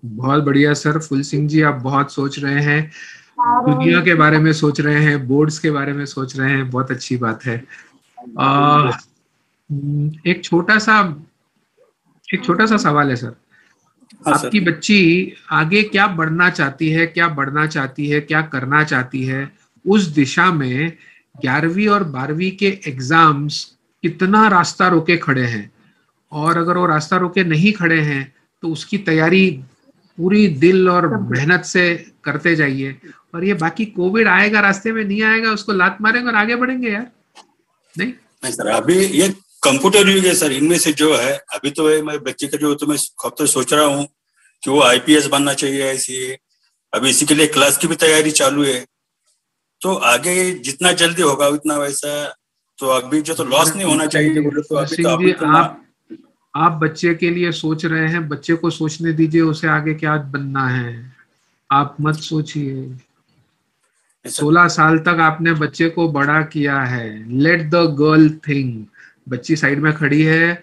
बहुत बढ़िया सर, फुल सिंह जी आप बहुत सोच रहे हैं, दुनिया के बारे में सोच रहे हैं, बोर्ड्स के बारे में सोच रहे हैं, बहुत अच्छी बात है। एक छोटा सा सवाल है सर। आपकी बच्ची आगे क्या बढ़ना चाहती है, क्या करना चाहती है, उस दिशा में 11वीं और 12वीं के एग्जाम्स कितना रास्ता रोके खड़े हैं, और अगर वो रास्ता रोके नहीं खड़े हैं तो उसकी तैयारी पूरी दिल और मेहनत से करते जाइए। और ये बाकी कोविड आएगा रास्ते में, नहीं आएगा उसको लात मारेंगे और आगे बढ़ेंगे यार। नहीं सर, अभी ये कंप्यूटर युग है सर। इनमें से जो है अभी तो मैं बच्चे का जो तो मैं कब तो सोच रहा हूँ कि वो IPS बनना चाहिए ऐसी। अभी इसी के लिए क्लास की भी तैयारी चालू है, तो आगे जितना जल्दी होगा उतना वैसा। तो अभी जो तो लॉस नहीं होना चाहिए बोले तो अभी तो आप बच्चे के लिए सोच रहे हैं, बच्चे को सोचने दीजिए उसे आगे क्या बनना है। आप मत सोचिए, 16 साल तक आपने बच्चे को बड़ा किया है। Let the girl think. बच्ची साइड में खड़ी है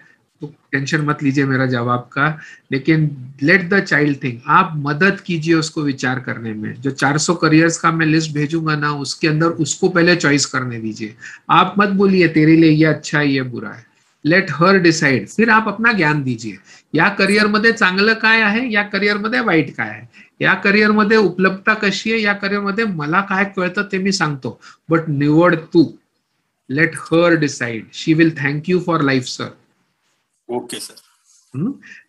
तो टेंशन मत लीजिए मेरा जवाब का, लेकिन लेट द चाइल्ड थिंक। आप मदद कीजिए उसको विचार करने में। जो 400 करियर्स का मैं लिस्ट भेजूंगा ना, उसके अंदर उसको पहले चॉइस करने दीजिए। आप मत बोलिए तेरे लिए ये अच्छा है ये बुरा है, लेट हर डिसाइड। फिर आप अपना ज्ञान दीजिए, या करिअर मध्ये चांगलं काय आहे, या करिअर मध्ये वाईट काय आहे, या करिअर मध्ये उपलब्धता कशी आहे, या करिअर मध्ये मला काय कळतं ते मी सांगतो, बट निवड तू। Let her decide, she will thank you for life sir. Okay sir.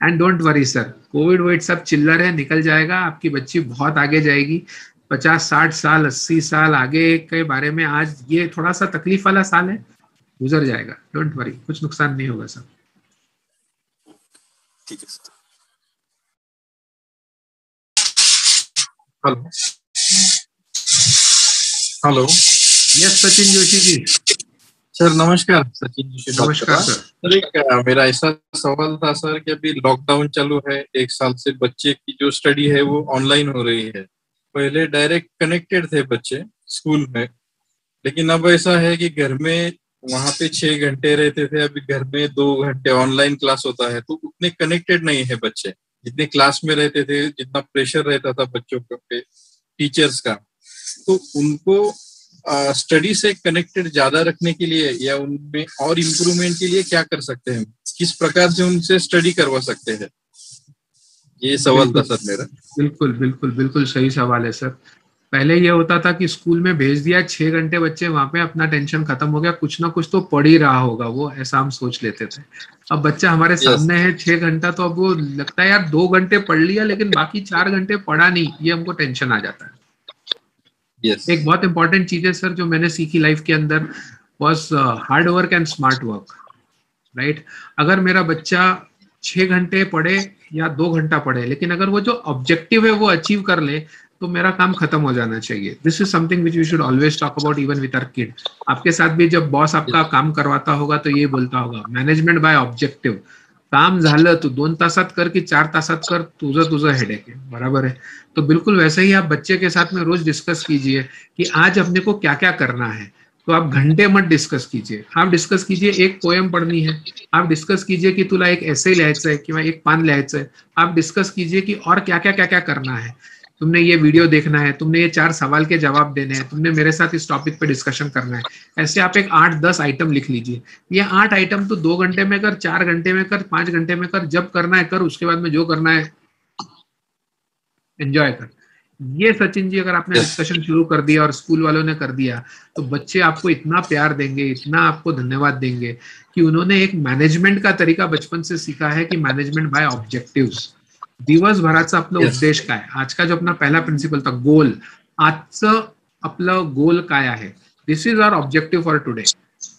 And don't worry sir, covid वोविड सब चिल्लर है, निकल जाएगा। आपकी बच्ची बहुत आगे जाएगी, 50, 60 साल, 80 साल आगे के बारे में आज ये थोड़ा सा तकलीफ वाला साल है, गुजर जाएगा। डोंट वरी, कुछ नुकसान नहीं होगा सर। ठीक है sir. Hello hello. Yes Sachin Joshi ji. Sir नमस्कार। सचिन जोशी। नमस्कार सर। एक मेरा ऐसा सवाल था सर कि अभी लॉकडाउन चालू है, 1 साल से बच्चे की जो स्टडी है वो ऑनलाइन हो रही है। पहले डायरेक्ट कनेक्टेड थे बच्चे स्कूल में, लेकिन अब ऐसा है कि घर में वहां पे 6 घंटे रहते थे, अभी घर में 2 घंटे ऑनलाइन क्लास होता है, तो उतने कनेक्टेड नहीं है बच्चे जितने क्लास में रहते थे, जितना प्रेशर रहता था बच्चों पे टीचर्स का। तो उनको स्टडी से कनेक्टेड ज्यादा रखने के लिए या उनमें और इम्प्रूवमेंट के लिए क्या कर सकते हैं, किस प्रकार से उनसे स्टडी करवा सकते हैं, ये सवाल था सर मेरा। बिल्कुल बिल्कुल बिल्कुल सही सवाल है सर। पहले ये होता था कि स्कूल में भेज दिया, 6 घंटे बच्चे वहां पे, अपना टेंशन खत्म हो गया, कुछ ना कुछ तो पढ़ ही रहा होगा वो, ऐसा हम सोच लेते थे। अब बच्चा हमारे सामने है 6 घंटा, तो अब वो लगता है यार 2 घंटे पढ़ लिया लेकिन बाकी 4 घंटे पढ़ा नहीं, ये हमको टेंशन आ जाता है। एक बहुत इंपॉर्टेंट चीज है सर जो मैंने सीखी लाइफ के अंदर, was hard work and smart work, right. अगर मेरा बच्चा 6 घंटे पढ़े या 2 घंटा पढ़े, लेकिन अगर वो जो ऑब्जेक्टिव है वो अचीव कर ले, तो मेरा काम खत्म हो जाना चाहिए. This is something which we should always talk about even with our kid. आपके साथ भी जब बॉस आपका काम करवाता होगा तो ये बोलता होगा मॅनेजमेंट बाय ऑब्जेक्टिव्ह. काम झालं तू 2 तासात कर की 4 तासात कर, तुझं हेडेक है. बराबर है. तो बिल्कुल वैसे ही आप बच्चे के साथ में रोज डिस्कस कीजिए कि आज अपने को क्या क्या करना है. तो आप घंटे मत डिस्कस कीजिए. आप डिस्कस कीजिए एक पोएम पढ़नी है, आप डिस्कस कीजिए की तुला एक एसे लिहायचं आहे किंवा एक पान लिहायचं आहे. आप डिस्कस कीजिए कि और क्या क्या करना है. तुमने ये वीडियो देखना है, तुमने ये 4 सवाल के जवाब देने हैं, तुमने मेरे साथ इस टॉपिक पे डिस्कशन करना है. ऐसे आप एक 8-10 आइटम लिख लीजिए. ये 8 आइटम तो 2 घंटे में कर, 4 घंटे में कर, 5 घंटे में कर, जब करना है कर. उसके बाद में जो करना है एंजॉय कर. ये सचिन जी अगर आपने डिस्कशन शुरू कर दिया और स्कूल वालों ने कर दिया तो बच्चे आपको इतना प्यार देंगे, इतना आपको धन्यवाद देंगे कि उन्होंने एक मैनेजमेंट का तरीका बचपन से सीखा है कि मैनेजमेंट बाय ऑब्जेक्टिव्स. दिवसभराचा आपलं उद्देश काय, आज का जो अपना पहिला प्रिन्सिपल था गोल, आजचं आपलं गोल काय आहे, this is our objective for today.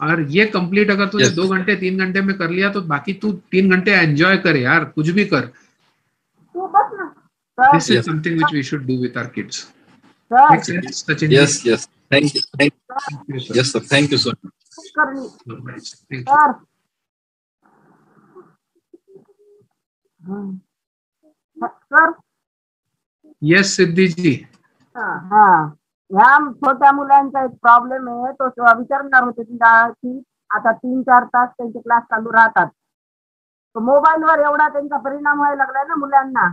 और ये कंप्लीट अगर तूने 2 घंटे 3 घंटे में कर लिया तो बाकी तू 3 घंटे एंजॉय कर यार, कुछ भी कर. This is something which we should do with our kids. Makes sense, Sachin? Yes. Thank you. Sir. Yes, sir. Thank you so much. Thank you. Yes, सिद्धी जी. ह्या छोट्या मुलांचा एक प्रॉब्लेम आहे, तो विचारणार होते की आता 3-4 तास त्यांचे क्लास चालू राहतात, तो मोबाईलवर एवढा त्यांचा परिणाम व्हायला लागलाय ना मुलांना.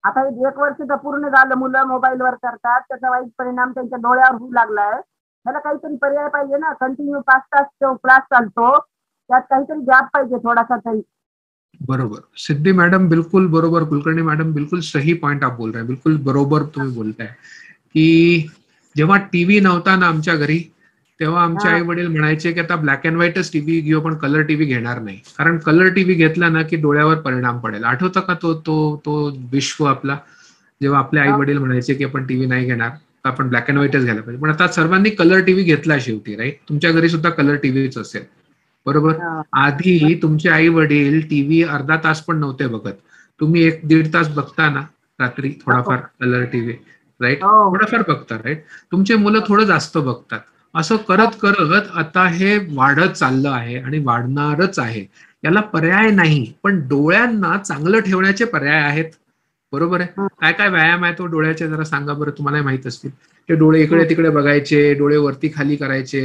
आता 1 वर्ष तर पूर्ण झालं, मुलं मोबाईलवर करतात, त्याचा वाईट परिणाम त्यांच्या डोळ्यावर होऊ लागलाय. त्याला काहीतरी पर्याय पाहिजे ना. कंटिन्यू 5 तास तो क्लास चालतो, त्यात काहीतरी गॅप पाहिजे थोडासा तरी. बरोबर. सिद्धी मॅडम बिल्कुल बरोबर, कुलकर्णी मॅडम बिल्कुल सही पॉइंट आप बोल रहे हैं. बिल्कुल बरोबर तुम्ही बोलताय की जेव्हा टीव्ही नव्हता ना आमच्या घरी तेव्हा आमचे आई वडील म्हणायचे की आता ब्लॅक अँड व्हाईटच टीव्ही घेऊ, पण कलर टीव्ही घेणार नाही, कारण कलर टीव्ही घेतला ना की डोळ्यावर परिणाम पडेल. आठवतं का तो विश्व आपला, जेव्हा आपले आई वडील म्हणायचे की आपण टीव्ही नाही घेणार, आपण ब्लॅक अँड व्हाईटच घ्यायला पाहिजे. पण आता सर्वांनी कलर टीव्ही घेतला शेवटी, राईट? तुमच्या घरी सुद्धा कलर टीव्हीच असेल, बरोबर? आधी तुमचे आई वडील टीव्ही अर्धा तास पण नव्हते बघत, तुम्ही 1-1.5 तास बघता ना रात्री थोडाफार कलर टीव्ही, राईट? थोडाफार बघता, राईट? तुमचे मुलं थोडं जास्त बघतात. असं करत करत आता हे वाढत चाललं आहे आणि वाढणारच आहे. याला पर्याय नाही, पण डोळ्यांना चांगलं ठेवण्याचे पर्याय आहेत, बरोबर आहे? काय काय व्यायाम आहे तो डोळ्याचे जरा सांगा बरं, तुम्हाला माहित असतील. ते डोळे इकडे तिकडे बघायचे, डोळे वरती खाली करायचे,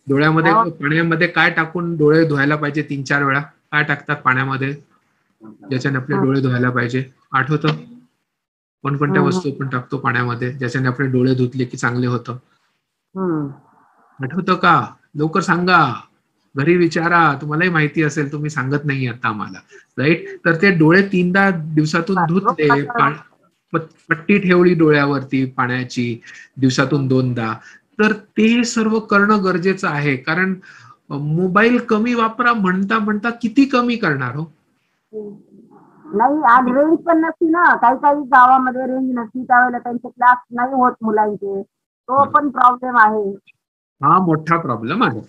डोळ्यामध्ये पाण्यामध्ये काय टाकून डोळे धुवायला पाहिजे 3-4 वेळा, काय टाकतात पाण्यामध्ये ज्याच्याने आपले डोळे धुवायला पाहिजे, आठवतं? कोणकोणत्या वस्तू आपण टाकतो पाण्यामध्ये ज्याच्याने आपले डोळे धुतले की चांगले होतं, आठवतं का? लवकर सांगा, घरी विचारा, तुम्हालाही माहिती असेल, तुम्ही सांगत नाही आता आम्हाला, राईट? तर ते डोळे 3दा दिवसातून धुतले, पट्टी ठेवली डोळ्यावरती पाण्याची दिवसातून 2दा, तर ते सर्व करणं गरजेचं आहे. कारण मोबाईल कमी वापरा म्हणता म्हणता किती कमी करणार हो? नाही, आज रेंज पण नसती ना, काही गावामध्ये रेंज नसती, त्यावेळेला त्यांचे क्लास नाही होत मुलांचे, तो पण प्रॉब्लेम आहे. हा मोठा प्रॉब्लेम आहे.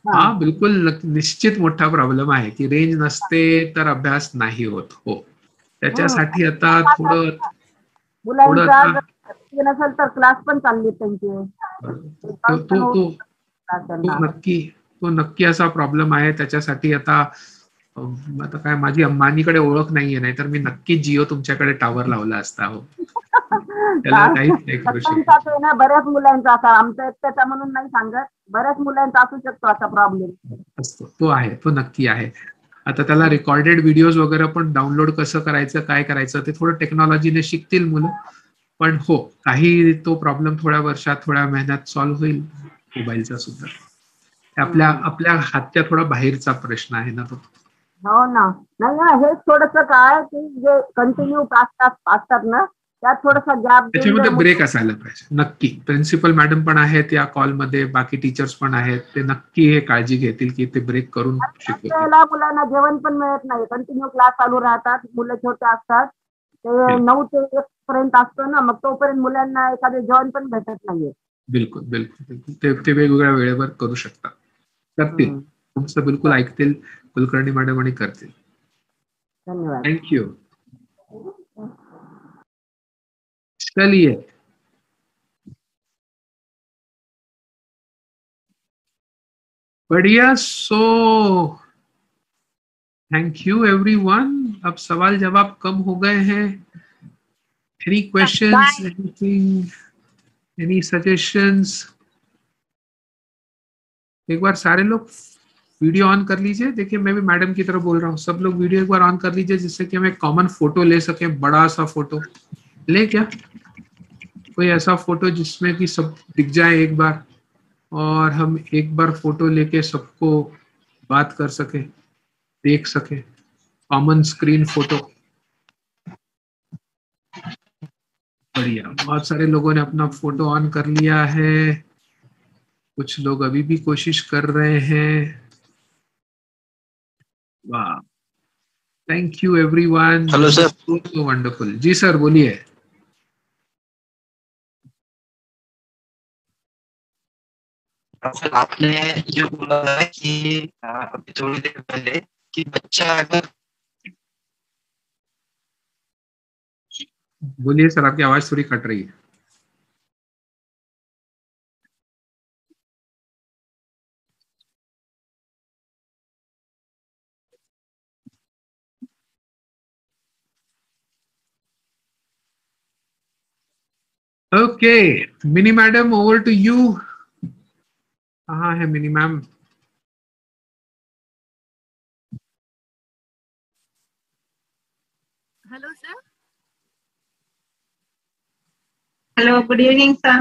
हा बिलकुल निश्चित मोठा प्रॉब्लेम आहे की रेंज नसते तर अभ्यास नाही होत. हो, त्याच्यासाठी आता थोडं नसेल तर क्लास पण चालले त्यांचे, तो नक्की असा प्रॉब्लेम आहे. त्याच्यासाठी आता काय माझी अंबानीकडे ओळख नाहीये, नाही तर मी नक्की जिओ तुमच्याकडे टावर लावला असता. हो, त्याला काहीच नाही करू शकत. बऱ्याच मुलांचा असा, आमचा एकट्याचा म्हणून नाही सांगत, बऱ्याच मुलांचा असू शकतो असा प्रॉब्लेम असतो. तो आहे, तो नक्की आहे. आता त्याला रेकॉर्डेड व्हिडिओज वगैरे पण डाउनलोड कसं करायचं, काय करायचं ते थोडं टेक्नॉलॉजीने शिकतील मुलं. पण हो, काही तो प्रॉब्लेम थोड्या वर्षात, थोड्या महिन्यात सॉल्व्ह होईल मोबाईलचा सुद्धा. आपल्या हातच्या थोडा बाहेरचा प्रश्न आहे ना तो. हो ना. नाही, हे थोडस काय की जे कंटिन्यू 5 तास असतात ना, त्यात थोडासा गॅप, त्याच्यामध्ये ब्रेक असायला पाहिजे. नक्की प्रिन्सिपल मॅडम पण आहेत या कॉलमध्ये, बाकी टीचर्स पण आहेत, ते नक्की हे काळजी घेतील की ते ब्रेक करून शिकवतील. मुलांना जेवण पण मिळत नाही, कंटिन्यू क्लास चालू राहतात, मुलं छोटे असतात, ते 9 ते 1 पर्यंत असतो ना, मग तोपर्यंत मुलांना एखादे जेवण पण भेटत नाहीये. बिलकुल बिलकुल बिलकुल ते वेगवेगळ्या वेळेवर करू शकतात, करतील, तुमचं बिलकुल ऐकतील कुलकर्णी मॅडम आणि करतील. धन्यवाद. थँक्यू. चलिए, बढ़िया। So thank you everyone. अब सवाल जवाब कम हो गए हैं। Any questions, anything, any suggestions? एक बार सारे लोग वीडियो ऑन कर लीजिए। देखिए, मैं भी मैडम की तरफ बोल रहा हूँ, सब लोग वीडियो एक बार ऑन कर लीजिए, जिससे कि हम एक कॉमन फोटो ले सकें। बड़ा सा फोटो ले, क्या कोई ऐसा फोटो जिसमें कि सब दिख जाए एक बार, और हम एक बार फोटो लेके सबको बात कर सके, देख सके। Common screen photo. बढ़िया, बहुत सारे लोगों ने अपना फोटो ऑन कर लिया है। कुछ लोग अभी भी कोशिश कर रहे हैं। वाह, thank you everyone. Hello sir. So wonderful. जी सर, बोलिए। सर, आपने जो बोला है कि अभी थोड़ी देर पहले कि बच्चा अगर बोलिए सर, आपकी आवाज थोड़ी कट रही है। Okay, Mini madam, over to you. कहाँ है Mini ma'am? Hello sir. Hello, good evening, sir.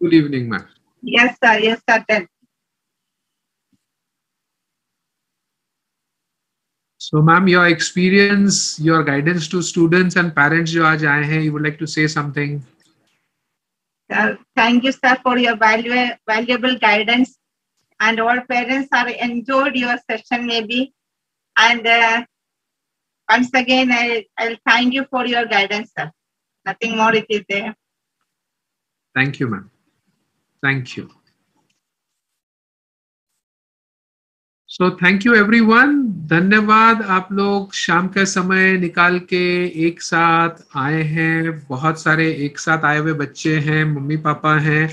Good evening, ma'am. Yes, sir. Yes, sir. Tell. So, ma'am, your experience, your guidance to students and parents जो आज आए हैं, you would like to say something? Thank you, sir, for your valuable guidance. And all parents are enjoyed your session, maybe. And once again, I'll thank you for your guidance, sir. Nothing more it is there. Thank you, ma'am. Thank you. So thank you everyone. धन्यवाद, आप लोग शाम के समय निकाल के एक साथ आए हैं। बहुत सारे एक साथ आए हुए बच्चे हैं, मम्मी पापा हैं।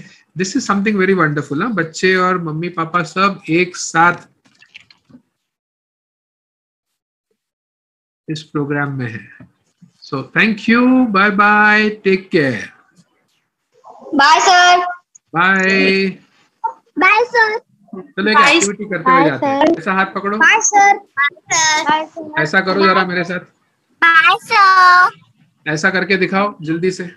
This is something very wonderful, हाँ? बच्चे और मम्मी पापा सब एक साथ इस प्रोग्राम में है। So thank you, bye bye, take care. Bye sir. Bye. Bye sir. चलो एक एक्टिविटी करते हुए जाते हैं। ऐसा हाथ पकड़ो। Bye sir. Bye sir. ऐसा करो जरा मेरे साथ। Bye, sir. ऐसा करके दिखाओ जल्दी से,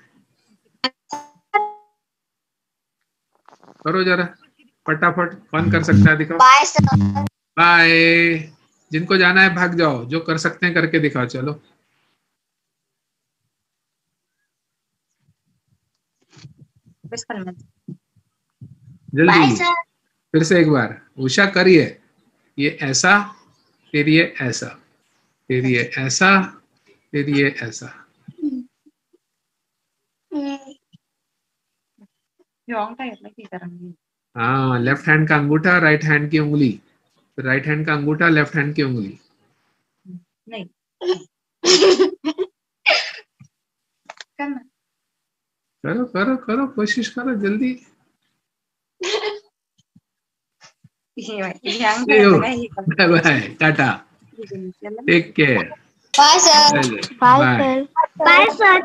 करो जरा फटाफट। कौन कर सकता है दिखाओ। Bye sir. बाय। जिनको जाना है भाग जाओ, जो कर सकते हैं करके दिखाओ। चलो जल्दी। Bye sir. फिर से एक बार उषा करिए। ये ऐसा, फिर ये ऐसा, फिर ये ऐसा, फिर ये ऐसा। हाँ, लेफ्ट हैंड का अंगूठा, राइट हैंड की उंगली, फिर राइट हैंड का अंगूठा, लेफ्ट हैंड की उंगली। नहीं करो करो करो, कोशिश करो जल्दी। Bye bye, tata, take care. Bye sir. Bye Bye sir.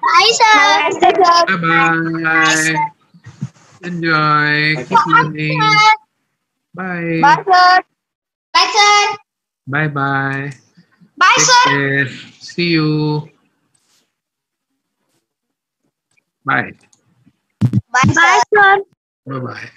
Bye sir. Bye. Enjoy, keep learning. Bye Bye sir. Bye sir. Bye bye. Bye sir. See you. Bye Bye sir. Bye bye.